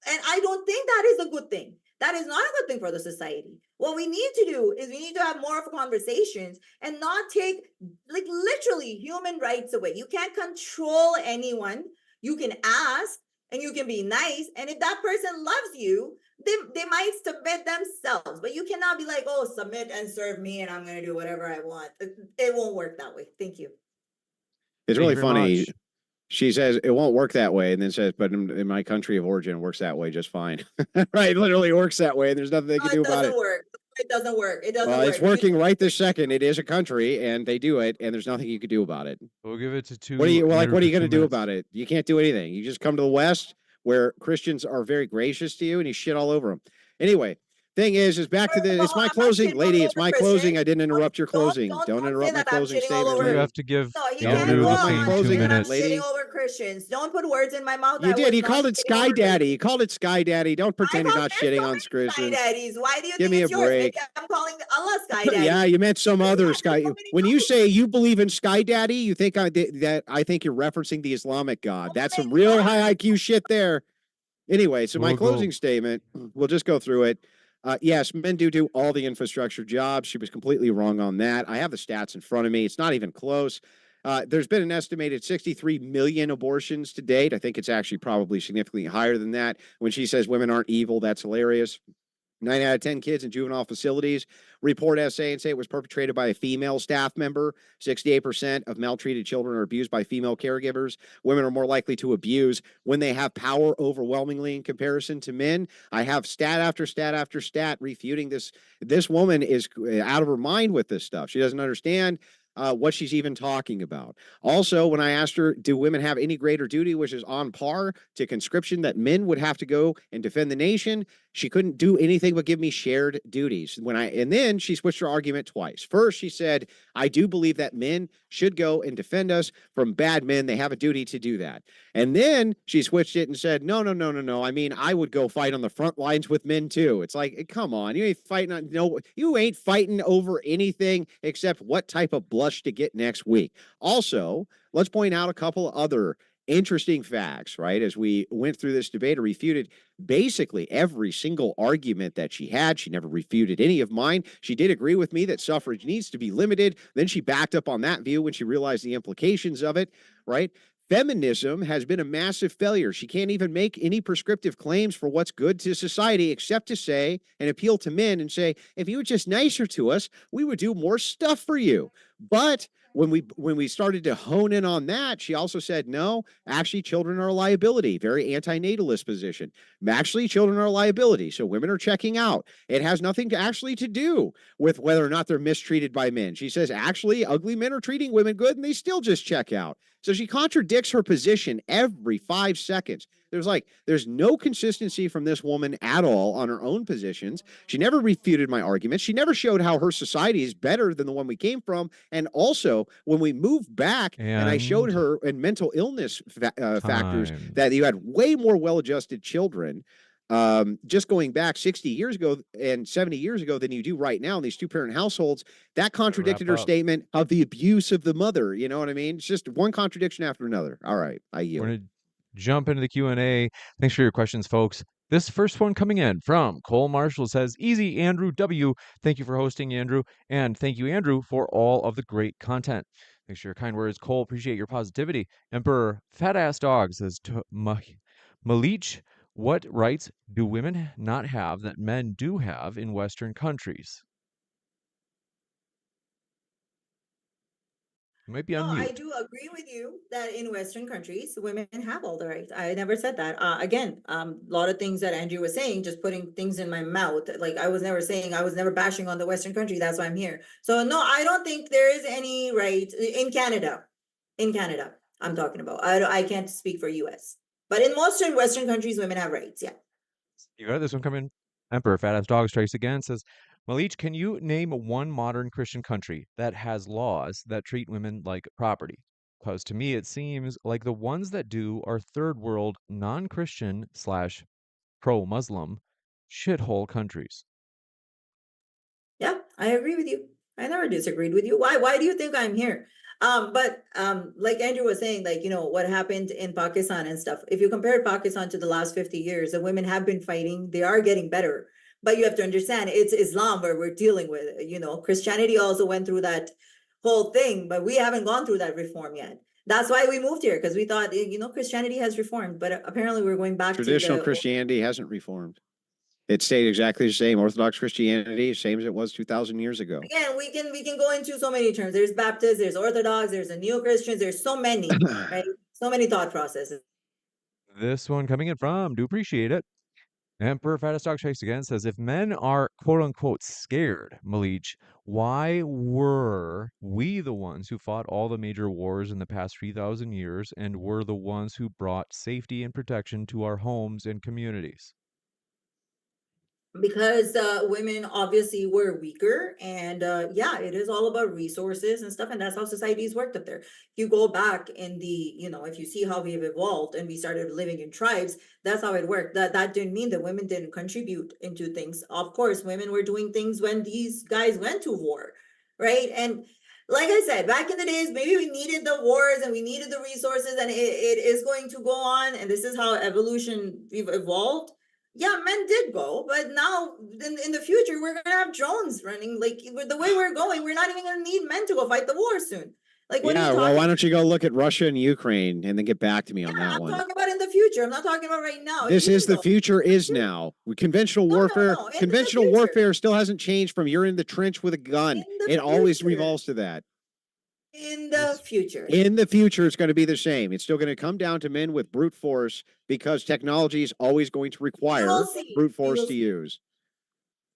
And I don't think that is a good thing. That is not a good thing for the society. What we need to do is we need to have more of conversations and not take like literally human rights away. You can't control anyone. You can ask and you can be nice. And if that person loves you, they might submit themselves. But you cannot be like, oh, submit and serve me and I'm going to do whatever I want. It won't work that way. Thank you. It's Thank really you very funny. much. She says it won't work that way, and then says, "But in my country of origin, it works that way just fine." Right? It literally works that way, and there's nothing they No, can it do about doesn't it. work. It doesn't work. It doesn't Well, it's work. working right this second. It is a country, and they do it, and there's nothing you can do about it. We'll give it to What are you Andrew What are for you going to 2 do minutes. about it? You can't do anything. You just come to the West, where Christians are very gracious to you, and you shit all over them. Anyway, thing is back to First of the. It's all, my I'm not closing, shitting lady. all It's over my Christians. closing. I didn't interrupt your closing. Don't Don't interrupt say my that I'm closing shitting all statement, over. You lady. have to give No, he No, can't Andrew go the interrupt my same on 2 closing, saying that I'm minutes. shitting lady. over Christians. Don't put words in my mouth. You I did. was You not called it shitting Sky over Daddy. Christians. You called it Sky Daddy. Don't pretend you're not There's shitting so on many Sky Christians. Daddies. Why do you Give think me a it's yours? Maybe break. I'm calling Allah Sky Daddy. Yeah, you meant some other Sky. so many When you cults. say you believe in Sky Daddy, you think that I think you're referencing the Islamic God. That's some my real God. high IQ shit there. Anyway, so my We'll go. closing statement, we'll just go through it. Yes, men do all the infrastructure jobs. She was completely wrong on that. I have the stats in front of me. It's not even close. There's been an estimated 63 million abortions to date. I think it's actually probably significantly higher than that. When she says women aren't evil, that's hilarious. 9 out of 10 kids in juvenile facilities report essay and say it was perpetrated by a female staff member. 68% of maltreated children are abused by female caregivers. Women are more likely to abuse when they have power overwhelmingly in comparison to men. I have stat after stat after stat refuting this. This woman is out of her mind with this stuff. She doesn't understand what she's even talking about. Also, when I asked her, do women have any greater duty, which is on par to conscription that men would have to go and defend the nation, she couldn't do anything but give me shared duties. And then she switched her argument twice. First, she said, I do believe that men should go and defend us from bad men. They have a duty to do that. And then she switched it and said, no. I mean, I would go fight on the front lines with men too. It's like, come on, you ain't fighting over anything except what type of blush to get next week. Also, let's point out a couple of other interesting facts, right? As we went through this debate or refuted basically every single argument that she had. She never refuted any of mine. She did agree with me that suffrage needs to be limited. Then she backed up on that view when she realized the implications of it, right? Feminism has been a massive failure. She can't even make any prescriptive claims for what's good to society except to say and appeal to men and say, if you were just nicer to us, we would do more stuff for you. But when we started to hone in on that, she also said, no, actually, children are a liability. Very anti-natalist position. Actually, children are a liability. So women are checking out. It has nothing to do with whether or not they're mistreated by men. She says, actually, ugly men are treating women good and they still just check out. So she contradicts her position every 5 seconds. There's no consistency from this woman at all on her own positions. She never refuted my arguments. She never showed how her society is better than the one we came from. And also, when we moved back and I showed her in mental illness factors that you had way more well-adjusted children just going back 60 years ago and 70 years ago than you do right now in these two-parent households, that contradicted her statement of the abuse of the mother. You know what I mean? It's just one contradiction after another. All right, I yield. We're going to jump into the Q&A. Thanks for your questions, folks. This first one coming in from Cole Marshall says, easy, Andrew W. Thank you for hosting, Andrew. And thank you, Andrew, for all of the great content. Thanks for your kind words, Cole. Appreciate your positivity. Emperor Fat Ass Dog says, Malich, what rights do women not have that men do have in Western countries? You might be No, on I mute. do agree with you that in Western countries, women have all the rights. I never said that. Again, a lot of things that Andrew was saying, just putting things in my mouth. Like I was never saying, I was never bashing on the Western country. That's why I'm here. So no, I don't think there is any right in Canada. In Canada, I'm talking about. I can't speak for US. But in most Western countries, women have rights. Yeah. You got this one coming. Emperor Fat Ass Dog strikes again. Says, Malich, can you name one modern Christian country that has laws that treat women like property? Because to me, it seems like the ones that do are third world, non-Christian slash pro-Muslim shithole countries. Yeah, I agree with you. I never disagreed with you. Why do you think I'm here? But like Andrew was saying, like, what happened in Pakistan and stuff. If you compare Pakistan to the last 50 years, the women have been fighting, they are getting better. But you have to understand it's Islam where we're dealing with, Christianity also went through that whole thing, but we haven't gone through that reform yet. That's why we moved here, because we thought, Christianity has reformed, but apparently we're going back to Traditional the Christianity hasn't reformed. It stayed exactly the same. Orthodox Christianity, same as it was 2,000 years ago. Again, we can go into so many terms. There's Baptists, there's Orthodox, there's the Neo-Christians, there's so many, right? So many thought processes. This one coming in from, do appreciate it. Emperor Fattest Dog strikes again says, if men are quote unquote scared, Malich, why were we the ones who fought all the major wars in the past 3,000 years and were the ones who brought safety and protection to our homes and communities? Because women obviously were weaker, and yeah, it is all about resources and stuff, and that's how societies worked up there. If you go back in the, if you see how we've evolved and we started living in tribes, that's how it worked. That didn't mean that women didn't contribute into things. Of course, women were doing things when these guys went to war, right? And like I said, back in the days, maybe we needed the wars and we needed the resources, and it is going to go on, and this is how evolution we've evolved. Yeah, men did go, but now in the future we're gonna have drones running. Like with the way we're going, we're not even gonna need men to go fight the war soon. Like what are Yeah, you well, talking? why don't you go look at Russia and Ukraine and then get back to me on Yeah, that I'm one? talking about in the future. I'm not talking about right now. This is Even the though future is now. Conventional no, warfare, no, in the conventional future, warfare still hasn't changed from you're in the trench with a gun. in the It always future, revolves to that. in the future. In the future, it's going to be the same. It's still going to come down to men with brute force because technology is always going to We require will see. brute We force will to see. use.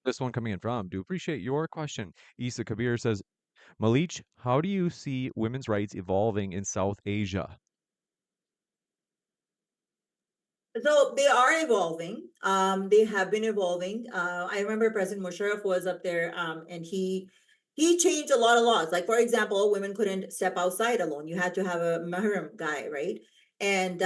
This one coming in from, do appreciate your question. Isa Kabir says, Malich, how do you see women's rights evolving in South Asia? So they are evolving. They have been evolving. I remember President Musharraf was up there, and he changed a lot of laws. Like for example, women couldn't step outside alone. You had to have a mahram guy, right? And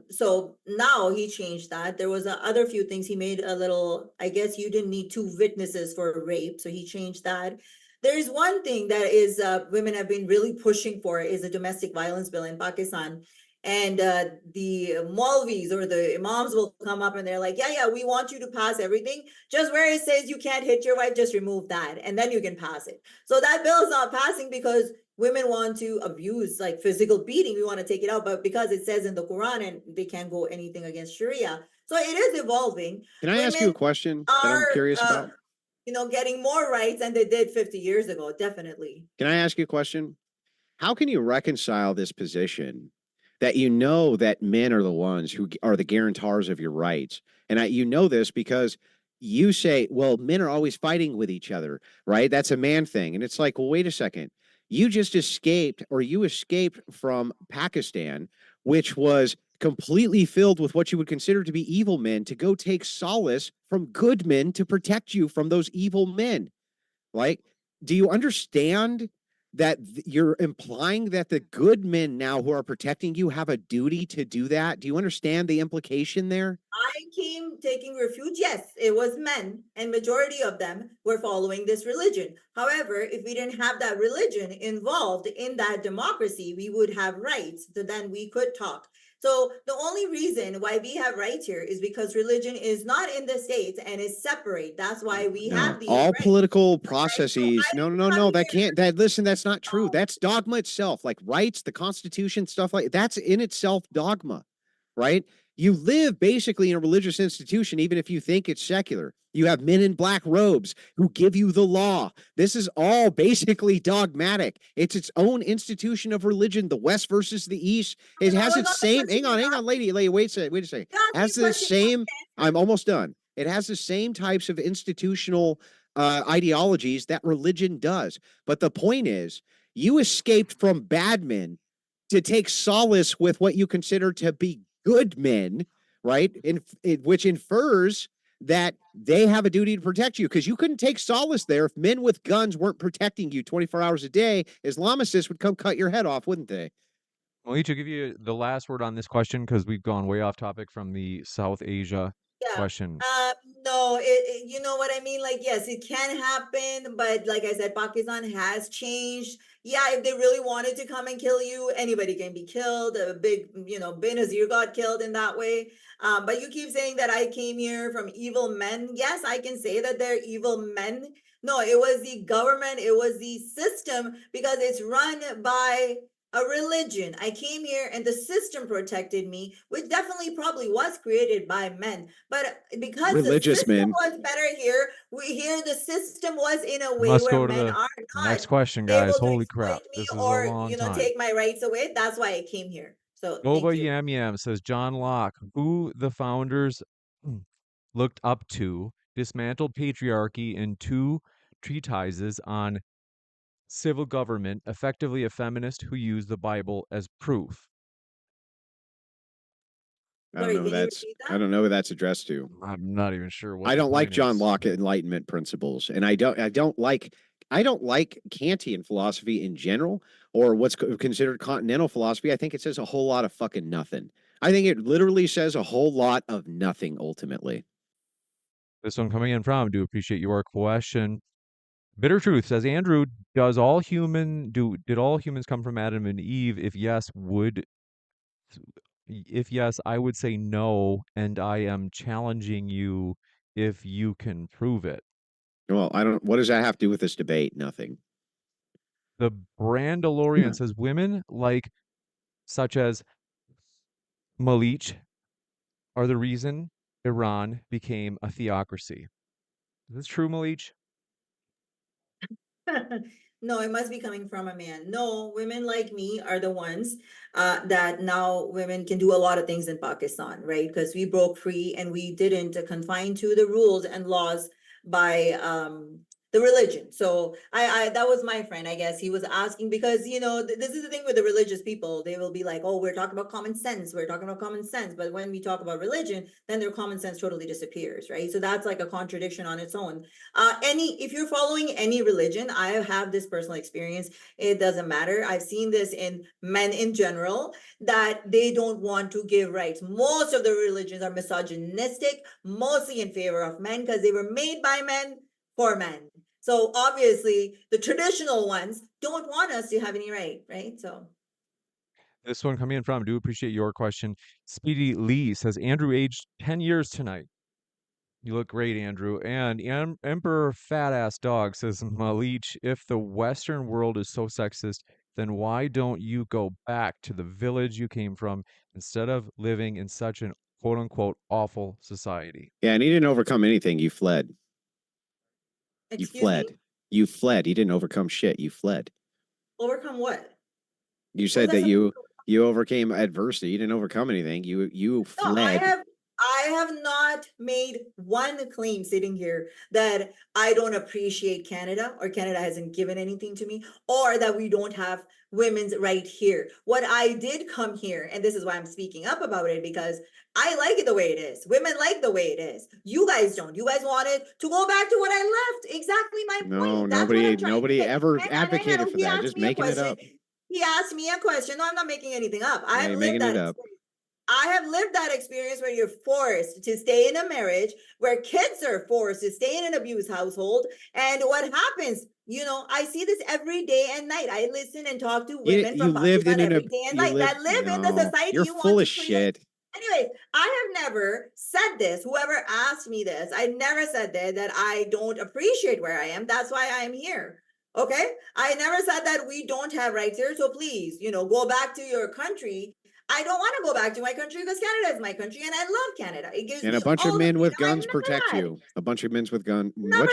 so now he changed that. There was a other few things he made a little. I guess you didn't need two witnesses for rape, so he changed that. There's one thing that is women have been really pushing for is a domestic violence bill in Pakistan, and the Maulvis or the imams will come up and they're like, yeah, we want you to pass everything. Just where it says you can't hit your wife, just remove that, and then you can pass it. So that bill is not passing because women want to abuse, like physical beating. We want to take it out, but because it says in the Quran and they can't go anything against Sharia. So it is evolving. Can I ask you a question that I'm Are curious about? getting more rights than they did 50 years ago, definitely. Can I ask you a question? How can you reconcile this position that you know that men are the ones who are the guarantors of your rights? And you know this because you say, well, men are always fighting with each other, right? That's a man thing. And it's like, well, wait a second. You just escaped, or you escaped from Pakistan, which was completely filled with what you would consider to be evil men, to go take solace from good men to protect you from those evil men. Like, do you understand that you're implying that the good men now who are protecting you have a duty to do that? Do you understand the implication there? I came taking refuge. Yes, it was men, and majority of them were following this religion. However, if we didn't have that religion involved in that democracy, we would have rights. So then we could talk. So the only reason why we have rights here is because religion is not in the states and is separate. That's why we have these all rights. political Right? So processes. I No, didn't no, no, come no. That here. can't. That listen. That's not true. That's dogma itself. Like rights, the Constitution, stuff like that's in itself dogma, right? You live basically in a religious institution, even if you think it's secular. You have men in black robes who give you the law. This is all basically dogmatic. It's its own institution of religion, the West versus the East. It That has was its not the same, question hang on, lady, wait a second. you It asked me has a the question. same, I'm almost done. It has the same types of institutional ideologies that religion does. But the point is, you escaped from bad men to take solace with what you consider to be good men, right? Which infers that they have a duty to protect you, because you couldn't take solace there if men with guns weren't protecting you 24 hours a day. Islamicists would come cut your head off, wouldn't they? Malich, to give you the last word on this question, because we've gone way off topic from the South Asia Yeah. question. No, you know what I mean? Like, yes, it can happen, but like I said, Pakistan has changed. Yeah, if they really wanted to come and kill you, anybody can be killed. A big, Benazir got killed in that way. But you keep saying that I came here from evil men. Yes, I can say that they're evil men. No, it was the government, it was the system, because it's run by a religion. I came here and the system protected me, which definitely probably was created by men. But because Religious the system men. was better here, the system was in a way Must where go to men the are next not question, guys. able to Holy exploit crap. me This is a or, long time. take my rights away. That's why I came here. So thank Boba you. Yam Yam says John Locke, who the founders looked up to, dismantled patriarchy in two treatises on civil government, effectively a feminist who used the Bible as proof. Sorry, can you repeat I that? don't know who that's addressed to. I'm not even sure what I the don't like point John is. Locke Enlightenment principles, and I don't like Kantian philosophy in general, or what's considered continental philosophy. I think it says a whole lot of fucking nothing. I think it literally says a whole lot of nothing ultimately. This one coming in from, do appreciate your question. Bitter Truth says, Andrew, did all humans come from Adam and Eve? If yes, I would say no, and I am challenging you if you can prove it. Well, I don't. What does that have to do with this debate? Nothing. The Brandalorian says women such as Malich are the reason Iran became a theocracy. Is this true, Malich? No, it must be coming from a man. No, women like me are the ones that now women can do a lot of things in Pakistan, right? Because we broke free and we didn't confine to the rules and laws by the religion. So I that was my friend, I guess. He was asking because this is the thing with the religious people. They will be like, oh, we're talking about common sense. We're talking about common sense. But when we talk about religion, then their common sense totally disappears, right? So that's like a contradiction on its own. If you're following any religion, I have this personal experience. It doesn't matter. I've seen this in men in general, that they don't want to give rights. Most of the religions are misogynistic, mostly in favor of men because they were made by men for men. So obviously the traditional ones don't want us to have any right? So This one coming in from, do appreciate your question. Speedy Lee says, Andrew aged 10 years tonight. You look great, Andrew. And Emperor Fat Ass Dog says, Malich, if the Western world is so sexist, then why don't you go back to the village you came from instead of living in such an quote unquote awful society? Yeah, and he didn't overcome anything. You fled. You excuse me, fled. You fled. He didn't overcome shit. You fled. overcome what? You What was said that that supposed you overcame adversity. You didn't overcome anything. You No, I fled. have not made one claim sitting here that I don't appreciate Canada or Canada hasn't given anything to me or that we don't have women's right here. What I did come here, and this is why I'm speaking up about it, because I like it the way it is. Women like the way it is. You guys don't. You guys wanted to go back to what I left. Exactly my No, point. That's what I'm trying to nobody say. ever Hang advocated on. for He that. asked Just me a making it question. up. He asked me a question. No, I'm not making anything up. I Yeah, have you're lived making that it up. experience. I have lived that experience where you're forced to stay in a marriage, where kids are forced to stay in an abused household. And what happens, I see this every day and night. I listen and talk to women You from lived in Pakistan an every day and you night lived that live in the no. society You're you want full to of create. shit. Anyways, I have never said this. Whoever asked me this, I never said that I don't appreciate where I am. That's why I am here. Okay? I never said that we don't have rights here. So please, go back to your country. I don't want to go back to my country because Canada is my country and I love Canada. It gives And me a bunch all of the men with freedom I've guns never protect had. you. A bunch of men with guns Never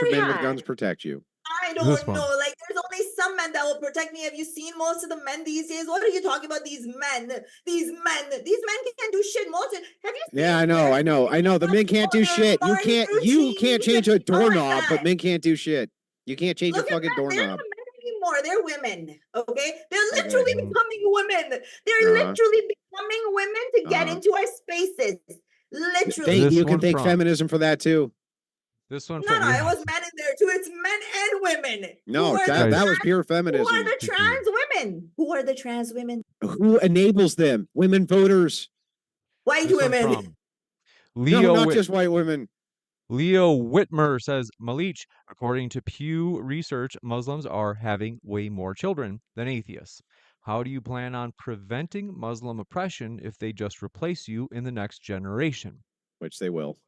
protect you. I This don't one. know. Like, there's only some men that will protect me. Have you seen most of the men these days? What are you talking about? These men can't do shit. Most of, have you seen? Yeah, I know. The men can't do shit. You can't change a doorknob, but men can't do shit. You can't change a Look at fucking men. They're doorknob. not men anymore. They're women. Okay, they're Okay. literally becoming women. They're Uh-huh. literally becoming women to get into our spaces. Literally. This You can one thank from- feminism for that too. This one No, from it was men in there too. It's men and women. No, Who are that the was pure feminism. Who are the trans women? Who are the trans women? Who enables them? Women voters. White This one women. from Leo No, not just white women. Leo Whitmer says, Malich, according to Pew Research, Muslims are having way more children than atheists. How do you plan on preventing Muslim oppression if they just replace you in the next generation? Which they will.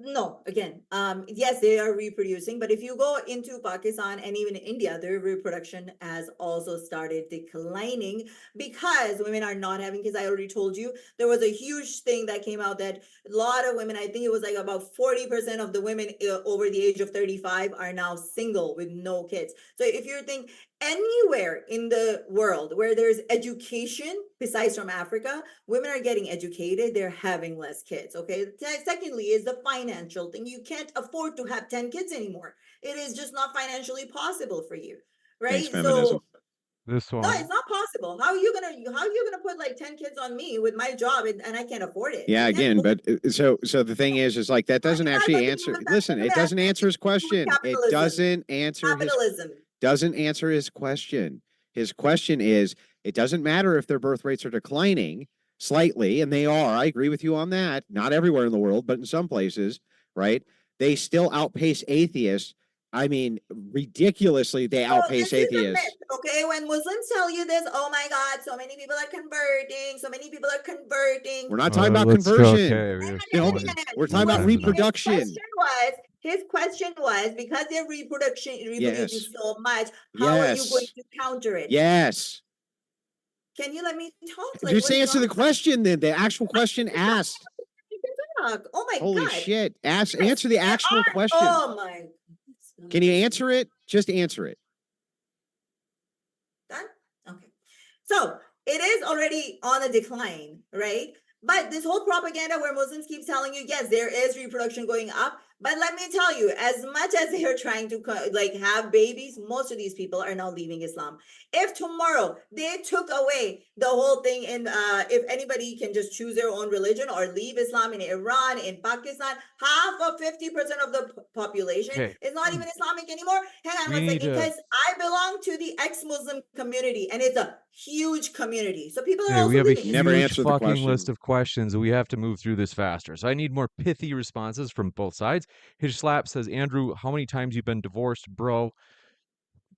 No, again, yes, they are reproducing, but if you go into Pakistan and even India, their reproduction has also started declining because women are not having kids. I already told you there was a huge thing that came out that a lot of women, I think it was like about 40% of the women over the age of 35 are now single with no kids. So if you think anywhere in the world where there's education, besides from Africa, women are getting educated, they're having less kids. Okay. Secondly, is the financial thing. You can't afford to have 10 kids anymore. It is just not financially possible for you. Right. Thanks, feminism. This one. No, it's not possible. How are you gonna put like 10 kids on me with my job and I can't afford it? Yeah, again, but so the thing is like that doesn't actually answer. Listen, it doesn't answer his question. It doesn't answer capitalism. Doesn't answer his question. His question is, it doesn't matter if their birth rates are declining slightly, and they are. I agree with you on that. Not everywhere in the world, but in some places, right? They still outpace atheists. I mean, ridiculously, they outpace atheists. Okay, when Muslims tell you this, oh my God, so many people are converting. So many people are converting. We're not talking about conversion. Okay, we're talking about reproduction. His question was because they're reproducing so much, how are you going to counter it? Yes. Can you let me talk? Like, just answer the question then. The actual question asked. Oh my God. Holy shit. Answer the actual question. Oh my. Can you answer it? Just answer it. Done? Okay. So it is already on a decline, right? But this whole propaganda where Muslims keep telling you, yes, there is reproduction going up. But let me tell you, as much as they are trying to like have babies, most of these people are now leaving Islam. If tomorrow they took away the whole thing and if anybody can just choose their own religion or leave Islam in Iran, in Pakistan, half of 50% of the population is not even Islamic anymore. Hang on one second, because I belong to the ex-Muslim community and it's a huge community. So people are also we have leaving. a huge fucking list of questions. We have to move through this faster. So I need more pithy responses from both sides. His Slap says, Andrew, how many times you've been divorced, bro?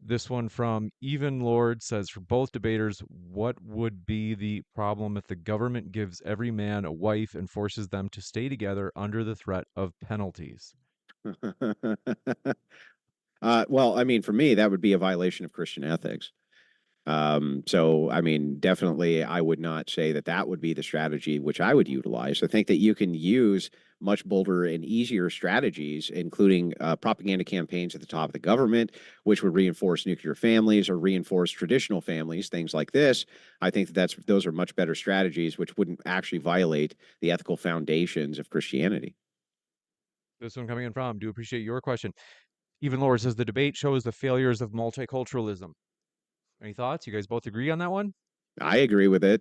This one from Even Lord says, for both debaters, what would be the problem if the government gives every man a wife and forces them to stay together under the threat of penalties? Well, I mean, for me, that would be a violation of Christian ethics. So, I mean, definitely, I would not say that that would be the strategy which I would utilize. I think that you can use much bolder and easier strategies, including propaganda campaigns at the top of the government, which would reinforce nuclear families or reinforce traditional families, things like this. I think that those are much better strategies, which wouldn't actually violate the ethical foundations of Christianity. This one coming in from, do appreciate your question. Even Lord says, the debate shows the failures of multiculturalism. Any thoughts? You guys both agree on that one? I agree with it.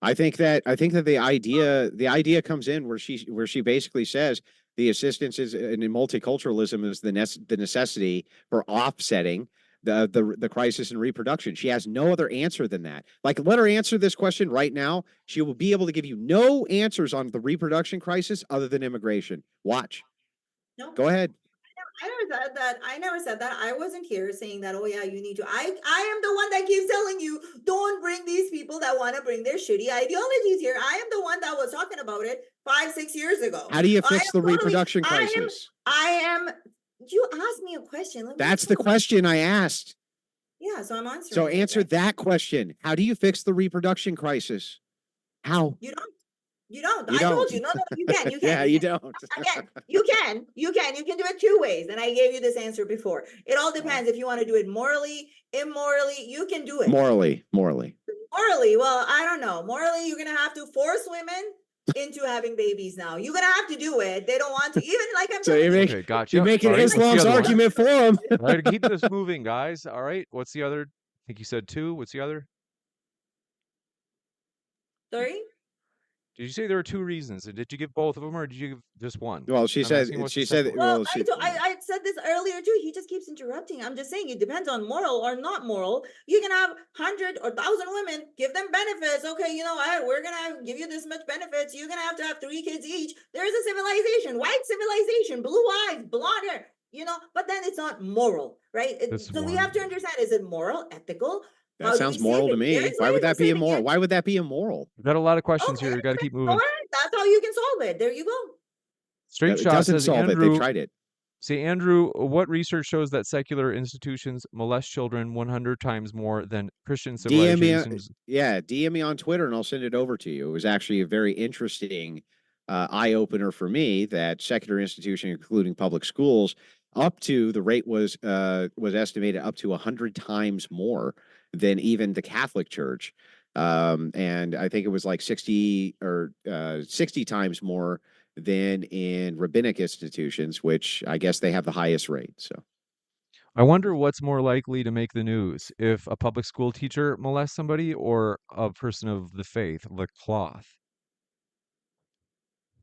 I think that the idea comes in where she basically says the assistance is in multiculturalism is the necessity for offsetting the crisis in reproduction. She has no other answer than that. Like, let her answer this question right now. She will be able to give you no answers on the reproduction crisis other than immigration. Watch. No. Go ahead. I never said that. I wasn't here saying that, oh yeah, you need to. I am the one that keeps telling you, don't bring these people that want to bring their shitty ideologies here. I am the one that was talking about it 5-6 years ago. How do you fix the reproduction crisis? You asked me a question. That's the question I asked. Yeah, Yeah, so I'm answering. So it, answer right? that question. How do you fix the reproduction crisis? How? You don't. You don't. You I told don't. you. No, you can. You can. Yeah, you don't. Again, you can. You can do it 2 ways. And I gave you this answer before. It all depends if you want to do it morally, immorally, you can do it. Morally. Morally, well, I don't know. Morally, you're gonna have to force women into having babies now. You're gonna have to do it. They don't want to. Even like I'm So telling you you. make Okay, gotcha. you're making All right, what's the Islam's other one? argument for him. All right, keep this moving, guys. All right, what's the other? I think you said 2. What's the other? Sorry? Did you say there were 2 reasons? And did you give both of them, or did you give just one? Well, she I'm said asking what's she the said second one? Well, well, I said this earlier too. He just keeps interrupting. I'm just saying it depends on moral or not moral. You can have 100 or 1,000 women, give them benefits. Okay, you know what? We're gonna give you this much benefits. You're gonna have 3 kids each. There's a civilization, white civilization, blue eyes, blonde hair. You know, but then it's not moral, right? This So we have to one. understand: is it moral, ethical? that How do sounds we moral save to it? me. There's Why would ways that of be saving immoral? it. Why would that be immoral? We've got a lot of questions Okay, here. We got to keep so moving. that's how you can solve it. There you go. Straight It shot doesn't says solve it. Andrew. They tried it. Say Andrew, what research shows that secular institutions molest children 100 times more than Christian DM me, civilizations? DM me on Twitter and I'll send it over to you. It was actually a very interesting eye opener for me that secular institutions, including public schools, up to the rate was estimated up to 100 times more than even the Catholic Church, and I think it was like 60 or 60 times more than in rabbinic institutions, which I guess they have the highest rate. So. I wonder what's more likely to make the news, if a public school teacher molests somebody or a person of the faith, the cloth.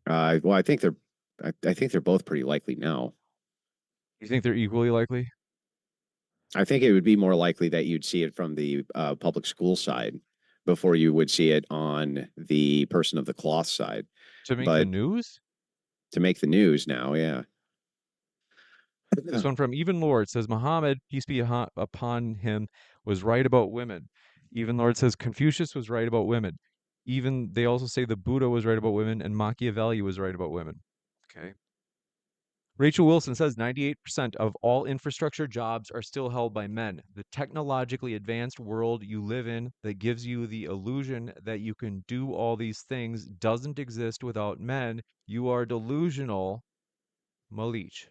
Well, I think they're both pretty likely now. You think they're equally likely? I think it would be more likely that you'd see it from the public school side before you would see it on the person of the cloth side. To make the But news? to make the news now, yeah. This one from Even Lord says Muhammad, peace be upon him, was right about women. Even Lord says Confucius was right about women. Even they also say the Buddha was right about women and Machiavelli was right about women. Okay. Rachel Wilson says 98% of all infrastructure jobs are still held by men. The technologically advanced world you live in that gives you the illusion that you can do all these things doesn't exist without men. You are delusional. Malich.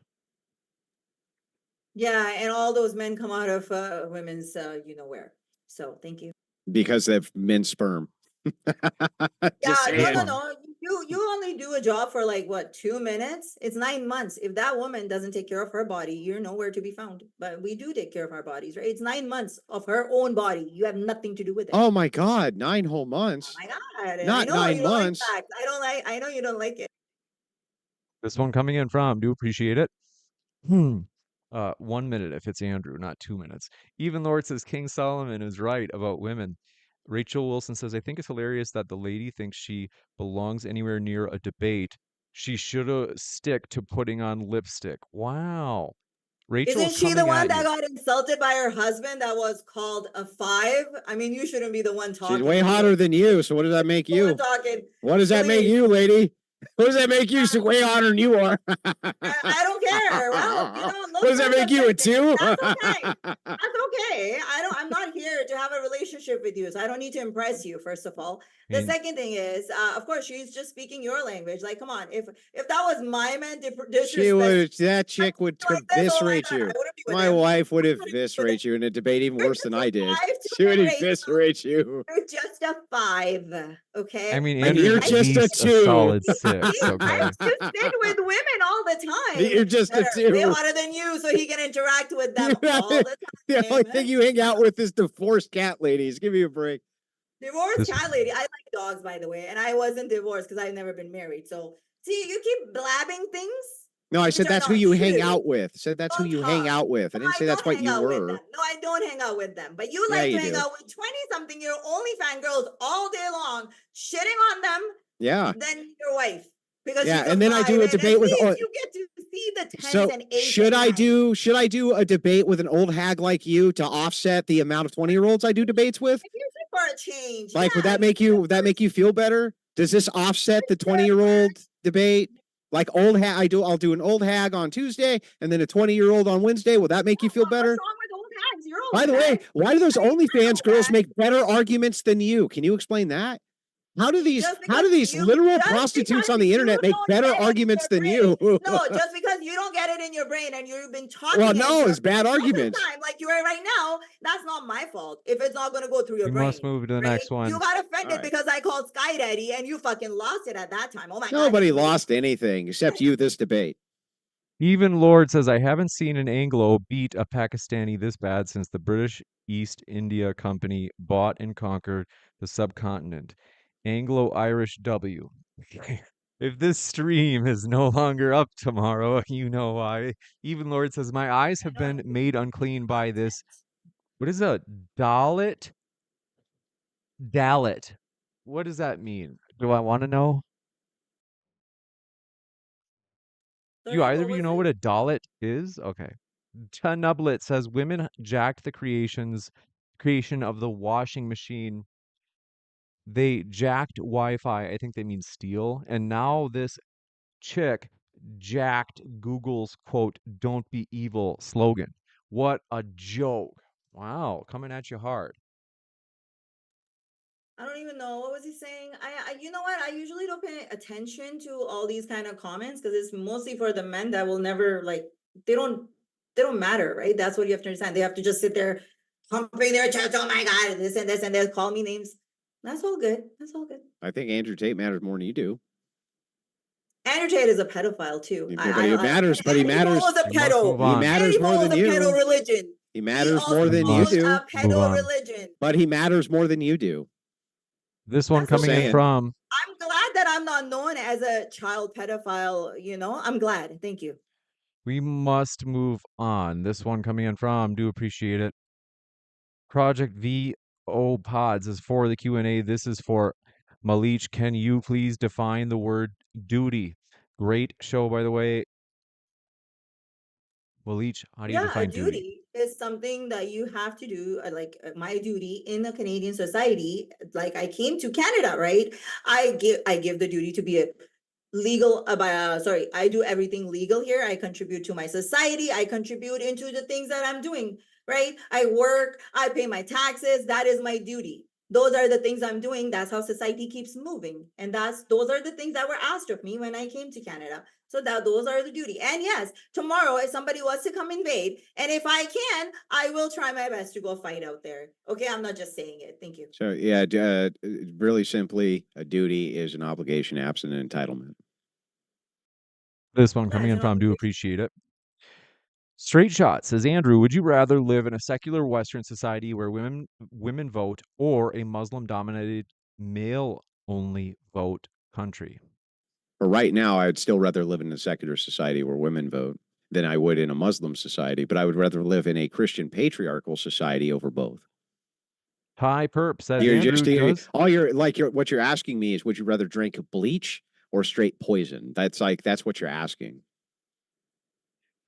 Yeah, and all those men come out of women's you know where. So thank you. Because of men's sperm. Just Yeah, saying. no. You only do a job for like what, 2 minutes? It's 9 months. If that woman doesn't take care of her body, you're nowhere to be found. But we do take care of our bodies, right? It's 9 months of her own body. You have nothing to do with it. Oh my God, 9 whole Oh months. my God. I Not know 9 you don't like months. facts. I know you don't like it. This one coming in from, do appreciate it. 1 minute if it's Andrew, not 2 minutes. Even Lord says King Solomon is right about women. Rachel Wilson says, I think it's hilarious that the lady thinks she belongs anywhere near a debate. She should stick to putting on lipstick. Wow. Rachel's Isn't she the coming one at that you. got insulted by her husband that was called a 5? I mean, you shouldn't be the one talking. She's way hotter than you. So what does that make you? Talking. What does that make Please. you, lady? What does that make you? She's way hotter than you are. I don't care. Well, you know, What does that make you, a 2? That's okay. That's okay. I'm not here to have a relationship with you, so I don't need to impress you, first of all. The And second thing is, of course, she's just speaking your language. Like, come on, if that was my man, She would, disrespect, that chick would like this, oh my eviscerate God, I you. wouldn't be with My him. wife would I wouldn't be with him. eviscerate you in a debate even You're worse just than a I did. 5 to She would me, Rachel. eviscerate you. You're just a 5, okay? I mean, Like, Andrew's you're at just a least 2. solid 6. Okay. I just sit with women all the time. You're just that a are way 2. hotter than you, so he can interact with them You have all the The time. only thing you hang out with is divorced cat ladies. Give me a break. Divorced This- cat lady. I like dogs, by the way, and I wasn't divorced because I've never been married. So see, you keep blabbing things. No, I which said are that's who not you hang true. out with. Said that's who Don't you hang talk. out with. I No, didn't say that's don't what hang you out with were. them. No, I don't hang out with them. But you Yeah, like you to hang do. out with 20-something year only fangirls all day long, shitting on them. Yeah. Then your wife. Because Yeah, she's and then I do a 5, and debate at with least you get to see the 10s So and 8s. should and I 9s. do a debate with an old hag like you to offset the amount of 20-year-olds I do debates with? Usually for a change. Like, yeah, would that make you feel better? Does this offset the 20-year-old debate? Like I'll do an old hag on Tuesday and then a 20-year-old on Wednesday. Will that make you feel better? What's wrong with old You're all By the way, why do those OnlyFans girls man. make better arguments than you? Can you explain that? How do these literal prostitutes on the internet make better arguments than you? No, just because you don't get it in your brain and you've been talking. Well, no, it's bad arguments. Time, like you are right now, that's not my fault if it's not going to go through your We brain. must move to the next one. You got offended because I called Sky Daddy and you fucking lost it at that time. Oh my God. Nobody lost anything except you this debate. Even Lord says, I haven't seen an Anglo beat a Pakistani this bad since the British East India Company bought and conquered the subcontinent. Anglo-Irish W. If this stream is no longer up tomorrow, you know why. Even Lord says, my eyes have been made unclean by this. What is a Dalit? Dalit. What does that mean? Do I want to know? Do either of you know what a Dalit is? Okay. Nublet says women jacked the creation of the washing machine. They jacked Wi-Fi. I think they mean steal. And now this chick jacked Google's quote, "Don't be evil" slogan. What a joke. Wow, coming at you hard. I don't even know what was he saying. You know what? I usually don't pay attention to all these kind of comments because it's mostly for the men that will never they don't matter, right? That's what you have to understand. They have to just sit there humping their chest. Oh my God, this and this and this. Call me names. That's all good. That's all good. I think Andrew Tate matters more than you do. Andrew Tate is a pedophile too. But he matters. He matters more than you. Pedo religion. He matters more than you do. Pedo religion. But he matters more than you do. This one coming in from. I'm glad that I'm not known as a child pedophile. You know, I'm glad. Thank you. We must move on. This one coming in from. Do appreciate it. Project VO Pods is for the Q&A. This is for Malich. Can you please define the word duty? Great show, by the way. Malich, how do you define duty? Is something that you have to do, my duty in a Canadian society. Like I came to Canada, right? I give the duty to be a legal I do everything legal here. I contribute to my society. I contribute into the things that I'm doing, right? I work, I pay my taxes. That is my duty. Those are the things I'm doing. That's how society keeps moving. And those are the things that were asked of me when I came to Canada. So those are the duty. And yes, tomorrow, if somebody wants to come invade, and if I can, I will try my best to go fight out there. Okay, I'm not just saying it. Thank you. So yeah, really simply, a duty is an obligation absent an entitlement. This one coming in from. Do appreciate it. Straight Shot says, Andrew, would you rather live in a secular Western society where women vote or a Muslim-dominated male-only vote country? For right now, I would still rather live in a secular society where women vote than I would in a Muslim society, but I would rather live in a Christian patriarchal society over both. Ty Perp says, what you're asking me is, would you rather drink bleach or straight poison? That's what you're asking.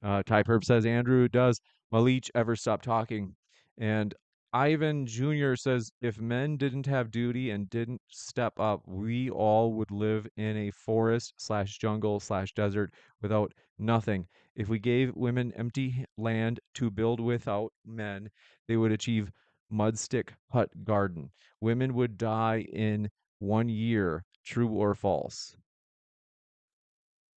Ty Perp says, Andrew, does Malich ever stop talking? And Ivan Jr. says, if men didn't have duty and didn't step up, we all would live in a forest/jungle/desert without nothing. If we gave women empty land to build without men, they would achieve mudstick hut garden. Women would die in 1 year. True or false?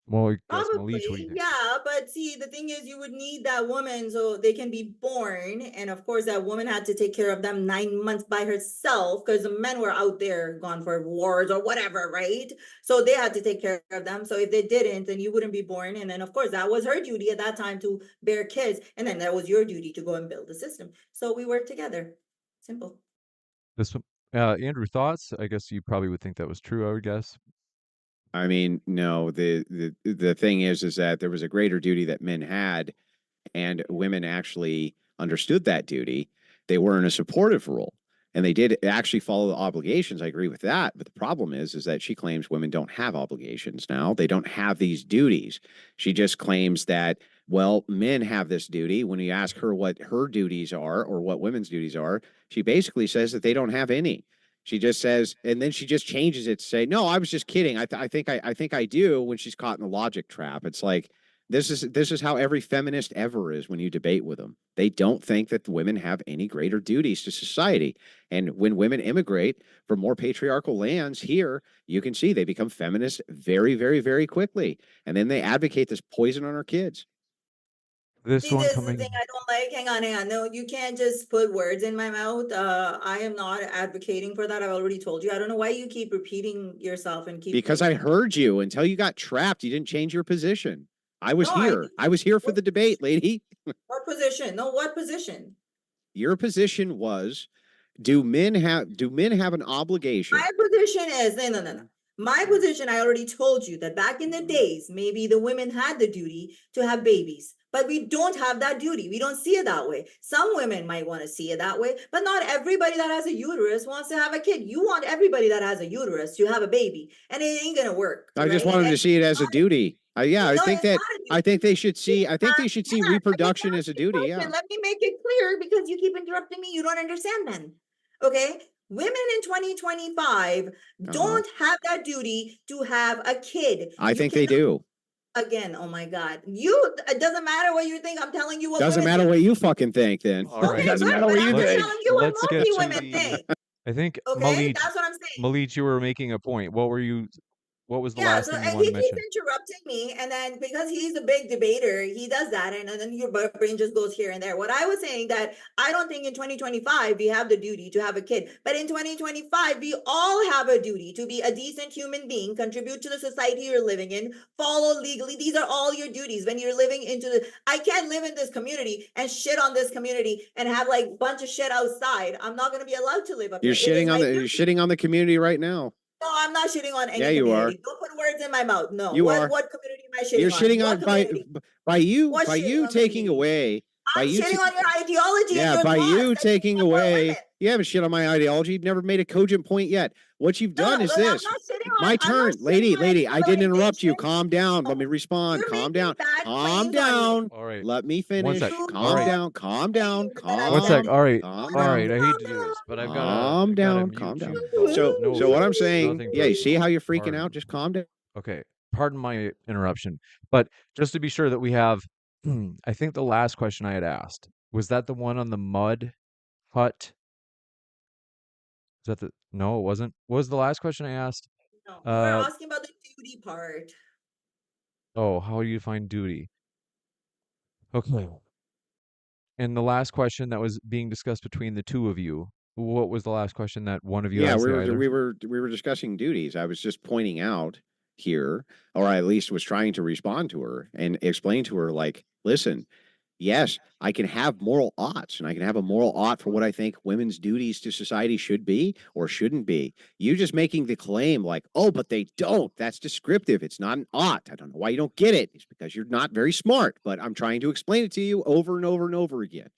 Well, probably, yeah, but see, the thing is, you would need that woman so they can be born, and of course, that woman had to take care of them 9 months by herself because the men were out there gone for wars or whatever, right? So they had to take care of them. So if they didn't, then you wouldn't be born, and then of course, that was her duty at that time to bear kids, and then that was your duty to go and build the system. So we worked together. Simple. This Andrew, thoughts? I guess you probably would think that was true. I would guess. I mean, no, the thing is that there was a greater duty that men had, and women actually understood that duty. They were in a supportive role, and they did actually follow the obligations. I agree with that. But the problem is that she claims women don't have obligations now. They don't have these duties. She just claims that, well, men have this duty. When you ask her what her duties are or what women's duties are, she basically says that they don't have any. She just says, and then she just changes it to say, no, I was just kidding. I think I do, when she's caught in the logic trap. It's like, This is how every feminist ever is when you debate with them. They don't think that women have any greater duties to society. And when women immigrate from more patriarchal lands here, you can see they become feminists very, very, very quickly. And then they advocate this poison on our kids. This See, one this is the coming. thing I don't like. Hang on. No, you can't just put words in my mouth. I am not advocating for that. I've already told you. I don't know why you keep repeating yourself and keep. Because I heard you until you got trapped. You didn't change your position. I was No, here. I was here for what the debate, lady. What position? No, what position? Your position was, do men have an obligation? My position is no. My position, I already told you that back in the days, maybe the women had the duty to have babies, but we don't have that duty. We don't see it that way. Some women might want to see it that way, but not everybody that has a uterus wants to have a kid. You want everybody that has a uterus to have a baby, and it ain't gonna work. I just right? want them And to see it as a duty. Yeah, I no, think it's that not a duty. I think they should see. I think they should see Yeah, let me reproduction ask as a you duty. question. Yeah. Let me make it clear because you keep interrupting me. You don't understand then. Okay. Women in 2025 don't have that duty to have a kid. I You think they cannot- do. Again, oh my God. It doesn't matter what you think. I'm telling you what Doesn't women matter think. what you fucking think then. All right. Okay, Doesn't good, matter what but you I'm think. telling you what Let's get mostly to women the. think. I think Okay, Malich, that's what I'm saying. Malich, you were making a point. What was the Yeah, last so thing you and wanted he to keeps mention? interrupting me, and then because he's a big debater, he does that, and then your brain just goes here and there. What I was saying that I don't think in 2025 we have the duty to have a kid, but in 2025 we all have a duty to be a decent human being, contribute to the society you're living in, follow legally. These are all your duties when you're living into the. I can't live in this community and shit on this community and have like a bunch of shit outside. I'm not going to be allowed to live up You're here. It is shitting on my you're duty. shitting on the community right now. No, I'm not shitting on any Yeah, you are. community. Don't put words in my mouth. No. You are. What community am I shitting You're on? shitting What on community? by you What's shitting on the taking community? away by I'm you shitting on your ideology and yeah, your by thoughts you that you taking support away, women. you haven't shit on my ideology. You've never made a cogent point yet. What you've done is I'm this. not shitting on. My I'm not turn, shitting lady, on any I didn't interrupt you. civilization. Calm down. Let me respond. You're Calm making down. bad Calm claims on me. down. All right. Let me One finish. sec. You Calm All right. down. Calm down. claim that I One sec. said, All right. Calm All down. right. I hate to do this, but I've got to Calm mute down. you both. No So what I'm offense. saying, Nothing yeah, you see personal. how you're freaking Pardon. out? Just calm down. Okay. Pardon my interruption. But just to be sure that we have, I think the last question I had asked, was that the one on the mud hut? Is that the, no, it wasn't. What was the last question I asked? no. You were Uh, asking about the duty part. oh, how do you define duty? Okay. And the last question that was being discussed between the two of you, what was the last question that one of you Yeah, asked the other? we were discussing duties. I was just pointing out here, or I at least was trying to respond to her and explain to her, like, listen, yes, I can have moral oughts, and I can have a moral ought for what I think women's duties to society should be or shouldn't be. You just making the claim like, oh, but they don't. That's descriptive. It's not an ought. I don't know why you don't get it. It's because you're not very smart, but I'm trying to explain it to you over and over and over again.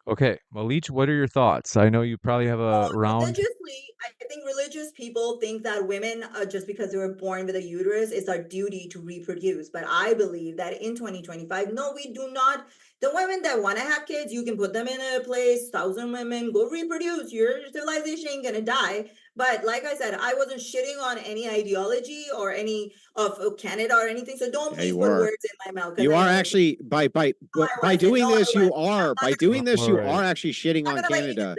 Okay, Malich, what are your thoughts? I know you probably have a round. Religiously, I think religious people think that women, just because they were born with a uterus, it's our duty to reproduce. But I believe that in 2025, no, we do not. The women that want to have kids, you can put them in a place, 1,000 women, go reproduce. Your civilization ain't gonna die. But like I said, I wasn't shitting on any ideology or any of Canada or anything. So don't please you put are. words in my mouth. You are actually by doing this, you are by doing this, you are actually shitting on Canada.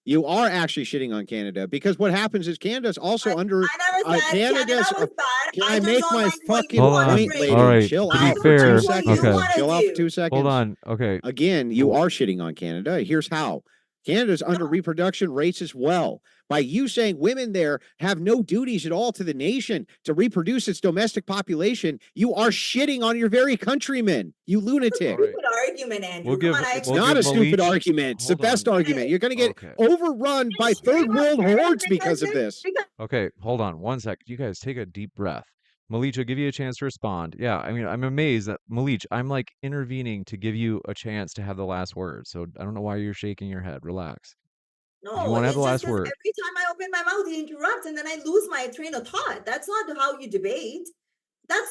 You are actually shitting on Canada because what happens is Canada's also under I never said Canada's. Canada was bad. Can I I just make don't my like what fucking you Hold wanna on. point, bring. lady? All right. Chill To be out for fair, 2 what you seconds. wanna Chill out for do. 2 seconds. hold on. Okay. Again, you are shitting on Canada. Here's how. Canada's under reproduction rates as well. By you saying women there have no duties at all to the nation to reproduce its domestic population, you are shitting on your very countrymen, you lunatic. All right. Stupid argument, Andrew. We'll Come give on, I It's we'll not give a stupid Malich. argument. It's the Hold best on. argument. You're going to get Okay. overrun by third world hordes because of this. Okay, hold on one sec. You guys take a deep breath. Malich, I'll give you a chance to respond. Yeah, I mean, I'm amazed that Malich, I'm like intervening to give you a chance to have the last word. So I don't know why you're shaking your head. Relax. You No, want to have it's the just last because word. every time I open my mouth, he interrupts and then I lose my train of thought. That's not how you debate.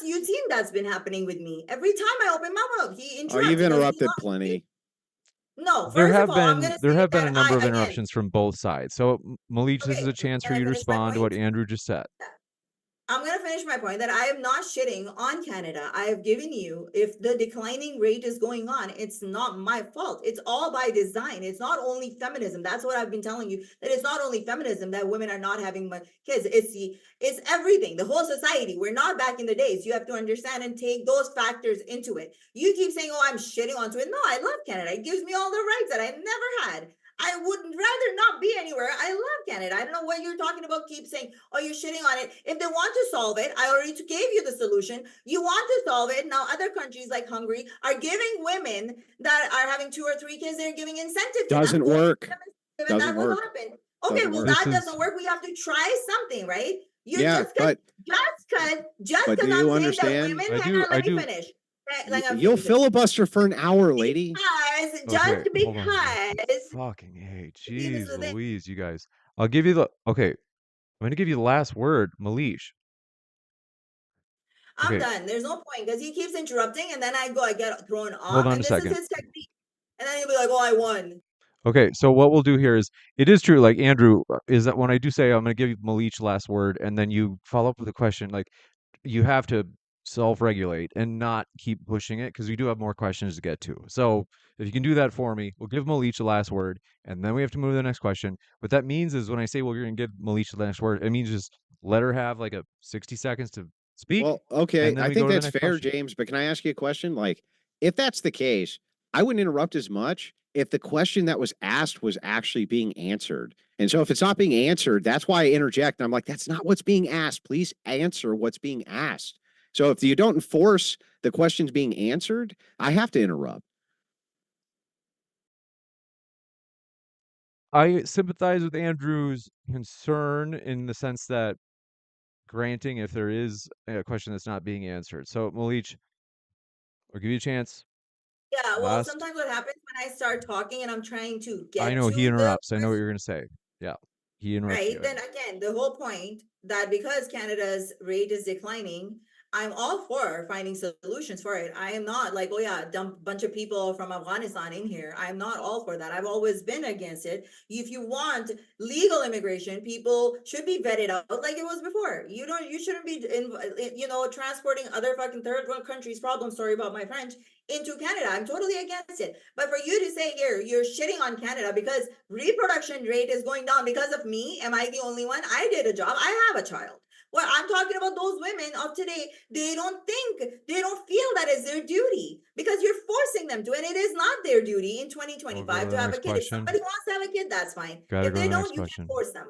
You've seen that's been happening with me. Every time I open my mouth, he Oh, interrupts. you've He goes, interrupted plenty. No, There first of have all, I'm gonna say been a that number of again. interruptions from both sides. So Malich, this is Okay, a chance can for I you to finish my respond to what point? Andrew just said. I'm going to finish my point that I am not shitting on Canada. I have given you, if the declining rate is going on, it's not my fault. It's all by design. It's not only feminism. That's what I've been telling you, that it's not only feminism that women are not having kids. It's everything, the whole society. We're not back in the days. You have to understand and take those factors into it. You keep saying, oh, I'm shitting onto it. No, I love Canada. It gives me all the rights that I never had. I would rather not be anywhere. I love Canada. I don't know what you're talking about. Keep saying, oh, you're shitting on it. If they want to solve it, I already gave you the solution. You want to solve it. Now, other countries like Hungary are giving women that are having 2 or 3 kids, they're giving incentive to Doesn't them. work. And Doesn't that will work. happen. Okay, Doesn't well, work. that This doesn't is work. We have to try something, right? You Yeah, just but because do I'm you saying that understand? women, I hang do on, I let me do finish. You'll Let me finish. filibuster for an hour, lady. Because okay, just hold on. because Fucking hey, see, this is jeez the thing. Louise, you guys. I'll give you the okay. I'm gonna give you the last word, Malich. I'm Okay, done. There's no point because he keeps interrupting, and then I get thrown hold off, on and a this is second. his technique. And then he'll be like, "Oh, I won." Okay, so what we'll do here is it is true, like Andrew, is that when I do say I'm gonna give you Malich last word, and then you follow up with a question, like you have to self-regulate and not keep pushing it because we do have more questions to get to. So if you can do that for me, we'll give Malich the last word, and then we have to move to the next question. What that means is when I say well, you're gonna give Malich the last word, it means just let her have like a 60 seconds to speak, Well, okay, and then I we think go to the that's next fair, question. James, but can I ask you a question? Like, if that's the case, I wouldn't interrupt as much if the question that was asked was actually being answered. And so if it's not being answered, that's why I interject. And I'm like, that's not what's being asked. Please answer what's being asked. So if you don't enforce the questions being answered, I have to interrupt. I sympathize with Andrew's concern in the sense that granting if there is a question that's not being answered. So Malich, I'll give you a chance. Yeah, well, Last, sometimes what happens when I start talking and I'm trying to I get know he to the interrupts. I know what you're gonna say. Yeah, he interrupts right? you. I Then know. again, the whole point that because Canada's rate is declining, I'm all for finding solutions for it. I am not like, oh yeah, dump bunch of people from Afghanistan in here. I'm not all for that. I've always been against it. If you want legal immigration, people should be vetted out like it was before. You shouldn't be transporting other fucking third world countries. Problem. Sorry about my French into Canada. I'm totally against it. But for you to say here, you're shitting on Canada because reproduction rate is going down because of me. Am I the only one? I did a job. I have a child. Well, I'm talking about those women of today. They don't feel that is their duty because you're forcing them to, and it is not their duty in We'll go 2025 to to the have a next kid. If question. somebody wants to have a kid, that's fine. Gotta If go to they the don't, next you can't question. force them.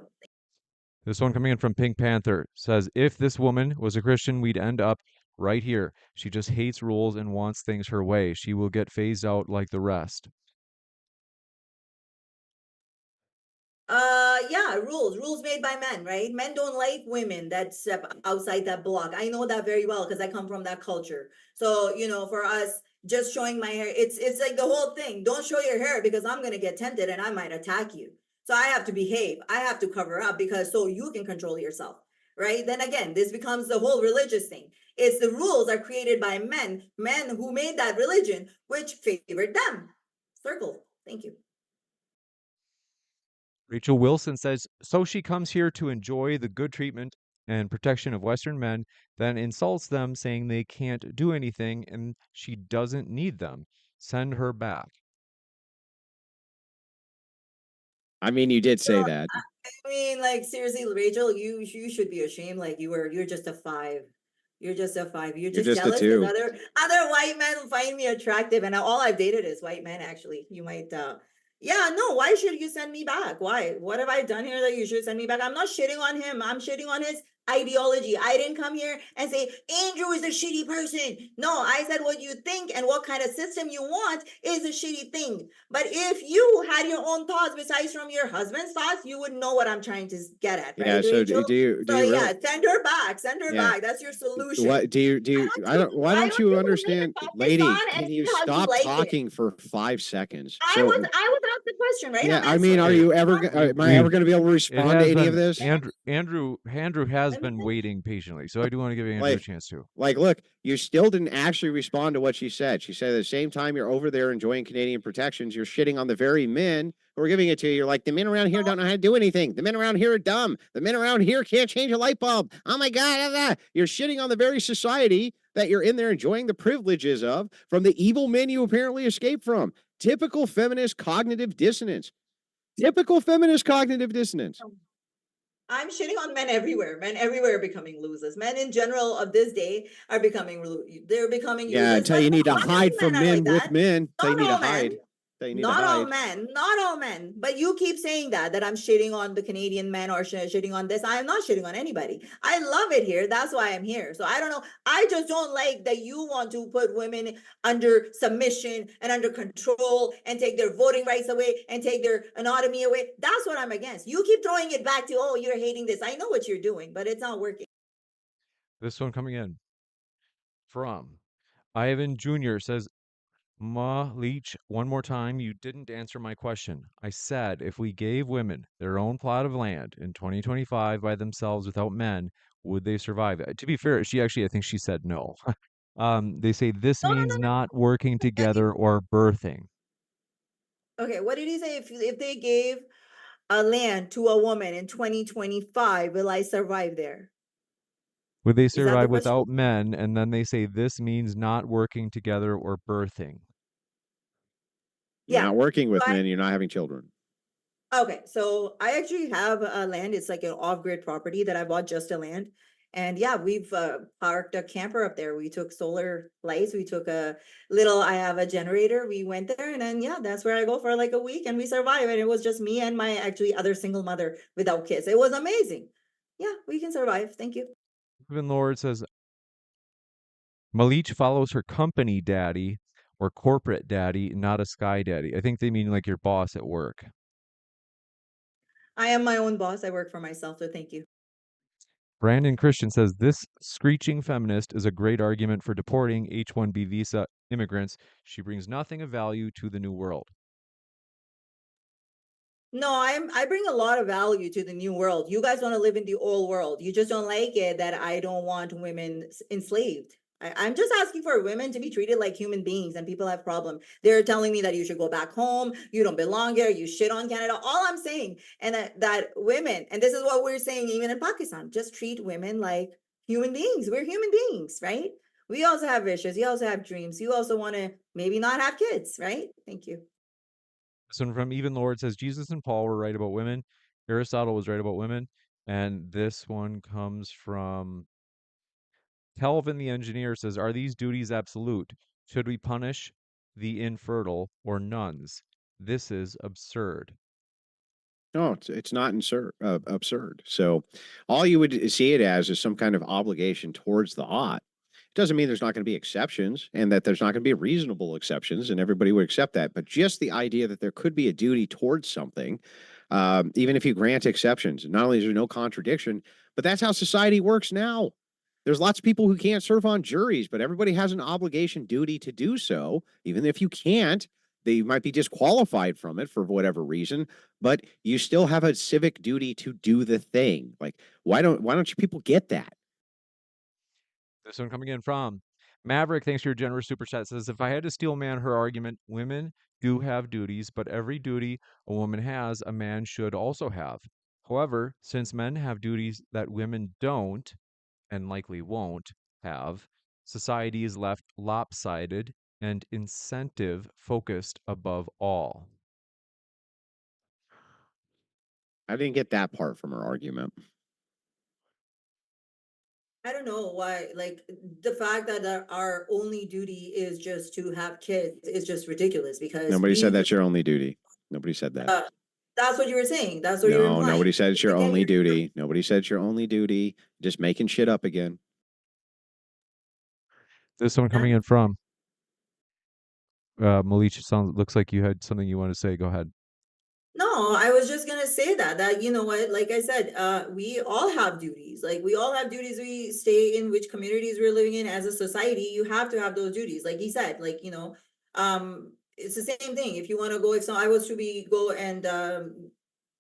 This one coming in from Pink Panther says, if this woman was a Christian, we'd end up right here. She just hates rules and wants things her way. She will get phased out like the rest. Yeah, rules made by men, right? Men don't like women that step outside that block. I know that very well because I come from that culture. So, for us, just showing my hair, it's like the whole thing. Don't show your hair because I'm gonna get tempted and I might attack you. So I have to behave. I have to cover up because so you can control yourself, right? Then again, this becomes the whole religious thing. It's the rules are created by men who made that religion, which favored them. Circle. Thank you. Rachel Wilson says, so she comes here to enjoy the good treatment and protection of Western men, then insults them, saying they can't do anything and she doesn't need them. Send her back. I mean, you did say So that. I mean, like seriously, Rachel, you should be ashamed. Like you're just a 5. You're just a 5. You're You're just just a jealous because two. other white men find me attractive, and all I've dated is white men. Actually, you might. Yeah, no. Why should you send me back? Why? What have I done here that you should send me back? I'm not shitting on him. I'm shitting on his ideology. I didn't come here and say Andrew is a shitty person. No, I said what you think and what kind of system you want is a shitty thing. But if you had your own thoughts besides from your husband's thoughts, you would know what I'm trying to get at, Yeah. right, So Rachel? do So you yeah, really? send her back. Send her Yeah. back. That's your solution. What I don't why Why don't don't you you live in understand, lady, Pakistan and can you see how you stop like it? talking for 5 seconds? I was asked the question, right? Yeah, I'm I mean, answering. are Okay, you ever am I ever we've going to be able to it respond to has any of been this? Andrew has Let me been finish. waiting patiently, so I do want to give Andrew a Like chance to. look, you still didn't actually respond to what she said. She said at the same time you're over there enjoying Canadian protections, you're shitting on the very men who are giving it to you. You're like, the men around here don't know how to do anything. The men around here are dumb. The men around here can't change a light bulb. Oh my God. You're shitting on the very society that you're in there enjoying the privileges of from the evil men you apparently escaped from. Typical feminist cognitive dissonance. Typical feminist cognitive dissonance. I'm shitting on men everywhere. Men everywhere are becoming losers. Men in general of this day are becoming they're becoming Yeah, useless. until But you need to not all hide from men are like men with that. men. Until you Not need to all men. hide. Until you need to Not all hide. men, not all men, but you keep saying that I'm shitting on the Canadian men or shitting on this. I am not shitting on anybody. I love it here. That's why I'm here. So I don't know. I just don't like that you want to put women under submission and under control and take their voting rights away and take their autonomy away. That's what I'm against. You keep throwing it back to, oh, you're hating this. I know what you're doing, but it's not working. This one coming in from Ivan Jr. says, Malich, one more time, you didn't answer my question. I said if we gave women their own plot of land in 2025 by themselves without men, would they survive? To be fair, I think she said no. They say this No, no, means no, no. not working together or birthing. Okay, what did he say? If they gave a land to a woman in 2025, will I survive there? Would they Is that the survive question? without men? And then they say this means not working together or birthing. You're Yeah. not working with Right. men, you're not having children. Okay, so I actually have a land. It's like an off-grid property that I bought just a land. And yeah, we've parked a camper up there. We took solar lights. We took I have a generator. We went there and then, yeah, that's where I go for like a week and we survive. And it was just me and my actually other single mother without kids. It was amazing. Yeah, we can survive. Thank you. Even Lord says Malich follows her company daddy or corporate daddy, not a sky daddy. I think they mean like your boss at work. I am my own boss. I work for myself. So thank you. Brandon Christian says this screeching feminist is a great argument for deporting H-1B visa immigrants. She brings nothing of value to the new world. No, I bring a lot of value to the new world. You guys want to live in the old world. You just don't like it that I don't want women enslaved. I'm just asking for women to be treated like human beings, and people have problem. They're telling me that you should go back home. You don't belong here. You shit on Canada. All I'm saying, and that women, and this is what we're saying even in Pakistan, just treat women like human beings. We're human beings, right? We also have wishes. You also have dreams. You also want to maybe not have kids, right? Thank you. So from Even Lord says Jesus and Paul were right about women. Aristotle was right about women. And this one comes from Kelvin the engineer says, are these duties absolute? Should we punish the infertile or nuns? This is absurd. No, it's not absurd. So all you would see it as is some kind of obligation towards the ought. It doesn't mean there's not going to be exceptions and that there's not going to be reasonable exceptions and everybody would accept that. But just the idea that there could be a duty towards something, even if you grant exceptions, not only is there no contradiction, but that's how society works now. There's lots of people who can't serve on juries, but everybody has an obligation duty to do so. Even if you can't, they might be disqualified from it for whatever reason, but you still have a civic duty to do the thing. Like, why don't you people get that? This one coming in from Maverick, thanks for your generous super chat, says, if I had to steel man her argument, women do have duties, but every duty a woman has, a man should also have. However, since men have duties that women don't, and likely won't, have, society is left lopsided and incentive focused above all. I didn't get that part from her argument. I don't know why, like the fact that our only duty is just to have kids is just ridiculous because Nobody said that's your only duty. Nobody said that. That's what you were saying. That's what you're No, implying. nobody said it's your Again, only you're- duty. Nobody said it's your only duty. Just making shit up again. This one coming in from Malich, looks like you had something you want to say. Go ahead. No, I was just gonna say that you know what, like I said, we all have duties. Like we all have duties. We stay in which communities we're living in as a society. You have to have those duties. Like he said, like it's the same thing. If you want to go, if so, I was to be go and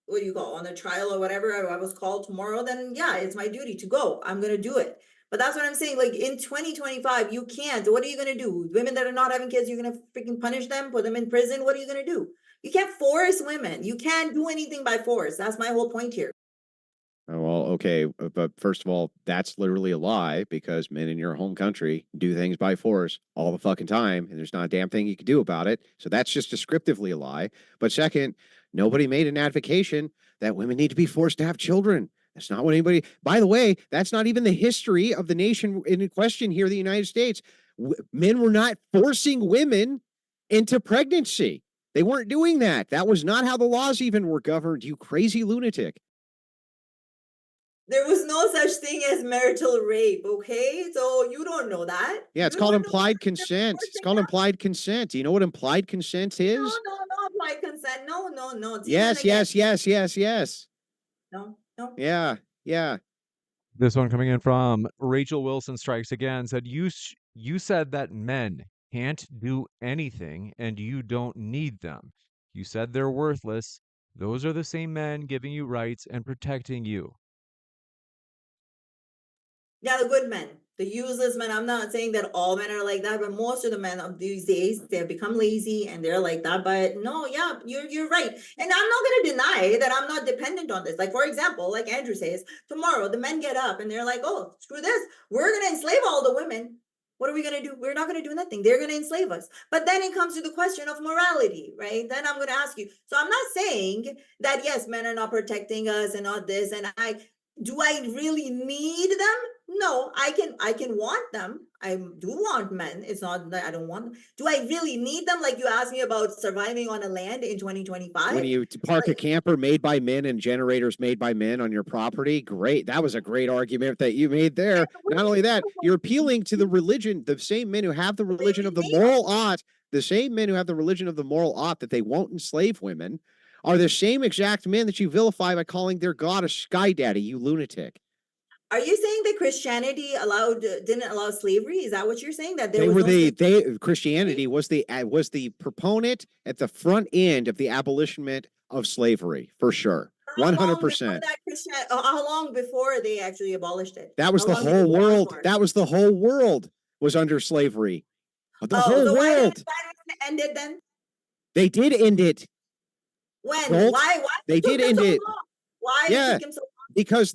what do you call on a trial or whatever, I was called tomorrow, then yeah, it's my duty to go. I'm gonna do it. But that's what I'm saying. Like in 2025, you can't. What are you gonna do? Women that are not having kids, you're gonna freaking punish them, put them in prison. What are you gonna do? You can't force women. You can't do anything by force. That's my whole point here. Oh, well, okay, but first of all, that's literally a lie because men in your home country do things by force all the fucking time, and there's not a damn thing you can do about it. So that's just descriptively a lie. But second, nobody made an advocation that women need to be forced to have children. That's not what anybody, by the way, that's not even the history of the nation in question here, the United States. Men were not forcing women into pregnancy. They weren't doing that. That was not how the laws even were governed, you crazy lunatic. There was no such thing as marital rape, okay? So you don't know that. Yeah, it's You called don't know implied what consent. It's forcing called them. implied consent. Do you know what implied consent No, is? no implied consent. No. Demon Yes, again. yes. No. Yeah, yeah. This one coming in from Rachel Wilson Strikes Again said, you said that men can't do anything and you don't need them. You said they're worthless. Those are the same men giving you rights and protecting you. Yeah, the good men, the useless men. I'm not saying that all men are like that, but most of the men of these days, they have become lazy and they're like that. But no, yeah, you're right. And I'm not gonna deny that I'm not dependent on this. Like, for example, like Andrew says, tomorrow the men get up and they're like, oh, screw this, we're gonna enslave all the women. What are we gonna do? We're not gonna do nothing. They're gonna enslave us. But then it comes to the question of morality, right? Then I'm gonna ask you. So I'm not saying that yes, men are not protecting us and all this, and do I really need them? No, I can want them. I do want men. It's not that I don't want them. Do I really need them? Like you asked me about surviving on a land in 2025. When you park a camper made by men and generators made by men on your property, great. That was a great argument that you made there. Not only that, you're appealing to the religion, the same men who have the religion of the moral ought, the same men who have the religion of the moral ought that they won't enslave women, are the same exact men that you vilify by calling their god a sky daddy, you lunatic. Are you saying that Christianity didn't allow slavery? Is that what you're saying? That there They was were no slavery? Christianity was the proponent at the front end of the abolitionment of slavery for sure. How long before 100%. that how long before they actually abolished it? That was How the long did it whole go on world. for? That was the whole world was under slavery. The Oh, whole so why world. didn't it end it then? They did end it. When? Don't. Why They it took did them end so it. long? Why it Yeah, took him so long? because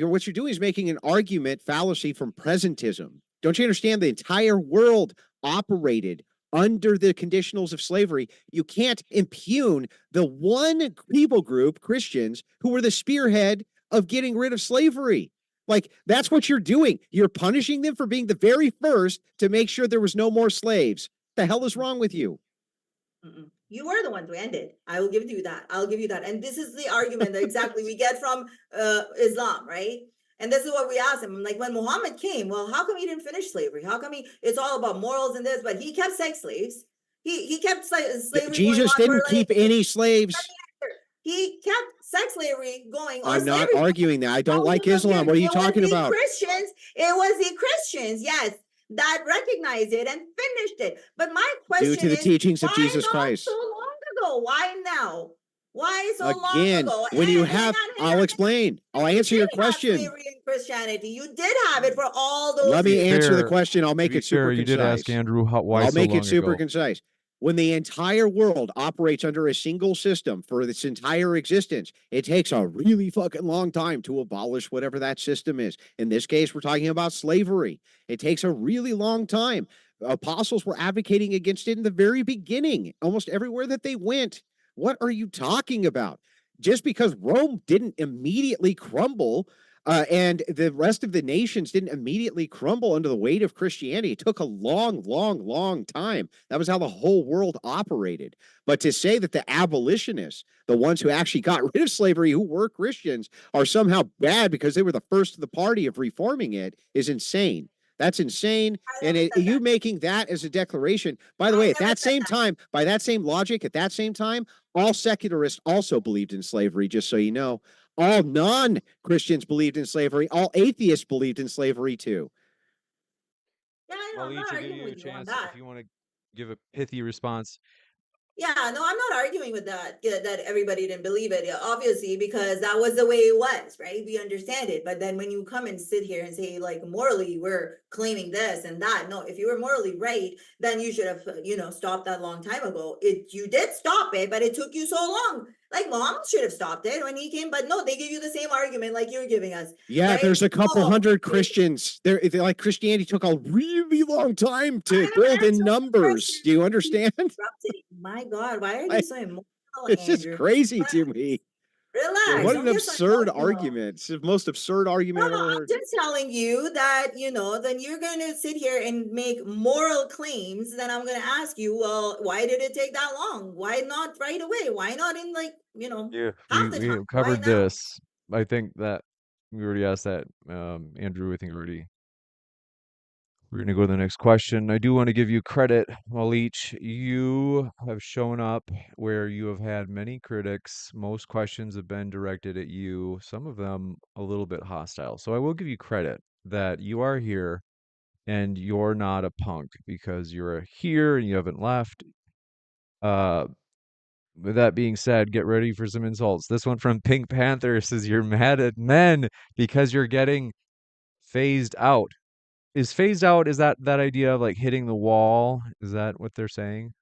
what you're doing is making an argument fallacy from presentism. Don't you understand? The entire world operated under the conditionals of slavery. You can't impugn the one people group, Christians, who were the spearhead of getting rid of slavery. Like, that's what you're doing. You're punishing them for being the very first to make sure there was no more slaves. What the hell is wrong with you? You were the one to end it. I will give you that. I'll give you that. And this is the argument that exactly we get from Islam, right? And this is what we ask him. Like when Muhammad came, well, how come he didn't finish slavery? How come it's all about morals and this, but he kept sex slaves. He kept slavery going Jesus on for didn't keep any slaves. he kept sex slavery going or I'm not slavery. arguing that. I don't like Islam. What are you talking about? It was the Christians, yes, that recognized it and finished it. But my question Due to the is, teachings of why Jesus not Christ. so long ago? Why now? Why so Again, long ago? when you have, I'll explain. I'll answer your question. Slavery in Christianity, you did have it for all those Let me years. answer the question. I'll make it super you concise. did ask Andrew why I'll so make long it super ago. concise. When the entire world operates under a single system for its entire existence, it takes a really fucking long time to abolish whatever that system is. In this case, we're talking about slavery. It takes a really long time. Apostles were advocating against it in the very beginning, almost everywhere that they went. What are you talking about? Just because Rome didn't immediately crumble, and the rest of the nations didn't immediately crumble under the weight of Christianity. It took a long time. That was how the whole world operated. But to say that the abolitionists, the ones who actually got rid of slavery, who were Christians, are somehow bad because they were the first to the party of reforming it is insane. That's insane. And you making that as a declaration, by the way, at that same time, by that same logic, at that same time, all secularists also believed in slavery, just so you know. All non-Christians believed in slavery. All atheists believed in slavery too. Yeah, I know. I'm Malich not will give arguing you a with you on chance that. if you want to give a pithy response. Yeah, no, I'm not arguing with that, that everybody didn't believe it, obviously, because that was the way it was, right? We understand it. But then when you come and sit here and say, like, morally, we're claiming this and that, no, if you were morally right, then you should have, stopped that long time ago. You did stop it, but it took you so long. Like, mom should have stopped it when he came, but no, they give you the same argument like you're giving us. Yeah, right? there's a couple Oh, hundred Christians. Like Christianity took a really long time to I never build in answered the numbers. question. Do you You understand? interrupted. My God, why are you I, so emotional, it's just Andrew? crazy to me. Relax, What don't an get so absurd emotional. argument. It's the most absurd No, argument I've no, ever I'm heard. just telling you that, then you're going to sit here and make moral claims. Then I'm going to ask you, well, why did it take that long? Why not right away? Why not in like, Yeah, half the we time? have Why covered now? this. I think that we already asked that, Andrew. I think already. We're gonna go to the next question. I do want to give you credit, Malich. You have shown up where you have had many critics. Most questions have been directed at you, some of them a little bit hostile. So I will give you credit that you are here and you're not a punk because you're here and you haven't left. Uh, with that being said, get ready for some insults. This one from Pink Panther says you're mad at men because you're getting phased out. Is phased out, is that idea of like hitting the wall? Is that what they're saying?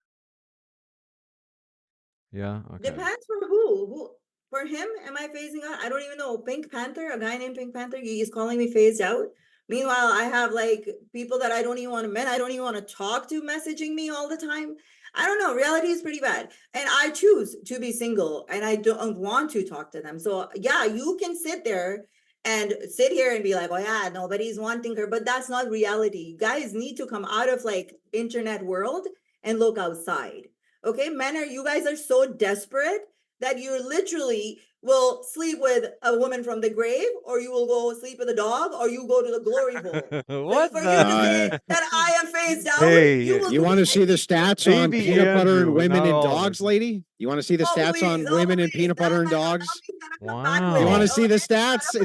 Yeah, okay. Depends for who. Who for him? Am I phasing out? I don't even know. Pink Panther, a guy named Pink Panther, he's calling me phased out. Meanwhile, I have like people that I don't even want to men, I don't even want to talk to messaging me all the time. I don't know. Reality is pretty bad. And I choose to be single and I don't want to talk to them. So yeah, you can sit there and sit here and be like, oh yeah, nobody's wanting her, but that's not reality. You guys need to come out of like internet world and look outside. Okay, men are you guys are so desperate that you literally will sleep with a woman from the grave, or you will go sleep with a dog, or you go to the glory hole. Like What for you to say Uh, the that I am phased out, you Hey, will you do want to see the anything. stats on maybe peanut butter and Andrew, women not and all of dogs, us. lady? You want to see the stats on Oh women and please, peanut butter and dogs? He's gonna come back with You want it. to Wow. Oh, see the Andrew's gonna stats? put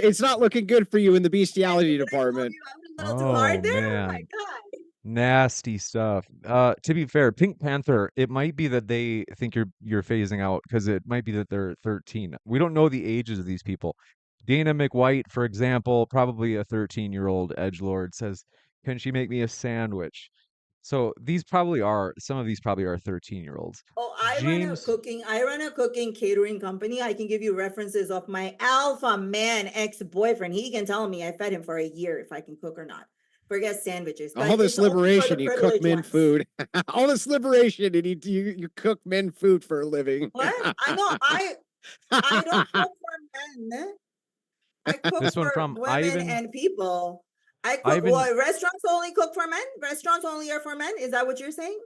It's not looking good for you in the bestiality Andrew's gonna call department. you out a little too Oh hard there. Oh my man. God. Nasty stuff. To be fair, Pink Panther, it might be that they think you're phasing out because it might be that they're 13. We don't know the ages of these people. Dana McWhite, for example, probably a 13-year-old edgelord, says, "Can she make me a sandwich?" So some of these probably are 13-year-olds. Oh, James, I run a cooking catering company. I can give you references of my alpha man ex-boyfriend. He can tell me I fed him for a year if I can cook or not. Forget sandwiches, All but this it's only for the liberation, you cook privileged men ones. food. All this liberation, and you cook men food for a living. What? I know I don't cook for men. I cook this one for from women Ivan. and people. I cook Ivan, what restaurants only cook for men? Restaurants only are for men? Is that what you're saying?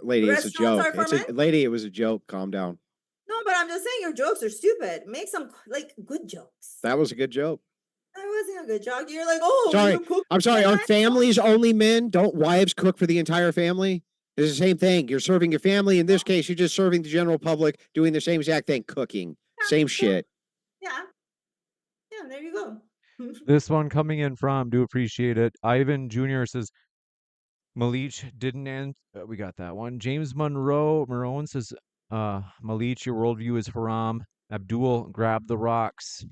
Lady, it's a Restaurants joke. are for men? Lady, it was a joke. Calm down. No, but I'm just saying your jokes are stupid. Make some like good jokes. That was a good joke. That wasn't a good joke. You're like, oh, Sorry, you cook I'm for sorry. men. Are families only men? Don't wives cook for the entire family? It's the same thing. You're serving your family. In this case, you're just serving the general public, doing the same exact thing, cooking. Same Yeah, shit. yeah, yeah. There you go. this one coming in from, do appreciate it. Ivan Jr. says, Malich didn't end. We got that one. James Marone says, Malich, your worldview is haram. Abdul, grab the rocks.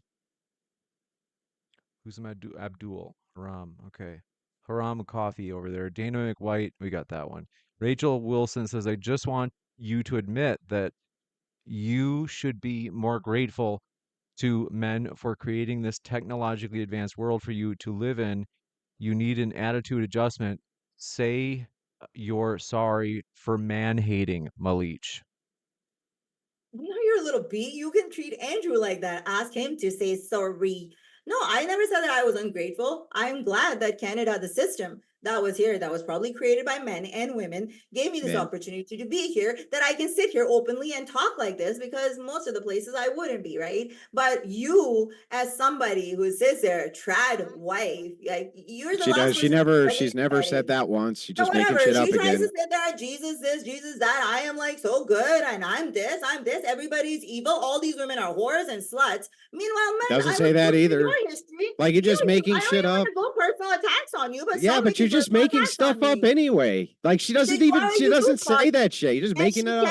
Who's Abdul? Haram. Okay. Haram coffee over there. Dana McWhite, we got that one. Rachel Wilson says, I just want you to admit that you should be more grateful to men for creating this technologically advanced world for you to live in. You need an attitude adjustment. Say you're sorry for man hating, Malich. You know, you're a little beat. You can treat Andrew like that. Ask him to say sorry. No, I never said that I was ungrateful. I'm glad that Canada, the system that was here, that was probably created by men and women, gave me this Men. opportunity to be here, that I can sit here openly and talk like this because most of the places I wouldn't be, right? But you, as somebody who sits there, trad wife, like you're the She last does. person to She's never said anybody. that once. She's So just making whatever. shit She up tries to again. say that Jesus this, Jesus that. I am like so good, and I'm this, I'm this. Everybody's evil. All these women are whores and sluts. Meanwhile, men, Doesn't I say would go that through either. your history. Like you're just making I don't shit even want up. to go personal attacks on you, but Yeah, some but you're making just making stuff up anyway. Like she doesn't Then why even, are she you doesn't talking? say that shit. You're just making it up.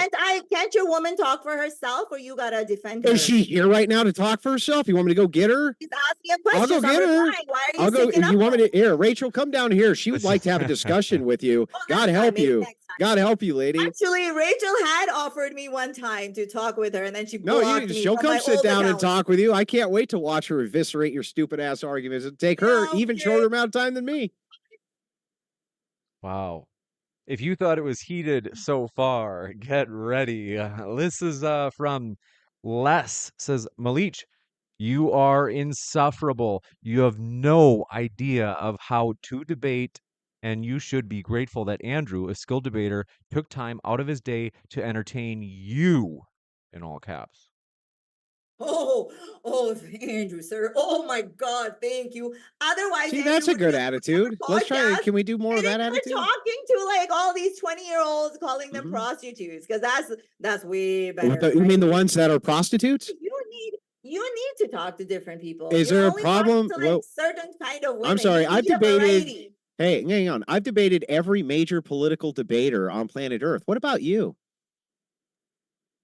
Can't your woman talk for herself, or you gotta defend her? Is she here right now to talk for herself? You want me to go get her? She's asking a I'll question. go get her. Why are you I'll go. sticking up You want for me her? to here? Rachel, come down here. She would like to have a discussion with you. Oh, God next time, help maybe you. next time. God help you, lady. Actually, Rachel had offered me one time to talk with her, and then she No, blocked me she'll from come my sit old down and account. talk with you. I can't wait to watch her eviscerate your stupid ass arguments. It'll take her Yeah, even okay. shorter amount of time than me. Wow. If you thought it was heated so far, get ready. This is from Les, says Malich, you are insufferable. You have no idea of how to debate, and you should be grateful that Andrew, a skilled debater, took time out of his day to entertain you, in all caps. Oh, Andrew, sir. Oh my God, thank you. Otherwise, See, Andrew that's a would good be on attitude. Let's try. podcast, Can we do more of that and attitude? talking to like all these 20-year-olds, calling them Mhm. prostitutes, because that's way better. You mean the right? ones that are prostitutes? You need to talk to different people. Is You're there a only talking problem? to like Well, certain kind of women. I'm sorry. You I've need a debated. variety. Hey, hang on. I've debated every major political debater on planet Earth. What about you?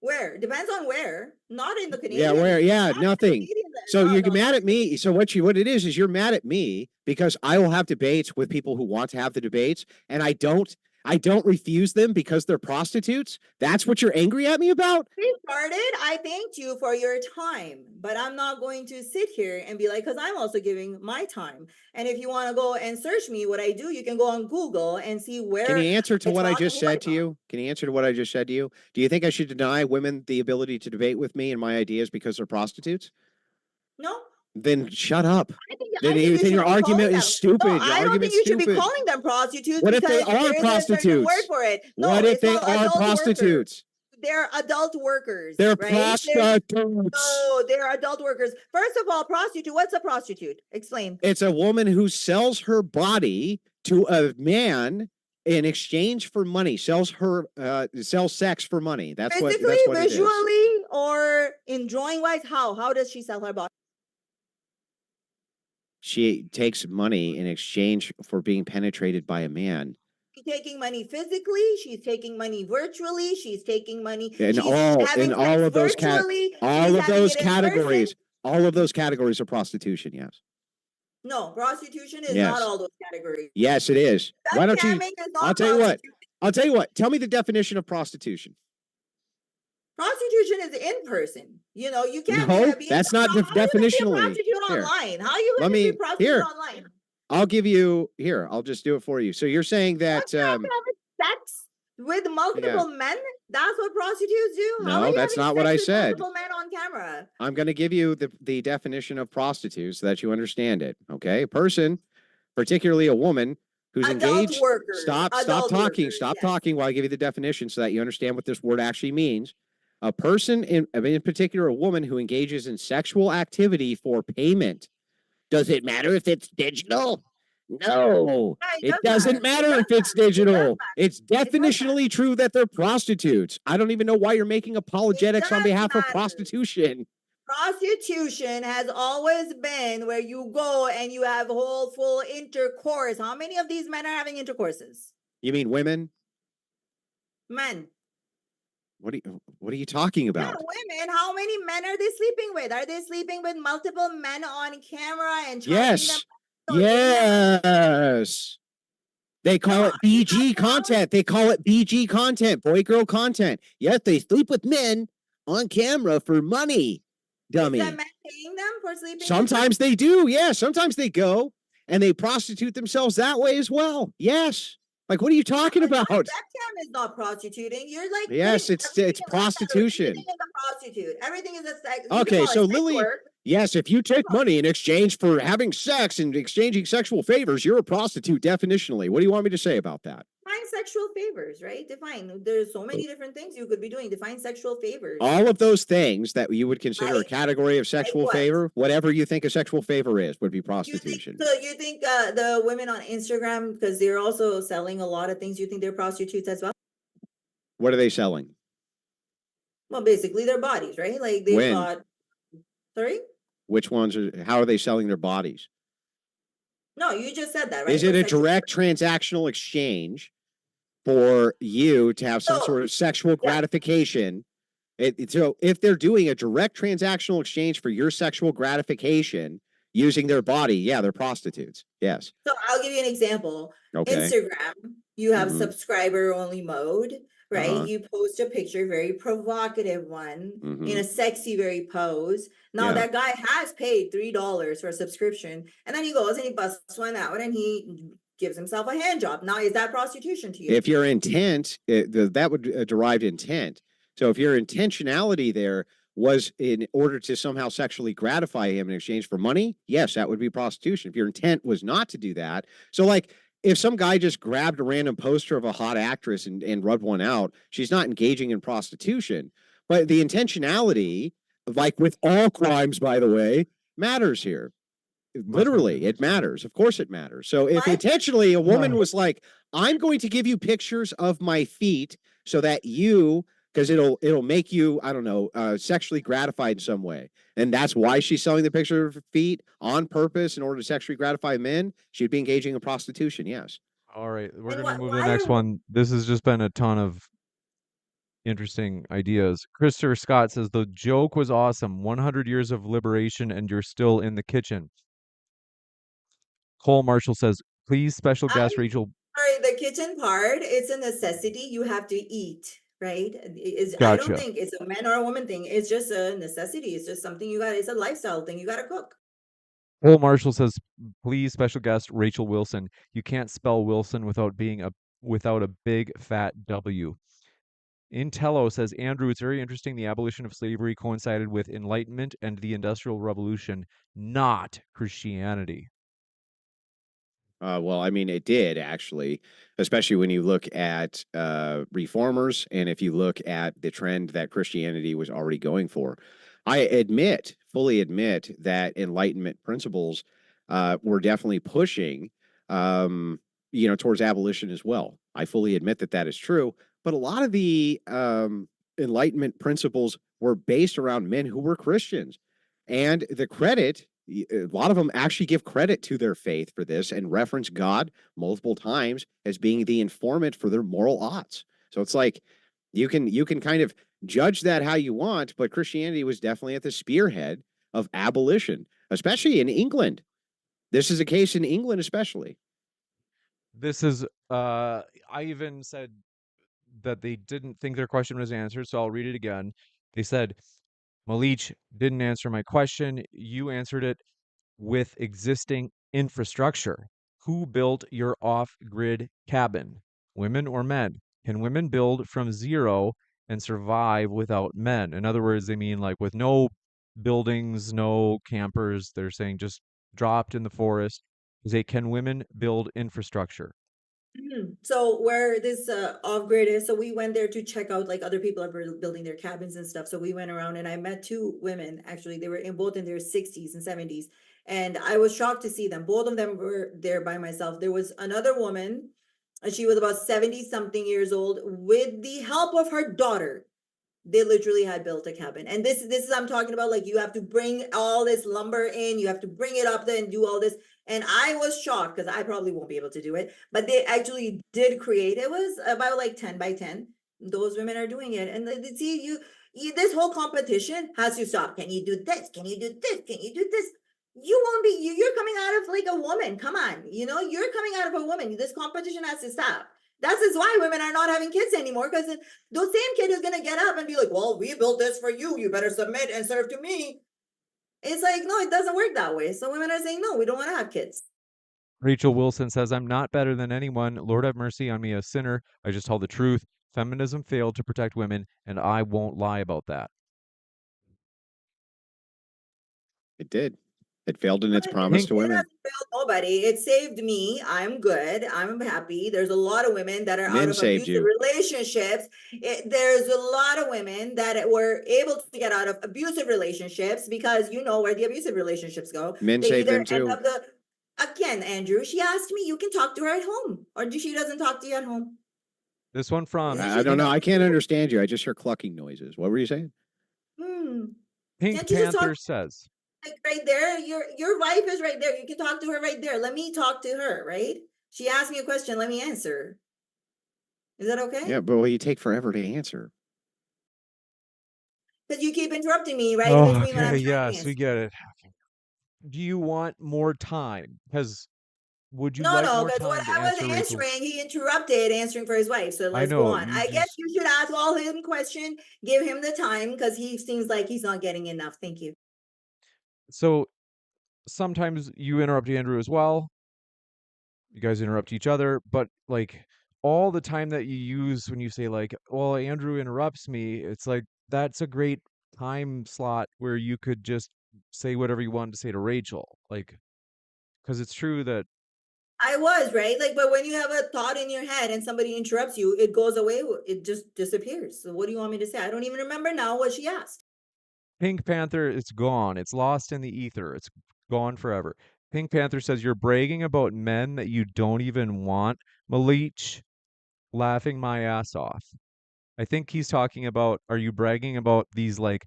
Where? Depends on where. Not in the Yeah, Canadian. where? Yeah, not in the nothing. Canadian- So no, you're no, mad not at me. So what it is you're mad at me because I will have debates with people who want to have the debates, and I don't refuse them because they're prostitutes. That's what you're angry at me about? started. I thanked you for your time, but I'm not going to sit here and be like, because I'm also giving my time. And if you want to go and search me, what I do, you can go on Google and see where. Can you answer to I what I talk just and who I said to talk. you? Can you answer to what I just said to you? Do you think I should deny women the ability to debate with me and my ideas because they're prostitutes? No, Then shut up. I think Then you your should be calling argument them. is stupid. No, Your I don't think argument's you should be stupid. calling them prostitutes What if they because are there isn't a certain word prostitutes? for it. No, What if it's they called are adult workers. prostitutes? They're adult workers, They're right? prostitutes. No, they're adult workers. First of all, prostitute. What's a prostitute? Explain. It's a woman who sells her body to a man in exchange for money. Sells sex for money. That's what Physically, it is. visually, or in drawing wise? How does she sell her body? She takes money in exchange for being penetrated by a man. She's taking money physically. She's taking money virtually. She's taking money. In she's all of those virtually. all she's of having those it in person. categories, all of those categories of prostitution. Yes. No, prostitution is Yes. not all those categories. Yes, it is. Why don't you? Scamming is not I'll tell you what. prostitution. I'll tell you what. Tell me the definition of prostitution. Prostitution is in person. You know, you can't No, be that's not how are you gonna be a definitionally. prostitute Here. online. How are you Let going to me- be a prostitute here. online? I'll give you here. I'll just do it for you. So you're saying that What's having sex with multiple men? That's what prostitutes do. How No, are you that's having not what sex I with said. multiple men on camera? I'm going to give you the definition of prostitute so that you understand it. Okay, a person, particularly a woman who's Adult engaged. workers. Stop Adult talking. workers, Stop yes. talking while I give you the definition so that you understand what this word actually means. A person, in particular, a woman who engages in sexual activity for payment. Does it matter if it's digital? No, Yeah, it doesn't matter if it's digital. It's definitionally true that they're prostitutes. I don't even know why you're making apologetics on does behalf of matter. prostitution. Prostitution has always been where you go and you have whole full intercourse. How many of these men are having intercourses? You mean women? Men. What are you talking Yeah, about? women. How many men are they sleeping with? Are they sleeping with multiple men on camera and charging Yes. them? or giving them- Yes. They call No, it BG that's how- content. They call it BG content, boy girl content. Yes, they sleep with men on camera for money. Dummy. Is that men paying them for sleeping? with them? Sometimes they do. Yeah. Sometimes they go and they prostitute themselves that way as well. Yes. Like, what are you talking about? Webcam is not prostituting. You're like Yes, putting it's everything in that prostitution. category. Everything is a prostitute. Everything is a sex. You can Okay, call it so sex Lily, work. yes, if you take money in exchange for having sex and exchanging sexual favors, you're a prostitute, definitionally. What do you want me to say about that? Define sexual favors, right? Define. There's so many different things you could be doing. Define sexual favors. All of those things that you would consider a Like- category of sexual what? favor, whatever you think a sexual favor is, would be You think, prostitution. so you think the women on Instagram, because they're also selling a lot of things, you think they're prostitutes as well? What are they selling? Well, basically their bodies, right? Like they've When? got, sorry? Which ones how are they selling their bodies? No, you just said that, right? Is it For a sexual- direct transactional exchange for you to have some No. sort of sexual Yeah. gratification? So if they're doing a direct transactional exchange for your sexual gratification using their body, yeah, they're prostitutes. Yes. So I'll give you an example. Okay. Instagram, you have Mhm. subscriber only mode, right? Uh-huh. You post a picture, very provocative one, in Mhm. a sexy, very pose. Now Yeah. that guy has paid $3 for a subscription, and then he goes and he busts one out and he gives himself a hand job. Now, is that prostitution to you? If your intent, that would derive intent. So if your intentionality there was in order to somehow sexually gratify him in exchange for money, yes, that would be prostitution. If your intent was not to do that, so like if some guy just grabbed a random poster of a hot actress and rubbed one out, she's not engaging in prostitution. But the intentionality, like with all crimes, by the way, matters here. Literally, it matters. Of course, it matters. So if Why? intentionally a woman Right. was like, "I'm going to give you pictures of my feet so that you, because it'll make you, I don't know, sexually gratified in some way," and that's why she's selling the picture of her feet on purpose in order to sexually gratify men, she'd be engaging in prostitution. Yes. All right, we're And gonna move to the why next are one. This has just been a ton of interesting ideas. Christopher Scott says the joke was awesome. 100 years of liberation, and you're still in the kitchen. Cole Marshall says, please special guest I'm Rachel. sorry, the kitchen part, it's a necessity. You have to eat, right? I don't Gotcha. think it's a man or a woman thing. It's just a necessity. It's just something you got. It's a lifestyle thing. You got to cook. Cole Marshall says, please special guest Rachel Wilson. You can't spell Wilson without a big fat W. Intello says, Andrew, it's very interesting. The abolition of slavery coincided with Enlightenment and the Industrial Revolution, not Christianity. Well, I mean, it did actually, especially when you look at reformers and if you look at the trend that Christianity was already going for. I fully admit that Enlightenment principles were definitely pushing, towards abolition as well. I fully admit that that is true, but a lot of the Enlightenment principles were based around men who were Christians, and the credit a lot of them actually give credit to their faith for this and reference God multiple times as being the informant for their moral oughts. So it's like you can kind of judge that how you want, but Christianity was definitely at the spearhead of abolition, especially in England. This is a case in England, especially. This is, I even said that they didn't think their question was answered, so I'll read it again. They said, Malich didn't answer my question. You answered it with existing infrastructure. Who built your off-grid cabin? Women or men? Can women build from zero and survive without men? In other words, they mean like with no buildings, no campers. They're saying just dropped in the forest. They say, can women build infrastructure? So where this off grid is, so we went there to check out like other people are building their cabins and stuff. So we went around and I met two women. Actually, they were both in their 60s and 70s, and I was shocked to see them. Both of them were there by myself. There was another woman, and she was about 70 something years old, with the help of her daughter. They literally had built a cabin, and this is I'm talking about. Like, you have to bring all this lumber in, you have to bring it up there and do all this. And I was shocked because I probably won't be able to do it, but they actually did create. It was about like 10 by 10. Those women are doing it, and see, this whole competition has to stop. Can you do this? Can you do this? Can you do this? You won't be. You're coming out of like a woman. Come on, you're coming out of a woman. This competition has to stop. That's is why women are not having kids anymore, because the same kid is going to get up and be like, well, we built this for you. You better submit and serve to me. It's like, no, it doesn't work that way. So women are saying, no, we don't want to have kids. Rachel Wilson says, I'm not better than anyone. Lord have mercy on me, a sinner. I just told the truth. Feminism failed to protect women, and I won't lie about that. It did. It failed in its promise to women. It hasn't failed nobody. It saved me. I'm good. I'm happy. There's a lot of women that are out of abusive relationships. There's a lot of women that were able to get out of abusive relationships because you know where the abusive relationships go. Men They saved either them too. end up again, Andrew, she asked me, you can talk to her at home, or she doesn't talk to you at home. This one from I don't know. I can't understand you. I just hear clucking noises. What were you saying? Pink Can't you just talk? Panther says, like right there. Your wife is right there. You can talk to her right there. Let me talk to her, right? She asked me a question. Let me answer. Is that okay? Yeah, but you take forever to answer. Because you keep interrupting me right in Oh, between when I'm okay, trying to yes, answer. we get it. Do you want more time? Because would you No, like no, more because what time to I was answer Rachel's? answering, he interrupted answering for his wife. So I let's go know on. you I guess just you should ask all him question, give him the time because he seems like he's not getting enough. Thank you. so sometimes you interrupt Andrew as well. You guys interrupt each other, but like all the time that you use when you say like, "Well, Andrew interrupts me," it's like that's a great time slot where you could just say whatever you wanted to say to Rachel, like because it's true that I was right, like, but when you have a thought in your head and somebody interrupts you, it goes away. It just disappears. So what do you want me to say? I don't even remember now what she asked. Pink Panther, it's gone. It's lost in the ether. It's gone forever. Pink Panther says you're bragging about men that you don't even want. Malich, laughing my ass off. I think he's talking about, are you bragging about these like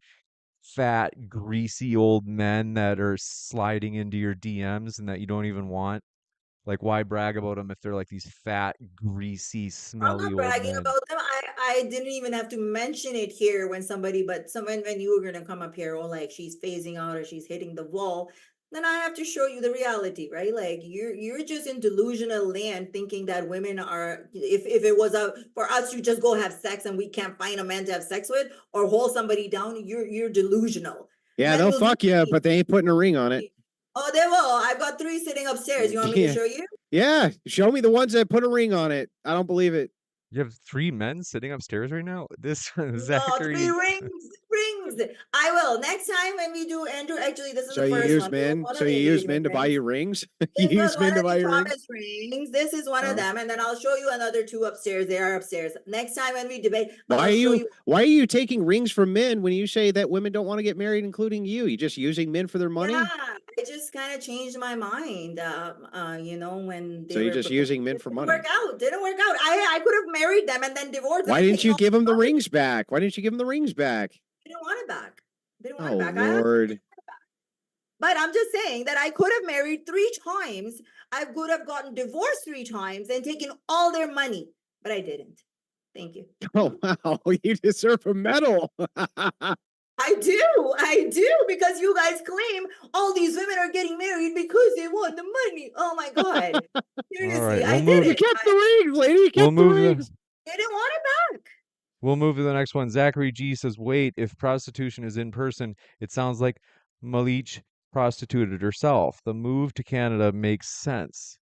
fat, greasy old men that are sliding into your DMs and that you don't even want? Like, why brag about them if they're like these fat, greasy, I'm smelly not old bragging men? about them. I didn't even have to mention it here when somebody, but someone when you were gonna come up here, or like she's phasing out or she's hitting the wall, then I have to show you the reality, right? Like you're just in delusional land thinking that women are if it was a for us to just go have sex and we can't find a man to have sex with or hold somebody down, you're delusional. Yeah, Men they'll will do fuck you, but they ain't putting a ring on it. oh they will. I've got 3 sitting upstairs. You want me to Yeah. show you? Yeah, show me the ones that put a ring on it. I don't believe it. You have 3 men sitting upstairs right now? This No, 3 Zachary. rings. I will. Next time when we do Andrew, actually, this is So the you first use one. We men. want So to you maybe use make men to buy rings. you rings. You This was use one men to of buy the you rings. promise rings. This is one of Oh. them. And then I'll show you another 2 upstairs. They are upstairs. Next time when we debate, Why I'll are show you you. why are you taking rings from men when you say that women don't want to get married, including you? You just using men for their money? Yeah, I just kind of changed my mind. When So they you're were just proposing, using men it for didn't work money. out. Didn't work out. I could have married them and then divorced them Why and didn't taken you all give them the the money. rings back? Why didn't you give them the rings back? Didn't want it back. Didn't want Oh it back. I asked Lord. But I'm just saying that I could have married 3 times. I could have gotten divorced 3 times and taken all their money, but I didn't. Thank you. Oh wow, you deserve a medal. I do, because you guys claim all these women are getting married because they want the money. Oh my God. All Seriously, right, I You didn't. kept the rings, lady. You we'll kept the move the rings. I didn't want it back. we'll move to the next one. Zachary G says, "Wait, if prostitution is in person, it sounds like Malich prostituted herself. The move to Canada makes sense."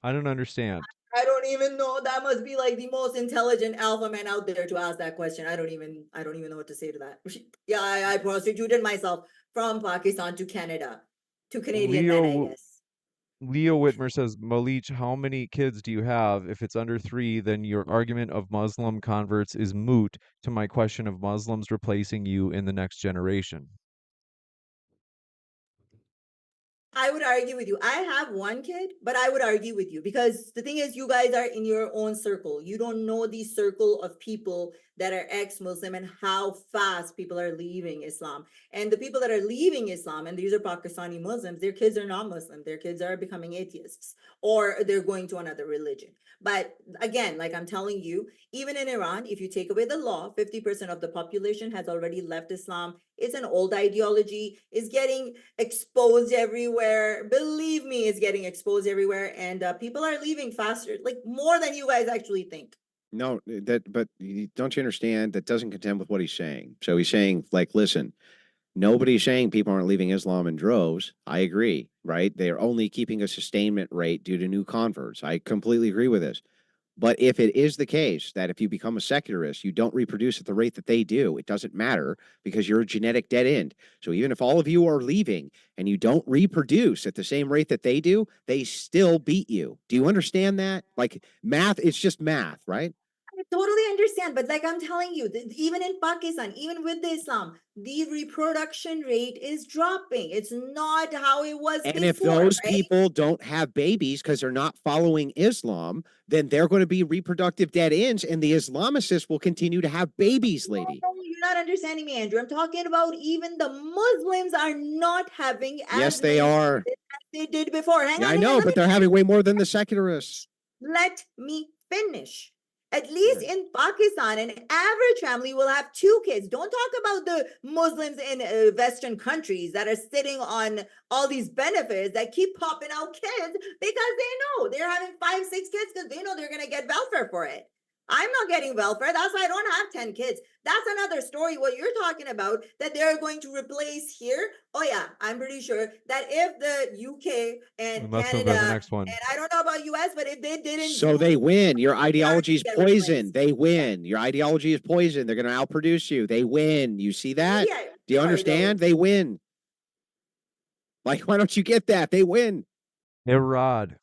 I don't understand. I don't even know. That must be like the most intelligent alpha man out there to ask that question. I don't even know what to say to that. Yeah, I prostituted myself from Pakistan to Canada, to Canadian men, I Leo guess. Leo Whitmer says, "Malich, how many kids do you have? If it's under 3, then your argument of Muslim converts is moot to my question of Muslims replacing you in the next generation." I would argue with you. I have 1 kid, but I would argue with you because the thing is, you guys are in your own circle. You don't know the circle of people that are ex-Muslim and how fast people are leaving Islam. And the people that are leaving Islam, and these are Pakistani Muslims, their kids are not Muslim. Their kids are becoming atheists or they're going to another religion. But again, like I'm telling you, even in Iran, if you take away the law, 50% of the population has already left Islam. It's an old ideology, it's getting exposed everywhere. Believe me, it's getting exposed everywhere. And people are leaving faster, like more than you guys actually think. No, but don't you understand? That doesn't contend with what he's saying. So he's saying, like, listen, nobody's saying people aren't leaving Islam in droves. I agree, right? They're only keeping a sustainment rate due to new converts. I completely agree with this. But if it is the case that if you become a secularist, you don't reproduce at the rate that they do, it doesn't matter because you're a genetic dead end. So even if all of you are leaving and you don't reproduce at the same rate that they do, they still beat you. Do you understand that? Like math, it's just math, right? totally understand, but like I'm telling you, even in Pakistan, even with the Islam, the reproduction rate is dropping. It's not how it was And before, if those right? people don't have babies because they're not following Islam, then they're going to be reproductive dead ends, and the Islamicists will continue to have babies, lady. No, you're not understanding me, Andrew. I'm talking about even the Muslims are not having Yes, as they many are. kids as they did before. Hang Yeah, on, I know, let but me they're having way more than the secularists. let me finish. At least in Pakistan, an average family will have 2 kids. Don't talk about the Muslims in Western countries that are sitting on all these benefits that keep popping out kids because they know they're having 5, 6 kids because they know they're going to get welfare for it. I'm not getting welfare. That's why I don't have 10 kids. That's another story. What you're talking about that they're going to replace here. Oh, yeah, I'm pretty sure that if the UK and Let's move to the Canada, next one. and I don't know about US, but if they didn't So do they win. Your ideology is get poison. replaced. They win. Your ideology is poison. They're going to outproduce you. They win. You see that? Yeah, Do you sure, understand? though. They win. Like, why don't you get that? They win. Hey, Rod.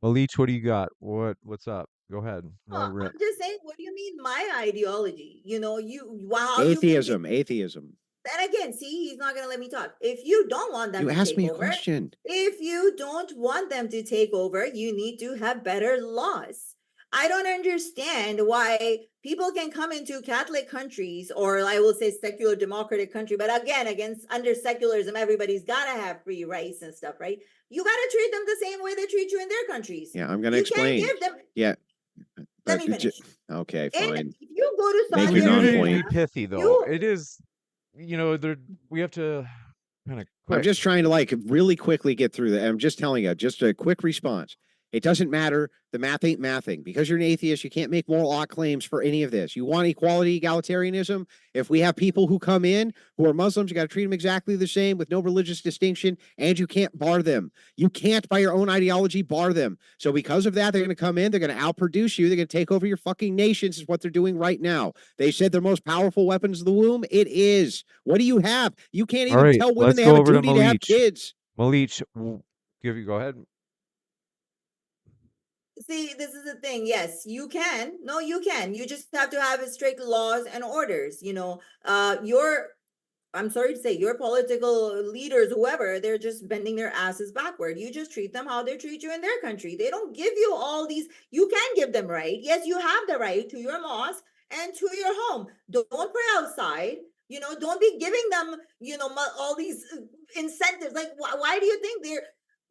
Malich, what do you got? What's up? Go ahead. Let it I'm rip. just saying, what do you mean my ideology? You know, how Atheism. you can Atheism. then again, see, he's not gonna let me talk. If you don't want them You to asked take me a over, question. if you don't want them to take over, you need to have better laws. I don't understand why people can come into Catholic countries, or I will say secular democratic country, but again, against under secularism, everybody's gotta have free rights and stuff, right? You gotta treat them the same way they treat you in their countries. Yeah, I'm going to You can't explain. give them. Yeah. Let But me finish. okay, In fine. if you go to Make We Saudi your do need to Arabia, be non-point. pithy, though. you It is, there. We have to kind of I'm quick. just trying to like really quickly get through that. I'm just telling you, just a quick response. It doesn't matter. The math ain't mathing. Because you're an atheist, you can't make moral ought claims for any of this. You want equality, egalitarianism? If we have people who come in who are Muslims, you got to treat them exactly the same with no religious distinction, and you can't bar them. You can't, by your own ideology, bar them. So because of that, they're going to come in, they're going to outproduce you, they're going to take over your fucking nations, is what they're doing right now. They said their most powerful weapons of the womb. It is. What do you have? You can't All even right, tell women let's they go have a over to duty to have Malich. kids. Malich, go ahead. see, this is the thing. Yes, you can. No, you can. You just have to have strict laws and orders. I'm sorry to say, your political leaders, whoever, they're just bending their asses backward. You just treat them how they treat you in their country. They don't give you all these. You can give them right. Yes, you have the right to your mosque and to your home. Don't pray outside. Don't be giving them, all these incentives. Like, why do you think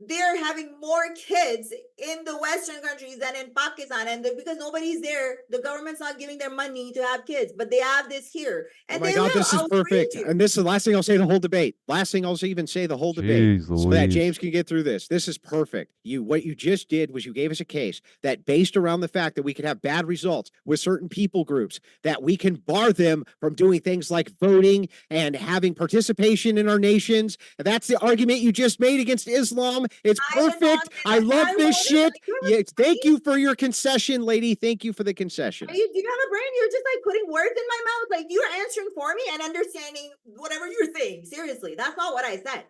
they're having more kids in the Western countries than in Pakistan? And because nobody's there, the government's not giving their money to have kids, but they have this here, Oh and my they God, will this is outbreed perfect. you. And this is the last thing I'll say the whole debate. Last thing I'll even say the whole debate. Jeez So that Louise. James can get through this. This is perfect. What you just did was you gave us a case that based around the fact that we could have bad results with certain people groups, that we can bar them from doing things like voting and having participation in our nations. That's the argument you just made against Islam. It's I did not perfect. say I that. love I this wrote it. shit. You have a Yeah, thank brain? you for your concession, lady. Thank you for the concession. Do you have a brain? You're just like putting words in my mouth. Like you're answering for me and understanding whatever you're saying. Seriously, that's not what I said.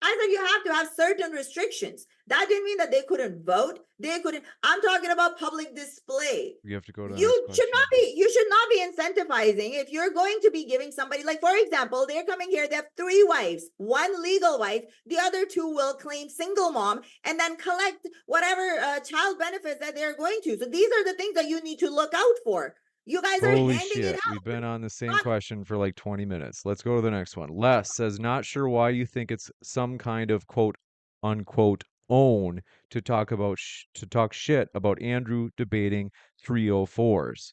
I said you have to have certain restrictions. That didn't mean that they couldn't vote. They couldn't. I'm talking about public display. We have to go to the You next should not question. be. You should not be incentivizing if you're going to be giving somebody, like for example, they're coming here. They have 3 wives, 1 legal wife. The other 2 will claim single mom and then collect whatever child benefits that they're going to. So these are the things that you need to look out for. You guys are Holy handing it shit. out. We've been on the same Not question for like 20 minutes. Let's go to the next one. Les says, not sure why you think it's some kind of quote unquote own to talk shit about Andrew debating 304s.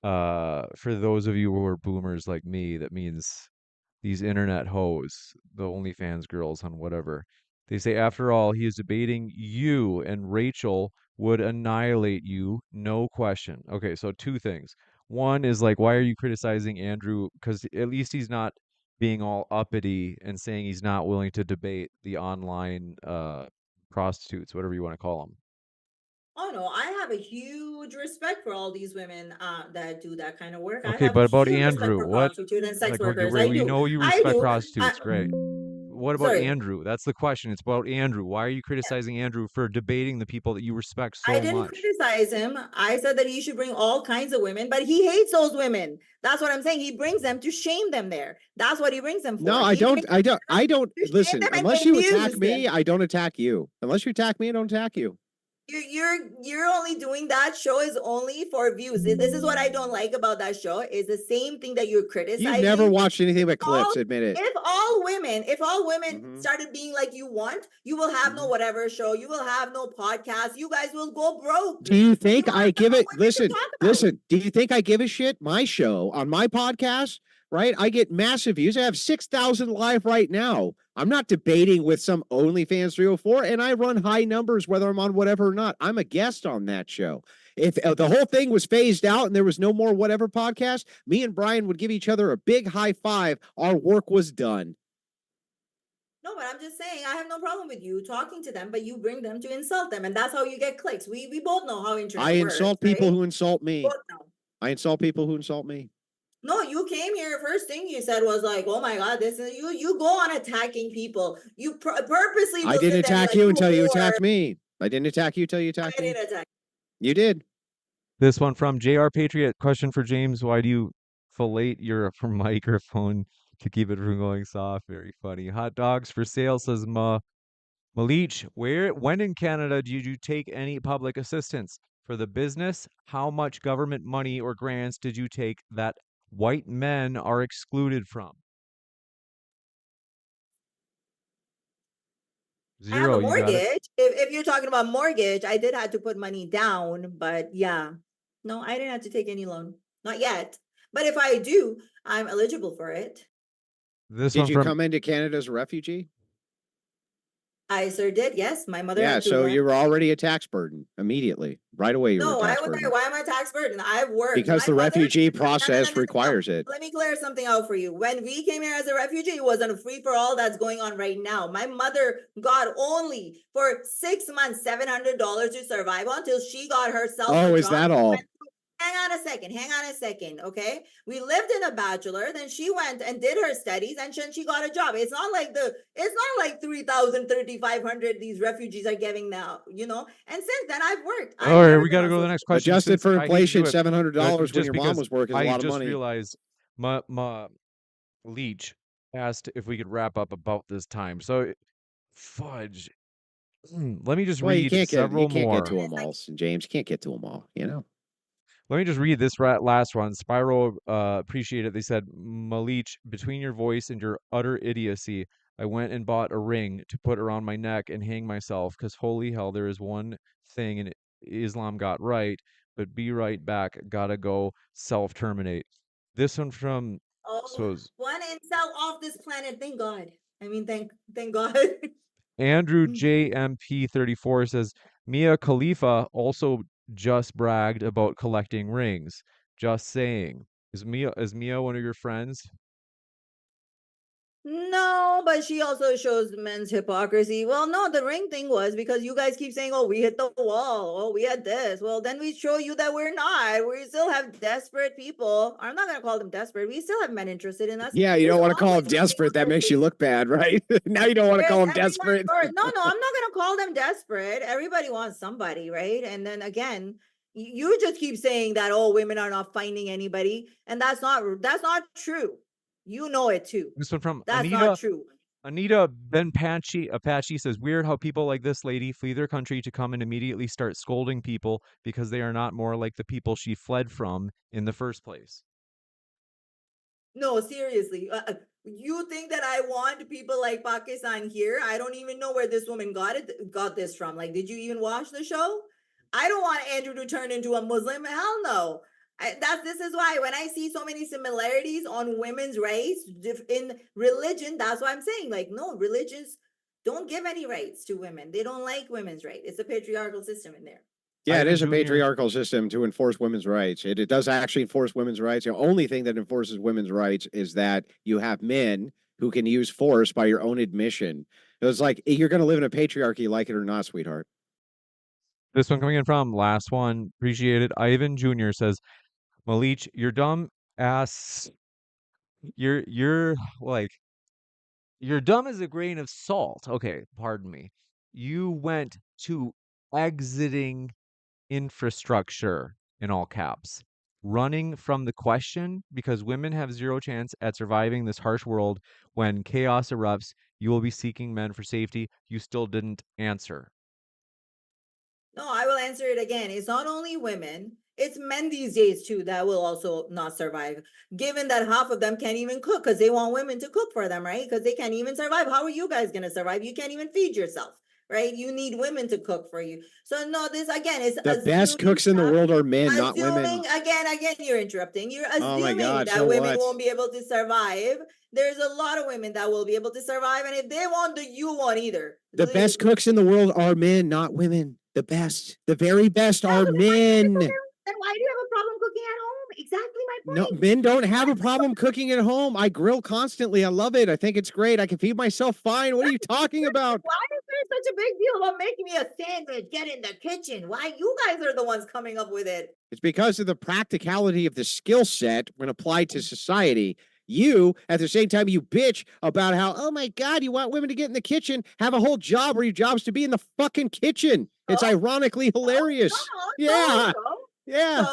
For those of you who are boomers like me, that means these internet hoes, the OnlyFans girls on whatever. They say, after all, he is debating you, and Rachel would annihilate you, no question. Okay, so 2 things. One is like, why are you criticizing Andrew? Because at least he's not being all uppity and saying he's not willing to debate the online prostitutes, whatever you want to call them. Oh no, I have a huge respect for all these women that do that kind of work. I Okay, have but about huge respect Andrew, for what? prostitutes and sex Like, okay, workers. we I we do. know you I respect do. prostitutes, great. what about Sorry, Andrew? That's the question. It's about Andrew. Why are you criticizing Andrew for debating the people that you respect I so didn't much? criticize him. I said that he should bring all kinds of women, but he hates those women. That's what I'm saying. He brings them to shame them there. That's what he brings them for. No, I He don't. brings I don't to shame listen. them and Unless you confuse attack me, them. I don't attack you. Unless you attack me, I don't attack you. You're only doing that show is only for views. This is what I don't like about that show. Is the same thing that you're criticizing. You've never watched anything but all- clips. Admit it. If all women Mhm. started being like you want, you will have no whatever show. You will have no podcast. You guys will go broke. Do you think You I have give no it? women to Listen, talk about. listen. Do you think I give a shit? My show on my podcast, right? I get massive views. I have 6,000 live right now. I'm not debating with some OnlyFans 304, and I run high numbers whether I'm on whatever or not. I'm a guest on that show. If the whole thing was phased out and there was no more whatever podcast, me and Brian would give each other a big high five. Our work was done. No, but I'm just saying I have no problem with you talking to them, but you bring them to insult them, and that's how you get clicks. We both know how internet I works. insult people right? who insult me. Both know. I insult people who insult me. No, you came here. First thing you said was like, "Oh my God, this is you." You go on attacking people. You purposely. I look didn't at them attack like you until you are- attacked me. I didn't attack you until you I attacked me. didn't attack. You did. This one from JR Patriot. Question for James. Why do you fillet your microphone to keep it from going soft? Very funny. Hot dogs for sale, says Malich. When in Canada did you take any public assistance for the business? How much government money or grants did you take that white men are excluded from? I have a Zero, you got it. mortgage. If you're talking about mortgage, I did have to put money down, but yeah, no, I didn't have to take any loan, not yet. But if I do, I'm eligible for it. This Did one you from come into Canada as a refugee? I sir did. Yes, my mother. Yeah, had to so run. you were already a tax burden immediately. Right away, you were No, a tax burden. why am I tax burden? I've worked. Because My the mother- refugee No, process requires it. Let me clear something out for you. When we came here as a refugee, it wasn't a free for all that's going on right now. My mother got only for 6 months $700 to survive until she got herself. Oh, a is job. that all? Hang on a second, okay? We lived in a bachelor, then she went and did her studies, and then she got a job. It's not like 3,000, 3,500 these refugees are getting now, you know? And since then I've worked. All right, we got to go to the next question. Adjusted since for I hate to inflation, do it, $700 when just your mom because was working is a I lot of just money. realized my Leech asked if we could wrap up about this time. So fudge. Let me just Well, you read can't several get more. to them all, James. You can't get to them all, you know? Let me just read this last one. Spiral, appreciate it. They said, Malich, between your voice and your utter idiocy, I went and bought a ring to put around my neck and hang myself, because holy hell, there is one thing in Islam got right, but be right back, gotta go self-terminate. This one from, one incel off this planet, thank God. I mean, thank God. Andrew JMP34 says, Mia Khalifa also just bragged about collecting rings. Just saying. Is Mia one of your friends? No, but she also shows men's hypocrisy. Well, no, the ring thing was because you guys keep saying, "Oh, we hit the wall. Oh, we had this." Well, then we show you that we're not. We still have desperate people. I'm not gonna call them desperate. We still have men interested in us. Yeah, you don't want to call them always men desperate. That makes you look bad, right? Now you don't want to call them desperate. No, I'm not gonna call them desperate. Everybody wants somebody, right? And then again, you just keep saying that, oh, women are not finding anybody, and that's not true. You know it too. This one from That's not true. Anita Apache says, weird how people like this lady flee their country to come and immediately start scolding people because they are not more like the people she fled from in the first place. No, seriously. You think that I want people like Pakistan here? I don't even know where this woman got this from. Like, did you even watch the show? I don't want Andrew to turn into a Muslim. Hell no. This is why when I see so many similarities on women's rights in religion, that's why I'm saying, like, no, religions don't give any rights to women. They don't like women's rights. It's a patriarchal system in there. Yeah, it is a patriarchal system to enforce women's rights. It does actually enforce women's rights. The only thing that enforces women's rights is that you have men who can use force by your own admission. It's like, you're going to live in a patriarchy, like it or not, sweetheart. This one coming in from last one. Appreciate it. Ivan Jr. says, Malich, you're dumb ass. You're like, You're dumb as a grain of salt. Okay, pardon me. You went to exiting infrastructure in all caps, running from the question because women have zero chance at surviving this harsh world. When chaos erupts, you will be seeking men for safety. You still didn't answer. No, I will answer it again. It's not only women, it's men these days too that will also not survive. Given that half of them can't even cook because they want women to cook for them, right? Because they can't even survive. How are you guys going to survive? You can't even feed yourself, right? You need women to cook for you. So, no, this again is The best cooks in the world are men, not women. Again, you're interrupting. You're Oh my assuming God, that so women what? won't be able to survive. There's a lot of women that will be able to survive. And if they want, you won't either. The best cooks in the world are men, not women. The best, the very best are men. Then why do you have a problem cooking at home? Exactly my No, point. men don't have a problem cooking at home. I grill constantly. I love it. I think it's great. I can feed myself fine. What are you talking about? Why is there such a big deal about making me a sandwich? Get in the kitchen. Why you guys are the ones coming up with it? It's because of the practicality of the skill set when applied to society. You, at the same time, you bitch about how, oh my God, you want women to get in the kitchen, have a whole job where your job's to be in the fucking kitchen. It's ironically hilarious. Yeah. Yeah.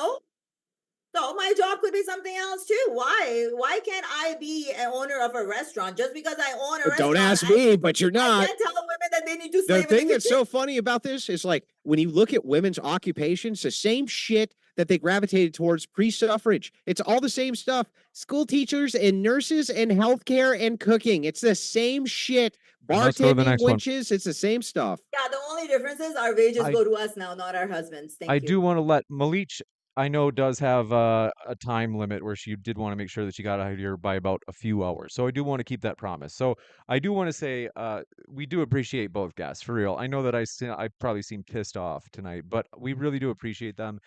So my job could be something else too. Why can't I be an owner of a restaurant just because I own a restaurant? Don't ask me, but you're not. I can't tell women that they need to The slave in thing the that's kitchen. so funny about this is like when you look at women's occupations, the same shit that they gravitated towards pre-suffrage. It's all the same stuff. School teachers and nurses and healthcare and cooking. It's the same shit. Let's go to the Bartending, next one. witches, it's the same stuff. Yeah, the only difference is our wages I go to us now, not our husbands. Thank I you. do want to let Malich, I know, does have a time limit where she did want to make sure that she got out of here by about a few hours. So I do want to keep that promise. So I do want to say we do appreciate both guests, for real. I know that I probably seem pissed off tonight, but we really do appreciate them.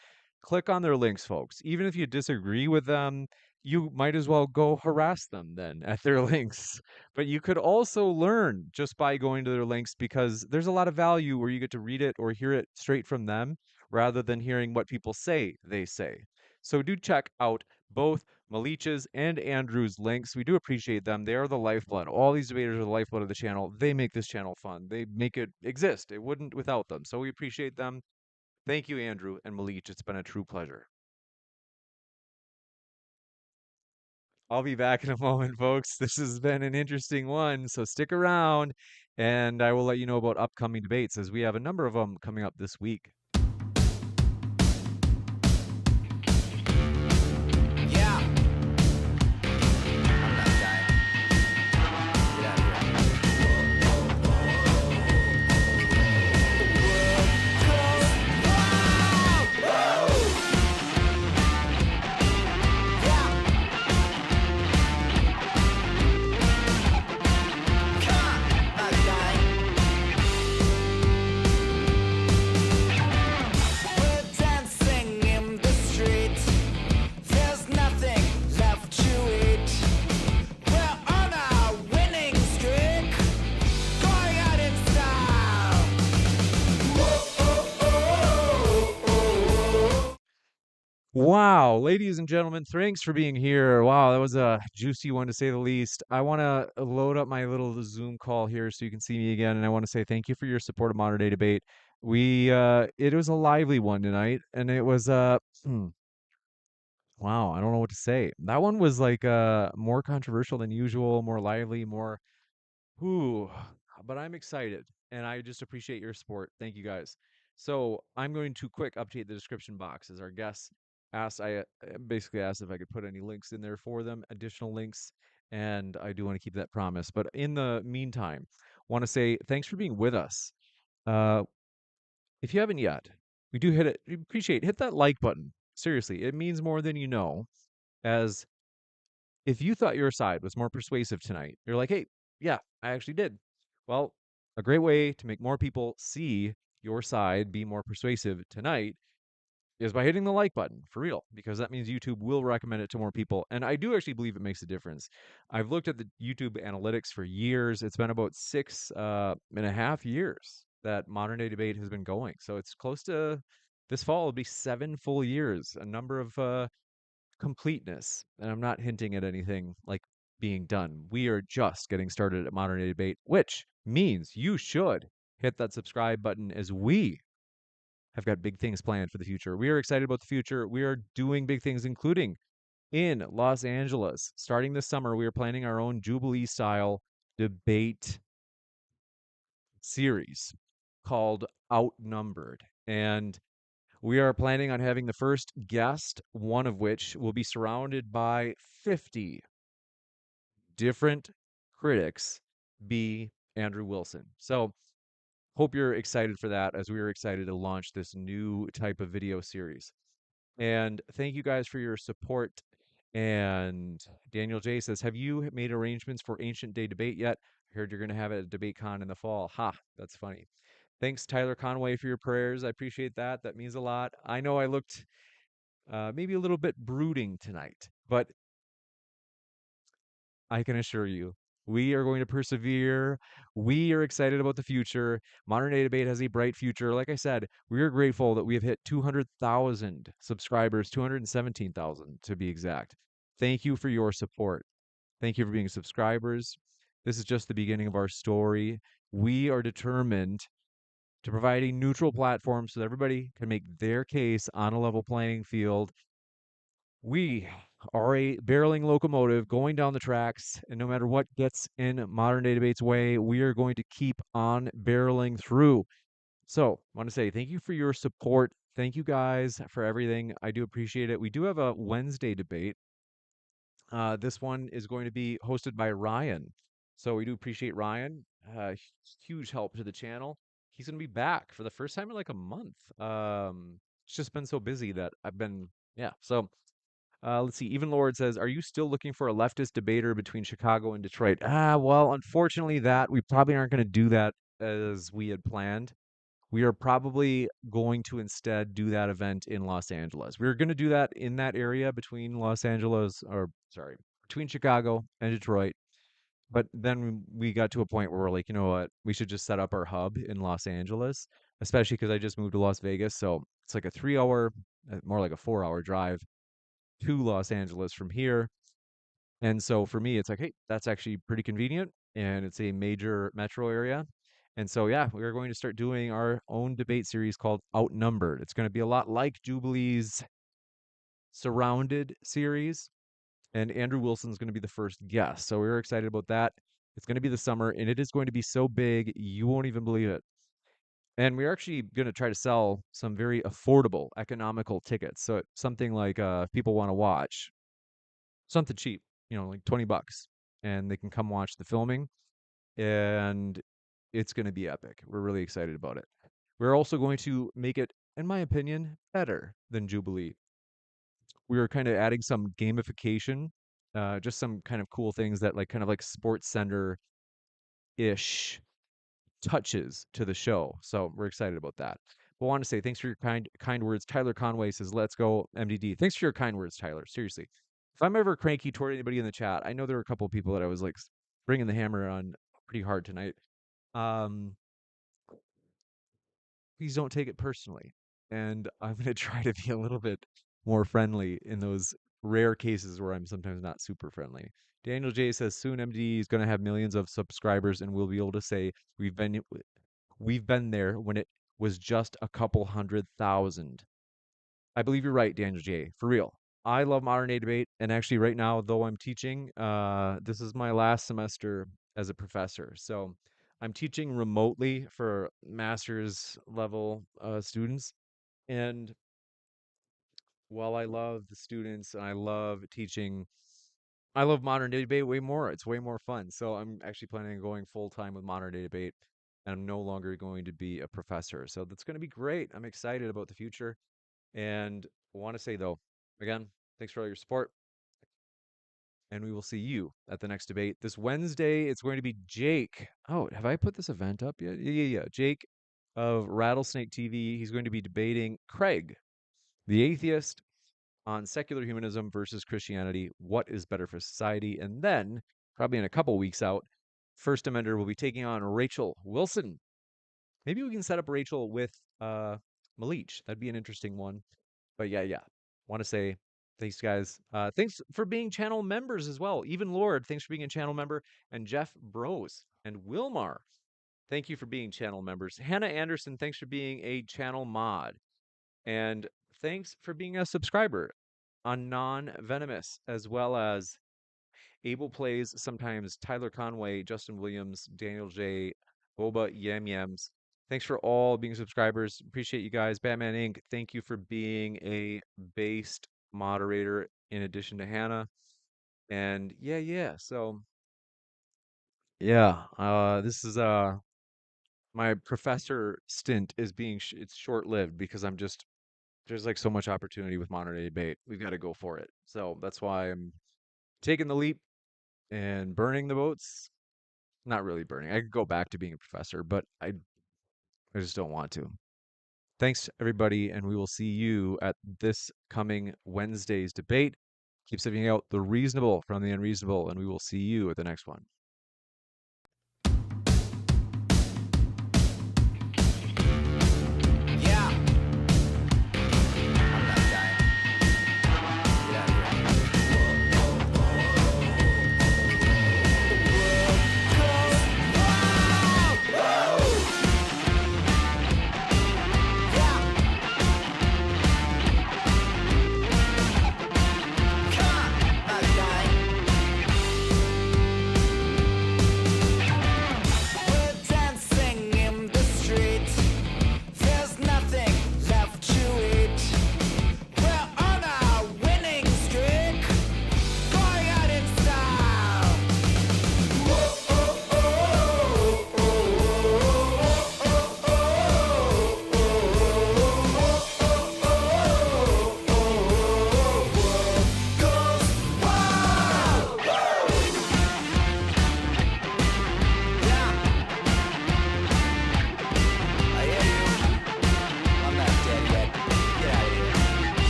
Click on their links, folks. Even if you disagree with them, you might as well go harass them then at their links. But you could also learn just by going to their links because there's a lot of value where you get to read it or hear it straight from them rather than hearing what people say they say. So do check out both Malich's and Andrew's links. We do appreciate them. They are the lifeblood. All these debaters are the lifeblood of the channel. They make this channel fun. They make it exist. It wouldn't without them. So we appreciate them. Thank you, Andrew and Malich. It's been a true pleasure. I'll be back in a moment, folks. This has been an interesting one, so stick around, and I will let you know about upcoming debates as we have a number of them coming up this week. Yeah. I'm that guy. Get out of here. We're dancing in the street. There's nothing left to eat. We're on a winning streak. Going out in style. Wow, ladies and gentlemen, thanks for being here. Wow, that was a juicy one to say the least. I want to load up my little Zoom call here so you can see me again, and I want to say thank you for your support of Modern Day Debate. It was a lively one tonight, and it was wow, I don't know what to say. That one was like more controversial than usual, more lively, more Ooh, but I'm excited and I just appreciate your support. Thank you guys. So I'm going to quick update the description box as our guests asked. I basically asked if I could put any links in there for them, additional links, and I do want to keep that promise. But in the meantime, want to say thanks for being with us. Uh, if you haven't yet, we do hit that like button. Seriously, it means more than you know. As if you thought your side was more persuasive tonight, you're like, hey, yeah, I actually did. Well, a great way to make more people see your side be more persuasive tonight is by hitting the like button for real, because that means YouTube will recommend it to more people. And I do actually believe it makes a difference. I've looked at the YouTube analytics for years. It's been about 6.5 years that Modern Day Debate has been going. So it's close to this fall, it'll be 7 full years, a number of completeness, and I'm not hinting at anything like being done. We are just getting started at Modern Day Debate, which means you should hit that subscribe button as we have got big things planned for the future. We are excited about the future. We are doing big things, including in Los Angeles. Starting this summer, we are planning our own Jubilee-style debate series called Outnumbered. And we are planning on having the first guest, one of which will be surrounded by 50 different critics, be Andrew Wilson. So, hope you're excited for that as we are excited to launch this new type of video series. And thank you guys for your support. And Daniel J says, have you made arrangements for Ancient Day debate yet? I heard you're going to have it at DebateCon in the fall. Ha, that's funny. Thanks, Tyler Conway, for your prayers. I appreciate that. That means a lot. I know I looked maybe a little bit brooding tonight, but I can assure you, we are going to persevere. We are excited about the future. Modern Day Debate has a bright future. Like I said, we are grateful that we have hit 200,000 subscribers, 217,000 to be exact. Thank you for your support. Thank you for being subscribers. This is just the beginning of our story. We are determined to provide a neutral platform so that everybody can make their case on a level playing field. We are a barreling locomotive going down the tracks, and no matter what gets in Modern Day Debate's way, we are going to keep on barreling through. So, I want to say thank you for your support. Thank you guys for everything. I do appreciate it. We do have a Wednesday debate. This one is going to be hosted by Ryan. So, we do appreciate Ryan. Huge help to the channel. He's going to be back for the first time in like a month. It's just been so busy that I've been, yeah. So, let's see. Even Lord says, "Are you still looking for a leftist debater between Chicago and Detroit?" Well, unfortunately, that we probably aren't going to do that as we had planned. We are probably going to instead do that event in Los Angeles. We are going to do that in that area between Los Angeles, or sorry, between Chicago and Detroit. But then we got to a point where we're like, you know what? We should just set up our hub in Los Angeles, especially because I just moved to Las Vegas. So it's like a 3 hour, more like a 4 hour drive to Los Angeles from here. And so for me, it's like, hey, that's actually pretty convenient and it's a major metro area. And so, yeah, we're going to start doing our own debate series called Outnumbered. It's going to be a lot like Jubilee's Surrounded series. And Andrew Wilson's going to be the first guest. So we're excited about that. It's going to be the summer and it is going to be so big, you won't even believe it. And we're actually going to try to sell some very affordable, economical tickets. So something like if people want to watch something cheap, like $20, and they can come watch the filming, and it's going to be epic. We're really excited about it. We're also going to make it, in my opinion, better than Jubilee. We are kind of adding some gamification, just some kind of cool things that kind of like Sports Center ish touches to the show. So we're excited about that. But I want to say thanks for your kind words. Tyler Conway says, "Let's go MDD." Thanks for your kind words, Tyler. Seriously, if I'm ever cranky toward anybody in the chat, I know there are a couple of people that I was like bringing the hammer on pretty hard tonight. Um, please don't take it personally. And I'm going to try to be a little bit more friendly in those rare cases where I'm sometimes not super friendly. Daniel J says soon MD is going to have millions of subscribers and we'll be able to say we've been there when it was just a couple 100,000. I believe you're right, Daniel J. For real. I love modern day debate, and actually, right now, though I'm teaching, this is my last semester as a professor. So I'm teaching remotely for master's level students. And while I love the students and I love teaching, I love modern day debate way more. It's way more fun. So I'm actually planning on going full time with modern day debate, and I'm no longer going to be a professor. So that's going to be great. I'm excited about the future. And I want to say, though, again, thanks for all your support. And we will see you at the next debate. This Wednesday, it's going to be Jake. Oh, have I put this event up yet? Yeah. Jake of Rattlesnake TV. He's going to be debating Craig, the atheist, on secular humanism versus Christianity. What is better for society? And then, probably in a couple weeks out, First Amender will be taking on Rachel Wilson. Maybe we can set up Rachel with Malich. That'd be an interesting one. But yeah. Want to say Thanks, guys. Thanks for being channel members as well. Even Lord, thanks for being a channel member. And Jeff Bros and Wilmar, thank you for being channel members. Hannah Anderson, thanks for being a channel mod. And thanks for being a subscriber on Non-Venomous, as well as Able Plays, sometimes Tyler Conway, Justin Williams, Daniel J, Boba Yam Yams. Thanks for all being subscribers. Appreciate you guys. Batman Inc., thank you for being a based moderator in addition to Hannah. And yeah. So yeah, this is my professor stint is being it's short-lived because there's like so much opportunity with modern day debate. We've got to go for it. So that's why I'm taking the leap and burning the boats. Not really burning. I could go back to being a professor, but I just don't want to. Thanks, everybody, and we will see you at this coming Wednesday's debate. Keep sifting out the reasonable from the unreasonable, and we will see you at the next one.